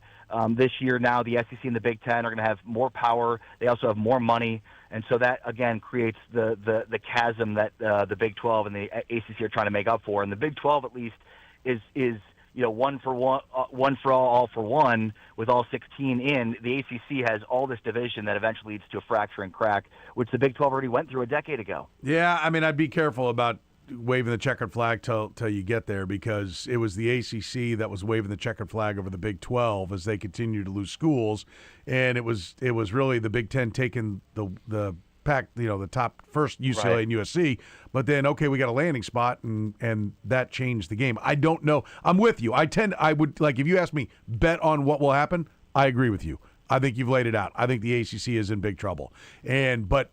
[SPEAKER 18] this year now, the SEC and the Big Ten are going to have more power. They also have more money. And so that, again, creates the chasm that the Big 12 and the ACC are trying to make up for. And the Big 12, at least, is you know, one for all for one, with all 16 in. The ACC has all this division that eventually leads to a fracture and crack, which the Big 12 already went through a decade ago.
[SPEAKER 1] Yeah, I mean, I'd be careful about waving the checkered flag till you get there, because it was the ACC that was waving the checkered flag over the Big 12 as they continue to lose schools, and it was really the Big 10 taking the pack, you know, the top first, UCLA and USC, but then, okay, we got a landing spot, and that changed the game. I don't know. I'm with you. I would, like, if you ask me, bet on what will happen, I agree with you. I think you've laid it out. I think the ACC is in big trouble, but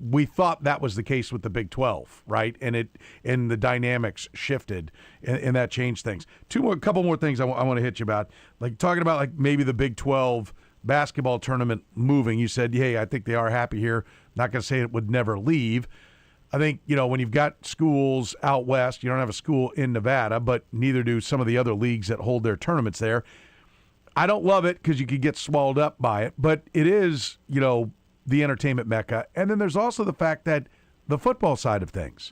[SPEAKER 1] we thought that was the case with the Big 12, right? And the dynamics shifted, and that changed things. A couple more things I want to hit you about, like talking about, like, maybe the Big 12 basketball tournament moving. You said, hey, I think they are happy here. Not going to say it would never leave. I think, you know, when you've got schools out west, you don't have a school in Nevada, but neither do some of the other leagues that hold their tournaments there. I don't love it because you could get swallowed up by it, but it is, you know, the entertainment mecca. And then there's also the fact that the football side of things,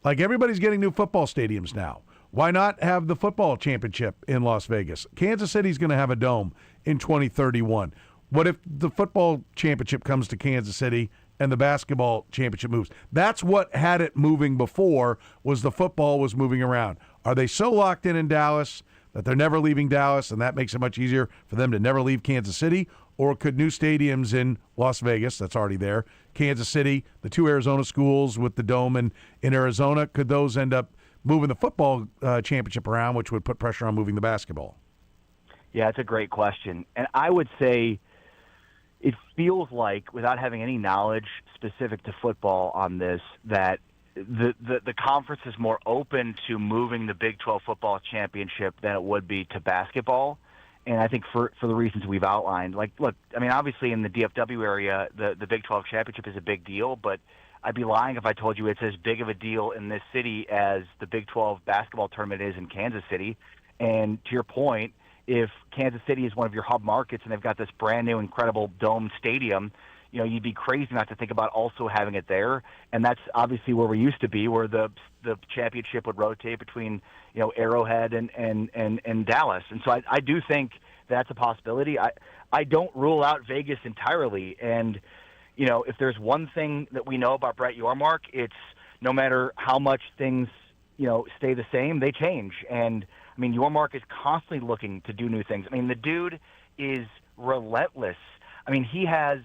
[SPEAKER 1] like, everybody's getting new football stadiums now. Why not have the football championship in Las Vegas? Kansas City's going to have a dome in 2031. What if the football championship comes to Kansas City and the basketball championship moves? That's what had it moving before, was the football was moving around. Are they so locked in Dallas that they're never leaving Dallas, and that makes it much easier for them to never leave Kansas City? Or could new stadiums in Las Vegas, that's already there, Kansas City, the two Arizona schools with the dome in Arizona, could those end up moving the football championship around, which would put pressure on moving the basketball?
[SPEAKER 18] Yeah, it's a great question. And I would say it feels like, without having any knowledge specific to football on this, that the conference is more open to moving the Big 12 football championship than it would be to basketball. And I think for the reasons we've outlined, like, look, I mean, obviously in the DFW area, the Big 12 championship is a big deal, but I'd be lying if I told you it's as big of a deal in this city as the Big 12 basketball tournament is in Kansas City. And to your point, if Kansas City is one of your hub markets and they've got this brand new, incredible domed stadium, you know, you'd be crazy not to think about also having it there. And that's obviously where we used to be, where the championship would rotate between, you know, Arrowhead and Dallas. And so I do think that's a possibility. I don't rule out Vegas entirely. And, you know, if there's one thing that we know about Brett Yormark, it's no matter how much things, you know, stay the same, they change. And, I mean, Yormark is constantly looking to do new things. I mean, the dude is relentless. I mean, he has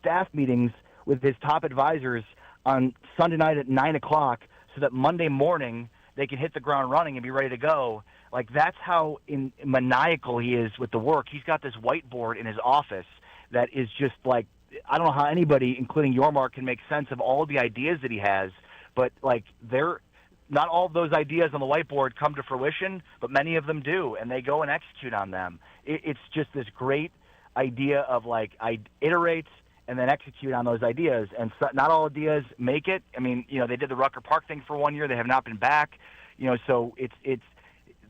[SPEAKER 18] staff meetings with his top advisors on Sunday night at 9 o'clock so that Monday morning they can hit the ground running and be ready to go. Like, that's how maniacal he is with the work. He's got this whiteboard in his office that is just like, I don't know how anybody, including Yormark, can make sense of all of the ideas that he has, but, like, not all of those ideas on the whiteboard come to fruition, but many of them do, and they go and execute on them. It's just this great idea of, like, I iterate and then execute on those ideas. And so not all ideas make it. I mean, you know, they did the Rucker Park thing for 1 year. They have not been back. You know, so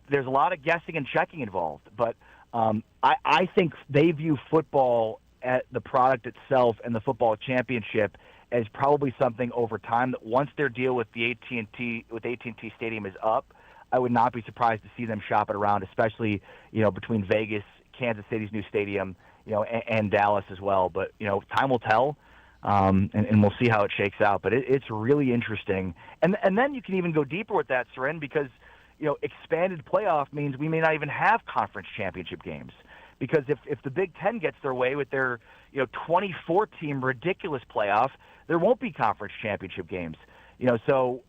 [SPEAKER 18] there's a lot of guessing and checking involved. But I think they view football, at the product itself and the football championship, as probably something over time that once their deal with the AT&T Stadium is up, I would not be surprised to see them shop it around, especially, you know, between Vegas, Kansas City's new stadium, you know, and Dallas as well. But, you know, time will tell. and we'll see how it shakes out. But it's really interesting. And then you can even go deeper with that, Soren, because expanded playoff means we may not even have conference championship games. Because if the Big Ten gets their way with their 24-team ridiculous playoff, there won't be conference championship games. So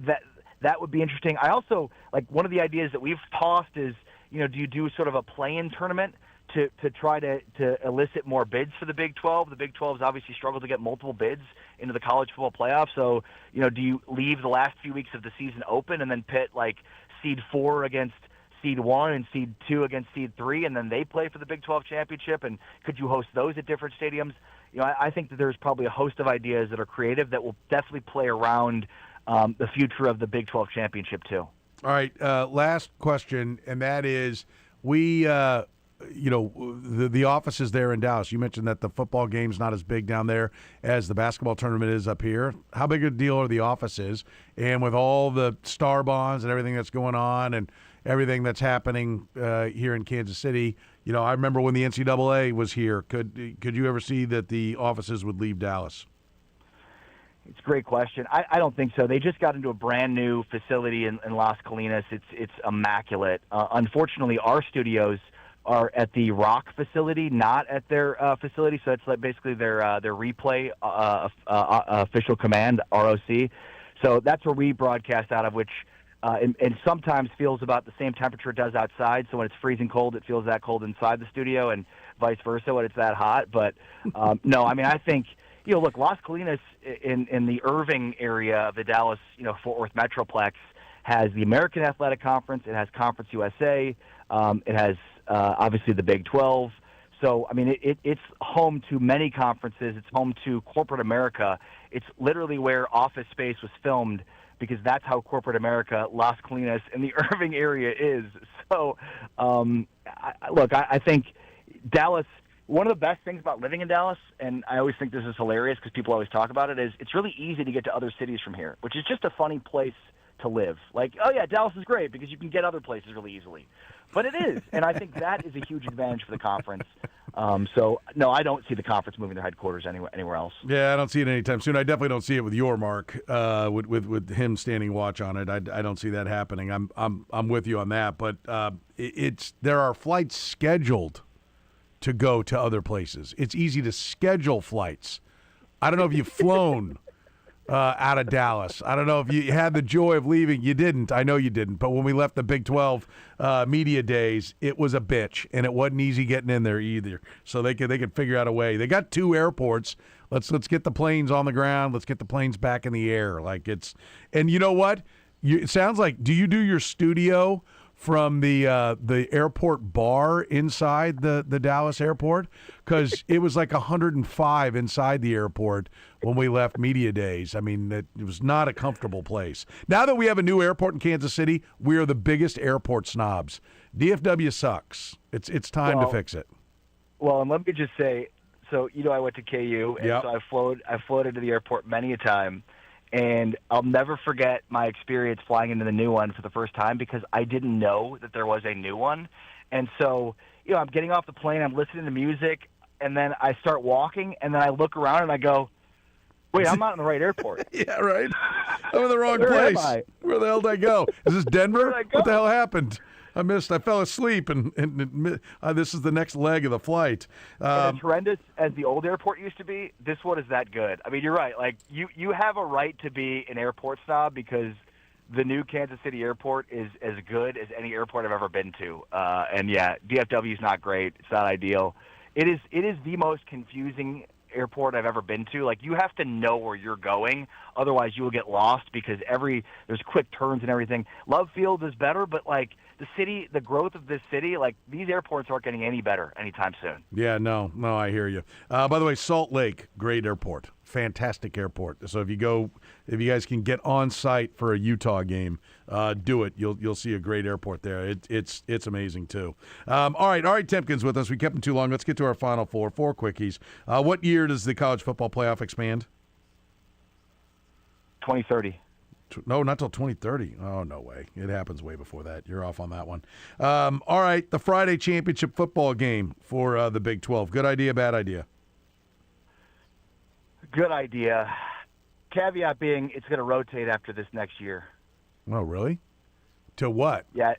[SPEAKER 18] that would be interesting. I also one of the ideas that we've tossed is do you do sort of a play-in tournament to try to elicit more bids for the Big 12? The Big 12 has obviously struggled to get multiple bids into the college football playoff. So do you leave the last few weeks of the season open and then pit seed 4 against seed 1 and seed 2 against seed 3, and then they play for the Big 12 championship? And could you host those at different stadiums? I think that there's probably a host of ideas that are creative that will definitely play around the future of the Big 12 championship too.
[SPEAKER 1] All right, last question, and that is the offices there in Dallas. You mentioned that the football game's not as big down there as the basketball tournament is up here. How big a deal are the offices? And with all the star bonds and everything that's going on and everything that's happening here in Kansas City, I remember when the NCAA was here. Could you ever see that the offices would leave Dallas?
[SPEAKER 18] It's a great question. I don't think so. They just got into a brand new facility in Las Colinas. It's immaculate. Unfortunately, our studios are at the Rock facility, not at their facility. So it's basically their replay official command, ROC. So that's where we broadcast out of, which and sometimes feels about the same temperature it does outside. So when it's freezing cold, it feels that cold inside the studio, and vice versa when it's that hot. But no, I think look, Las Colinas in the Irving area of the Dallas Fort Worth Metroplex has the American Athletic Conference. It has Conference USA. It has obviously the Big 12. So, it's home to many conferences. It's home to corporate America. It's literally where Office Space was filmed, because that's how corporate America, Las Colinas, and the Irving area is. So, I think Dallas, one of the best things about living in Dallas, and I always think this is hilarious because people always talk about it, is it's really easy to get to other cities from here, which is just a funny place to live. Dallas is great because you can get other places really easily. But it is, and I think that is a huge advantage for the conference. So, no, I don't see the conference moving their headquarters anywhere else.
[SPEAKER 1] Yeah, I don't see it anytime soon. I definitely don't see it with your Mark, with him standing watch on it. I don't see that happening. I'm with you on that. But there are flights scheduled to go to other places. It's easy to schedule flights. I don't know if you've flown out of Dallas. I don't know if you had the joy of leaving. You didn't. I know you didn't. But when we left the Big 12 media days, it was a bitch, and it wasn't easy getting in there either. So they could figure out a way. They got 2 airports. Let's get the planes on the ground. Let's get the planes back in the air. And you know what? It sounds like. Do you do your studio from the airport bar inside the Dallas airport? Because it was 105 inside the airport when we left media days. It was not a comfortable place. Now that we have a new airport in Kansas City, we are the biggest airport snobs. DFW sucks. It's time to fix it.
[SPEAKER 18] Well, and let me just say, so I went to KU, and so I floated to the airport many a time. And I'll never forget my experience flying into the new one for the first time, because I didn't know that there was a new one. And so, I'm getting off the plane, I'm listening to music, and then I start walking, and then I look around and I go, wait, I'm not in the right airport.
[SPEAKER 1] Yeah, right. I'm in the wrong
[SPEAKER 18] Where
[SPEAKER 1] place.
[SPEAKER 18] am I?
[SPEAKER 1] Where the hell did I go? Is this Denver?
[SPEAKER 18] Where did I go?
[SPEAKER 1] What the hell happened? I fell asleep, and this is the next leg of the flight.
[SPEAKER 18] And as horrendous as the old airport used to be, this one is that good. You're right. You have a right to be an airport snob, because the new Kansas City airport is as good as any airport I've ever been to. And yeah, DFW is not great. It's not ideal. It is the most confusing airport I've ever been to. You have to know where you're going, otherwise you will get lost, because there's quick turns and everything. Love Field is better, but the growth of this city, these airports aren't getting any better anytime soon.
[SPEAKER 1] Yeah, no, I hear you. By the way, Salt Lake, great airport, fantastic airport. So if you guys can get on site for a Utah game, do it. You'll see a great airport there. It's amazing too. All right, Tempkins with us. We kept him too long. Let's get to our final four quickies. What year does the college football playoff expand?
[SPEAKER 18] 2030.
[SPEAKER 1] No, not till 2030. Oh, no way. It happens way before that. You're off on that one. All right, the Friday championship football game for the Big 12. Good idea, bad idea?
[SPEAKER 18] Good idea. Caveat being, it's going to rotate after this next year.
[SPEAKER 1] Oh, really? To what?
[SPEAKER 18] Yeah,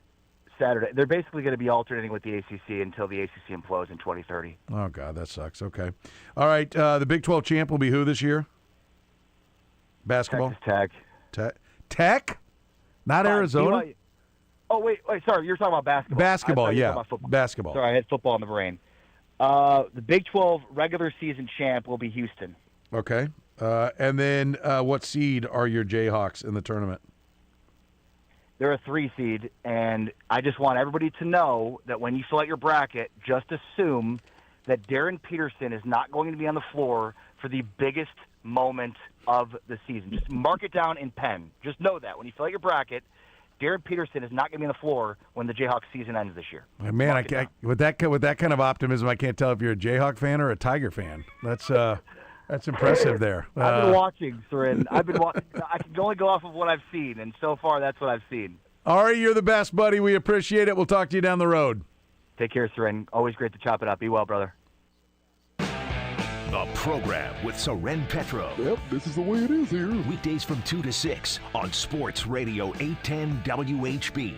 [SPEAKER 18] Saturday. They're basically going to be alternating with the ACC until the ACC implodes in 2030.
[SPEAKER 1] Oh, God, that sucks. Okay. All right, the Big 12 champ will be who this year? Basketball?
[SPEAKER 18] Texas Tech.
[SPEAKER 1] Tech? Not Arizona?
[SPEAKER 18] Oh, wait, sorry. You're talking about basketball.
[SPEAKER 1] Basketball,
[SPEAKER 18] I thought you were
[SPEAKER 1] yeah.
[SPEAKER 18] talking about football.
[SPEAKER 1] Basketball.
[SPEAKER 18] Sorry, I had football in the brain. The Big 12 regular season champ will be Houston.
[SPEAKER 1] Okay. And then what seed are your Jayhawks in the tournament?
[SPEAKER 18] They're a 3 seed, and I just want everybody to know that when you fill out your bracket, just assume that Darren Peterson is not going to be on the floor for the biggest moment of the season. Just mark it down in pen. Just know that when you fill out your bracket, Darren Peterson is not going to be on the floor when the Jayhawks season ends this year.
[SPEAKER 1] Man, with that kind of optimism, I can't tell if you're a Jayhawk fan or a Tiger fan. That's impressive there.
[SPEAKER 18] I've been watching, Soren. I can only go off of what I've seen, and so far that's what I've seen.
[SPEAKER 1] Ari, you're the best, buddy. We appreciate it. We'll talk to you down the road.
[SPEAKER 18] Take care, Soren. Always great to chop it up. Be well, brother.
[SPEAKER 3] The program with Soren Petro.
[SPEAKER 4] Yep, this is the way it is here.
[SPEAKER 3] Weekdays from 2 to 6 on Sports Radio 810 WHB.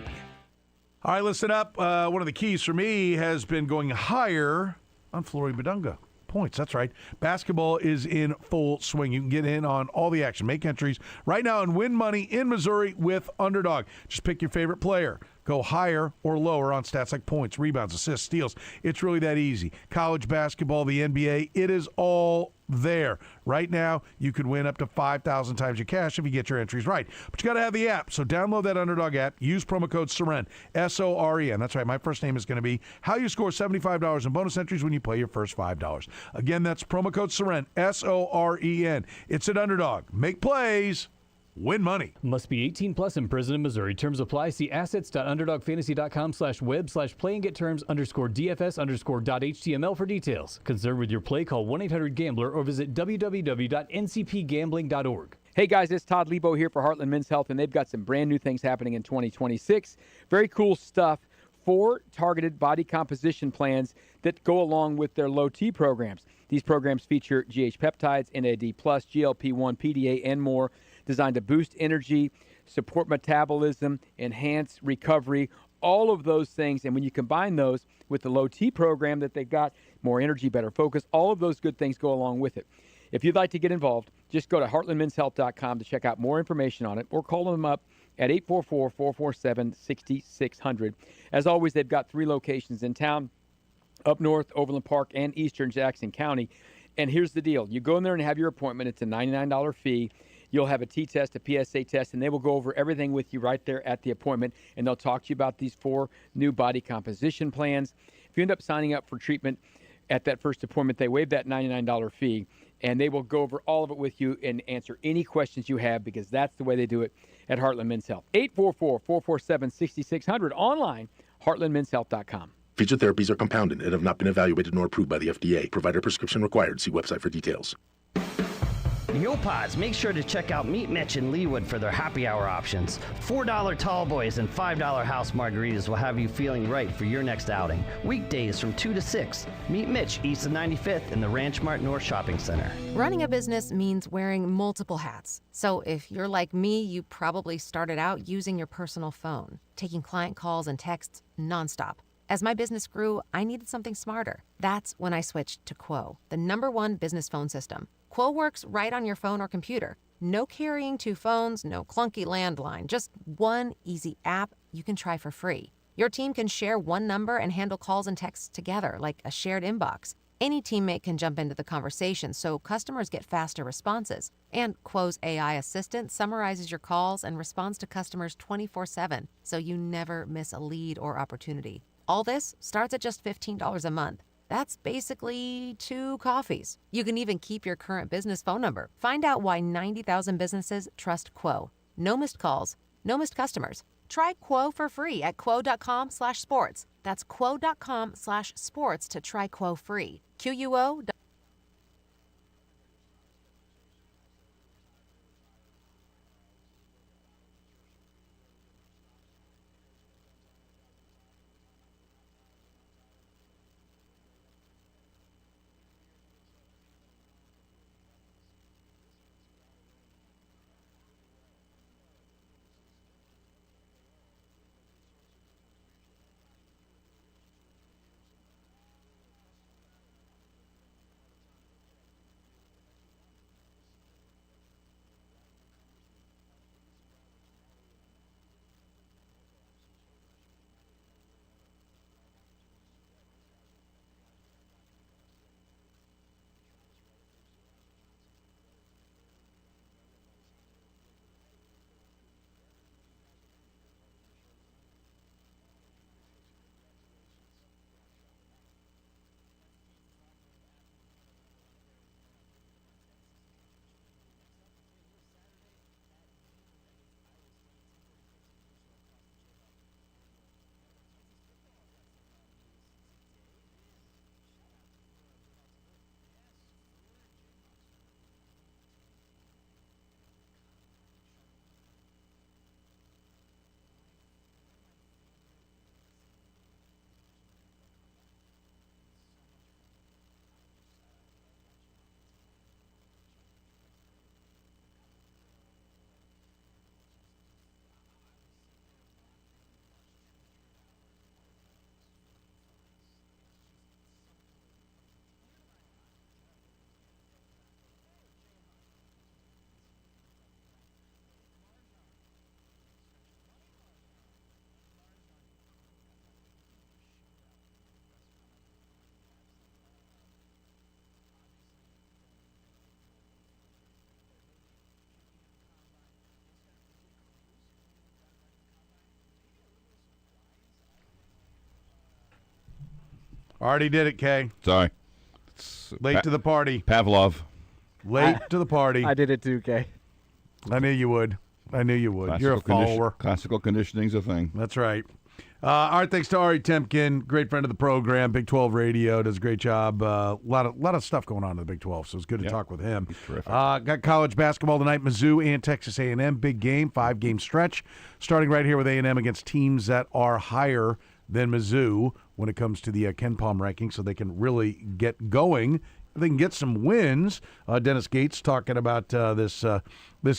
[SPEAKER 1] All right, listen up. One of the keys for me has been going higher on Flory Badunga. Points. That's right. Basketball is in full swing. You can get in on all the action. Make entries right now and win money in Missouri with Underdog. Just pick your favorite player. Go higher or lower on stats like points, rebounds, assists, steals. It's really that easy. College basketball, the NBA, it is all there. Right now, you could win up to 5,000 times your cash if you get your entries right. But you got to have the app. So download that Underdog app. Use promo code SOREN, S-O-R-E-N. That's right. My first name is going to be how you score $75 in bonus entries when you play your first $5. Again, that's promo code SOREN, S-O-R-E-N. It's at Underdog. Make plays. Win money.
[SPEAKER 12] Must be 18 plus and present in Missouri. Terms apply. See assets.underdogfantasy.com/web/play and get terms _DFS_.html for details. Concerned with your play, call 1-800-GAMBLER or visit www.ncpgambling.org.
[SPEAKER 14] Hey guys, it's Todd Lebo here for Heartland Men's Health, and they've got some brand new things happening in 2026. Very cool stuff. 4 targeted body composition plans that go along with their low T programs. These programs feature GH peptides, NAD+, GLP-1, PDA, and more, designed to boost energy, support metabolism, enhance recovery, all of those things. And when you combine those with the low T program that they've got, more energy, better focus, all of those good things go along with it. If you'd like to get involved, just go to heartlandmenshealth.com to check out more information on it, or call them up at 844-447-6600. As always, they've got 3 locations in town, up north, Overland Park, and eastern Jackson County. And here's the deal. You go in there and have your appointment. It's a $99 fee. You'll have a T-test, a PSA test, and they will go over everything with you right there at the appointment, and they'll talk to you about these 4 new body composition plans. If you end up signing up for treatment at that first appointment, they waive that $99 fee, and they will go over all of it with you and answer any questions you have, because that's the way they do it at Heartland Men's Health. 844-447-6600, online, heartlandmenshealth.com.
[SPEAKER 19] Featured therapies are compounded and have not been evaluated nor approved by the FDA. Provider prescription required. See website for details.
[SPEAKER 6] Yo Pods, make sure to check out Meet Mitch in Leawood for their happy hour options. $4 tall boys and $5 house margaritas will have you feeling right for your next outing. Weekdays from 2 to 6. Meet Mitch east of 95th in the Ranch Mart North Shopping Center.
[SPEAKER 20] Running a business means wearing multiple hats. So if you're like me, you probably started out using your personal phone, taking client calls and texts nonstop. As my business grew, I needed something smarter. That's when I switched to Quo, the #1 business phone system. Quo works right on your phone or computer. No carrying 2 phones, no clunky landline, just one easy app you can try for free. Your team can share one number and handle calls and texts together like a shared inbox. Any teammate can jump into the conversation, so customers get faster responses. And Quo's AI assistant summarizes your calls and responds to customers 24/7, so you never miss a lead or opportunity. All this starts at just $15 a month. That's basically 2 coffees. You can even keep your current business phone number. Find out why 90,000 businesses trust Quo. No missed calls, no missed customers. Try Quo for free at quo.com/sports. That's quo.com/sports to try Quo free. QUO.
[SPEAKER 1] Already did it, Kay.
[SPEAKER 2] Sorry.
[SPEAKER 1] Late to the party.
[SPEAKER 2] Pavlov.
[SPEAKER 1] Late to the party.
[SPEAKER 14] I did it too, Kay.
[SPEAKER 1] I knew you would. You're a follower.
[SPEAKER 2] Classical conditioning's a thing.
[SPEAKER 1] That's right. All right, thanks to Ari Temkin, great friend of the program, Big 12 Radio, does a great job. A lot of stuff going on in the Big 12, so it's good to talk with him.
[SPEAKER 2] Terrific.
[SPEAKER 1] Got college basketball tonight, Mizzou and Texas A&M, big game, 5-game stretch, starting right here with A&M against teams that are higher than Mizzou when it comes to the Ken Palm ranking, so they can really get going. They can get some wins. Dennis Gates talking about this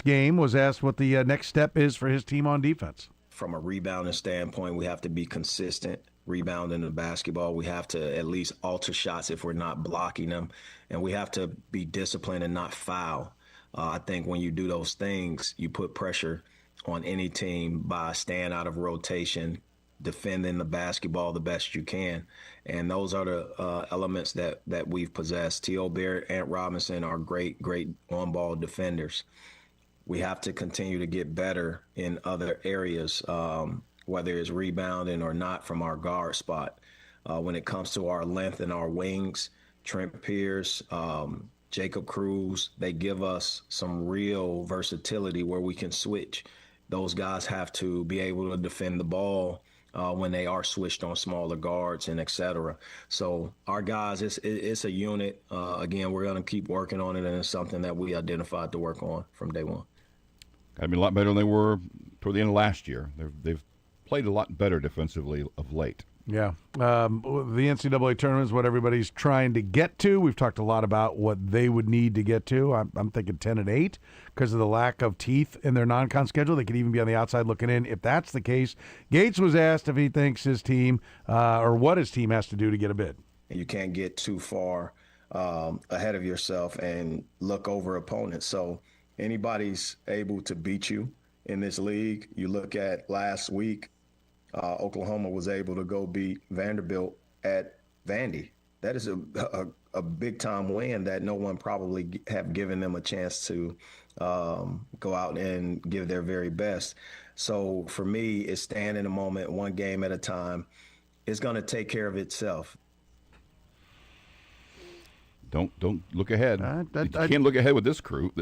[SPEAKER 1] game, was asked what the next step is for his team on defense.
[SPEAKER 4] From a rebounding standpoint, we have to be consistent rebounding the basketball. We have to at least alter shots if we're not blocking them. And we have to be disciplined and not foul. I think when you do those things, you put pressure on any team by staying out of rotation, defending the basketball the best you can. And those are the elements that we've possessed. T.O. Barrett, Ant Robinson are great on-ball defenders. We have to continue to get better in other areas, whether it's rebounding or not from our guard spot. When it comes to our length and our wings, Trent Pierce, Jacob Cruz, they give us some real versatility where we can switch. Those guys have to be able to defend the ball when they are switched on smaller guards and et cetera. So our guys, it's a unit. Again, we're going to keep working on it, and it's something that we identified to work on from day one.
[SPEAKER 2] Got to be a lot better than they were toward the end of last year. They've played a lot better defensively of late.
[SPEAKER 1] Yeah. The NCAA tournament is what everybody's trying to get to. We've talked a lot about what they would need to get to. I'm thinking 10-8 because of the lack of teeth in their non-con schedule. They could even be on the outside looking in. If that's the case, Gates was asked if he thinks his team or what his team has to do to get a bid.
[SPEAKER 4] You can't get too far ahead of yourself and look over opponents. So anybody's able to beat you in this league. You look at last week, Oklahoma was able to go beat Vanderbilt at Vandy. That is a big-time win that no one probably have given them a chance to go out and give their very best. So for me, it's staying in the moment, one game at a time. It's going to take care of itself.
[SPEAKER 2] Don't look ahead. You can't look ahead with this group.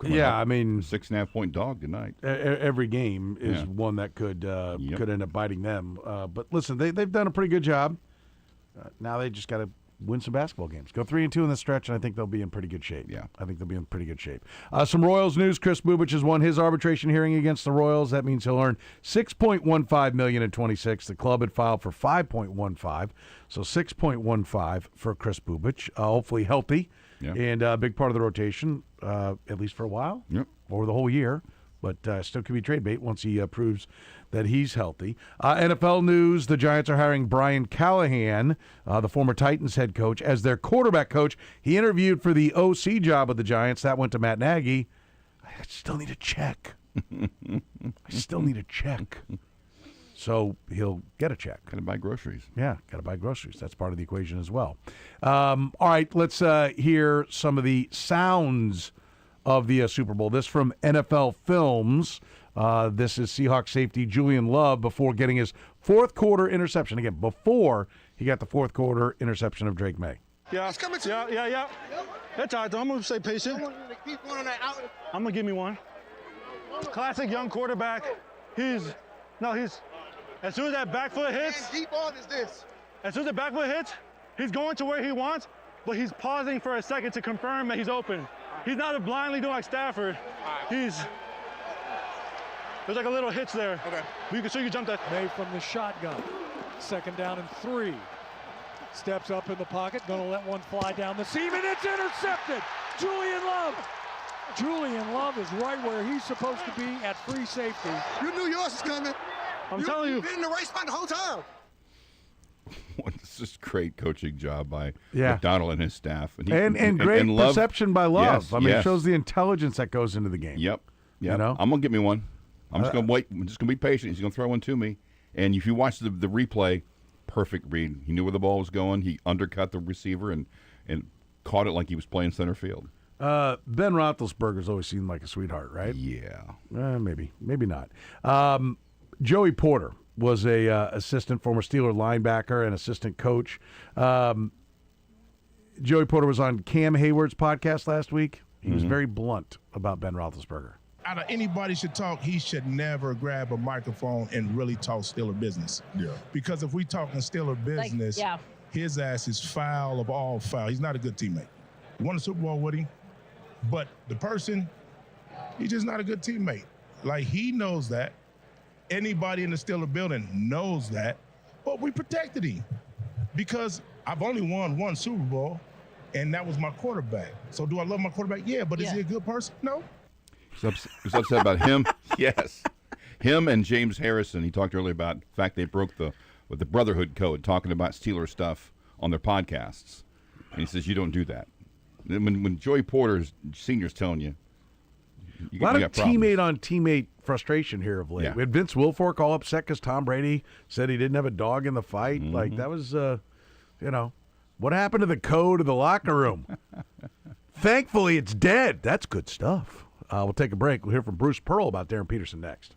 [SPEAKER 1] Yeah, I mean,
[SPEAKER 2] 6.5-point dog tonight.
[SPEAKER 1] Every game is one that could end up biting them. But listen, they've done a pretty good job. Now they just got to win some basketball games. Go 3-2 in the stretch, and I think they'll be in pretty good shape.
[SPEAKER 2] Yeah,
[SPEAKER 1] I think they'll be in pretty good shape. Some Royals news: Chris Bubich has won his arbitration hearing against the Royals. That means he'll earn $6.15 million in 26. The club had filed for $5.15, so $6.15 for Chris Bubich. Hopefully healthy, and a big part of the rotation, at least for a while, or the whole year. But still could be trade bait once he proves that he's healthy. NFL news, the Giants are hiring Brian Callahan, the former Titans head coach, as their quarterback coach. He interviewed for the OC job of the Giants. That went to Matt Nagy. I still need a check. So he'll get a check.
[SPEAKER 2] Got to buy groceries.
[SPEAKER 1] Yeah, got to buy groceries. That's part of the equation as well. All right, let's hear some of the sounds of the Super Bowl. This from NFL Films. This is Seahawks safety Julian Love before getting his fourth quarter interception. Again, before he got the fourth quarter interception of Drake May.
[SPEAKER 7] Yeah. That's all right, I'm going to stay patient. I'm going to give me one. Classic young quarterback. As soon as that back foot hits, he's going to where he wants, but he's pausing for a second to confirm that he's open. He's not blindly doing like Stafford. There's like a little hitch there. Okay. You can jump that.
[SPEAKER 13] May from the shotgun. 2nd down and 3. Steps up in the pocket, gonna let one fly down the seam, and it's intercepted. Julian Love is right where he's supposed to be at free safety.
[SPEAKER 21] You knew yours was coming.
[SPEAKER 7] I'm telling you.
[SPEAKER 21] You've been in the right spot the whole time.
[SPEAKER 2] This is great coaching job by McDonald and his staff.
[SPEAKER 1] And great perception by Love.
[SPEAKER 2] Yes,
[SPEAKER 1] I mean, it shows the intelligence that goes into the game.
[SPEAKER 2] Yep.
[SPEAKER 1] You know?
[SPEAKER 2] I'm going to get me one. I'm just going to wait. I'm just going to be patient. He's going to throw one to me. And if you watch the replay, perfect read. He knew where the ball was going. He undercut the receiver and caught it like he was playing center field.
[SPEAKER 1] Ben Roethlisberger's always seemed like a sweetheart, right?
[SPEAKER 2] Yeah.
[SPEAKER 1] Maybe not. Joey Porter was a former Steeler linebacker and assistant coach. Joey Porter was on Cam Hayward's podcast last week. He was very blunt about Ben Roethlisberger.
[SPEAKER 5] Out of anybody should talk, he should never grab a microphone and really talk Steeler business. Yeah. Because if we talking Steeler business, his ass is foul of all foul. He's not a good teammate. Won a Super Bowl with him, but the person, he's just not a good teammate. Like, he knows that. Anybody in the Steeler building knows that, but we protected him because I've only won one Super Bowl, and that was my quarterback. So do I love my quarterback? Yeah, but is he a good person? No.
[SPEAKER 2] He was upset about him. Yes. Him and James Harrison. He talked earlier about the fact they broke the Brotherhood Code, talking about Steeler stuff on their podcasts. And he says, you don't do that. When Joey Porter Sr.'s telling you,
[SPEAKER 1] a lot of teammate-on-teammate frustration here of late.
[SPEAKER 2] Yeah.
[SPEAKER 1] We had Vince Wilfork all upset because Tom Brady said he didn't have a dog in the fight. Like, that was, what happened to the code of the locker room? Thankfully, it's dead. That's good stuff. We'll take a break. We'll hear from Bruce Pearl about Darren Peterson next.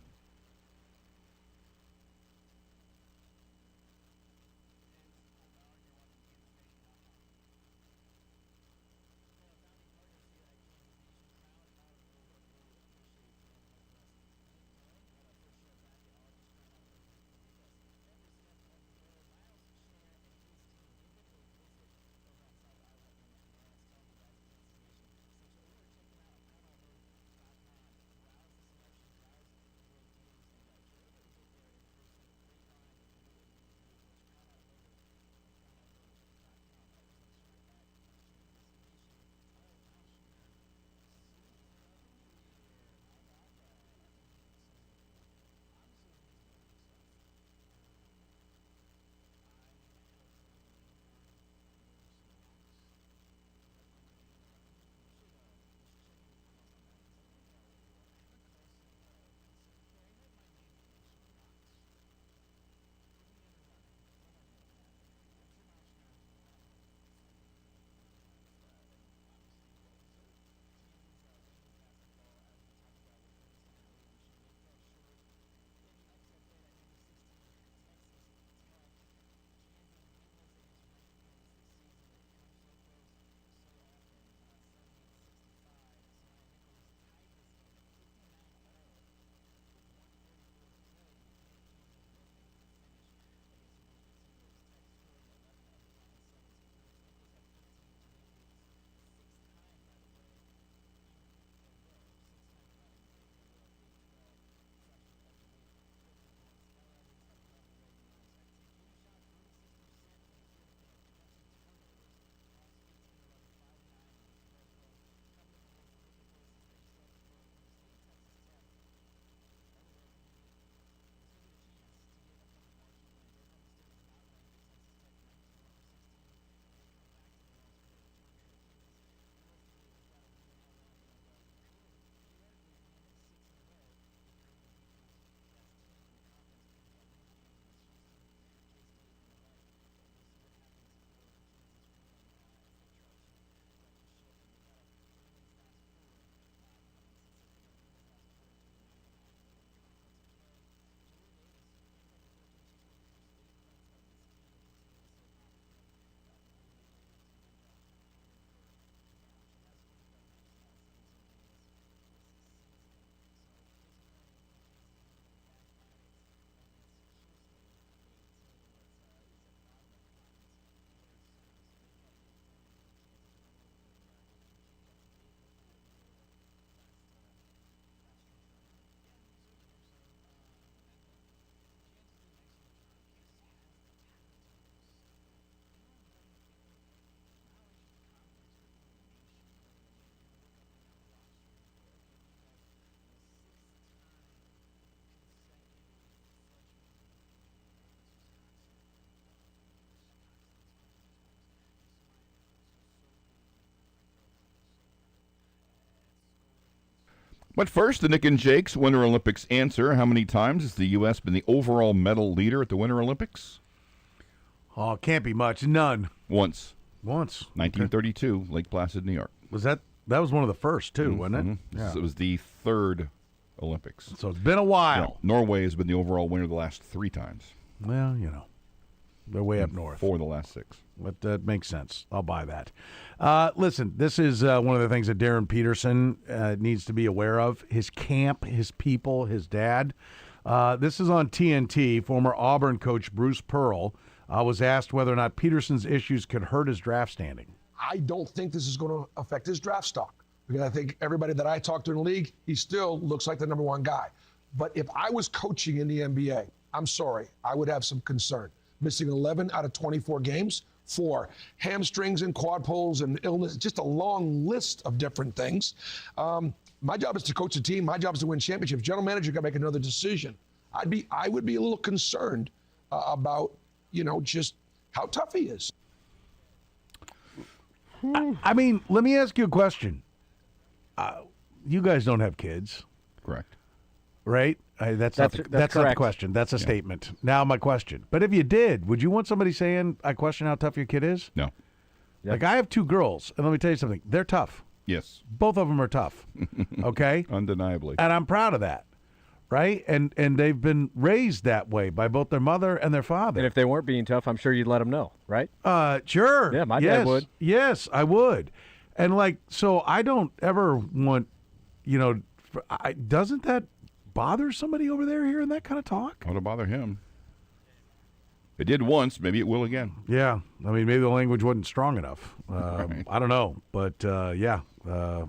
[SPEAKER 2] But first, the Nick and Jake's Winter Olympics answer. How many times has the U.S. been the overall medal leader at the Winter Olympics?
[SPEAKER 1] Oh, it can't be much. None.
[SPEAKER 2] Once.
[SPEAKER 1] 1932,
[SPEAKER 2] Lake Placid, New York.
[SPEAKER 1] Was that was one of the first, too, wasn't it?
[SPEAKER 2] Yeah. It was the third Olympics.
[SPEAKER 1] So it's been a while.
[SPEAKER 2] Norway has been the overall winner the last 3 times.
[SPEAKER 1] Well, they're way up north.
[SPEAKER 2] 4 of the last 6.
[SPEAKER 1] But that makes sense. I'll buy that. Listen, this is one of the things that Darren Peterson needs to be aware of. His camp, his people, his dad. This is on TNT. Former Auburn coach Bruce Pearl was asked whether or not Peterson's issues could hurt his draft standing.
[SPEAKER 8] I don't think this is going to affect his draft stock because I think everybody that I talked to in the league, he still looks like the number 1 guy. But if I was coaching in the NBA, I'm sorry, I would have some concern. Missing 11 out of 24 games for hamstrings and quad pulls and illness, just a long list of different things. My job is to coach a team. My job is to win championships. General manager got to make another decision. I would be a little concerned about, just how tough he is.
[SPEAKER 1] I mean, let me ask you a question. You guys don't have kids.
[SPEAKER 2] Correct.
[SPEAKER 1] Right? That's not the question. That's a statement. Now my question. But if you did, would you want somebody saying, I question how tough your kid is?
[SPEAKER 2] No.
[SPEAKER 1] Like, I have 2 girls, and let me tell you something. They're tough.
[SPEAKER 2] Yes.
[SPEAKER 1] Both of them are tough. Okay?
[SPEAKER 2] Undeniably.
[SPEAKER 1] And I'm proud of that. Right? And they've been raised that way by both their mother and their father.
[SPEAKER 11] And if they weren't being tough, I'm sure you'd let them know, right?
[SPEAKER 1] Sure.
[SPEAKER 11] Yeah, my dad would.
[SPEAKER 1] Yes, I would. And, so I don't ever want, doesn't that bother somebody over there hearing that kind of talk?
[SPEAKER 2] Ought to bother him. It did once. Maybe it will again.
[SPEAKER 1] Yeah. I mean, maybe the language wasn't strong enough.
[SPEAKER 2] Right.
[SPEAKER 1] I don't know. But, that's not.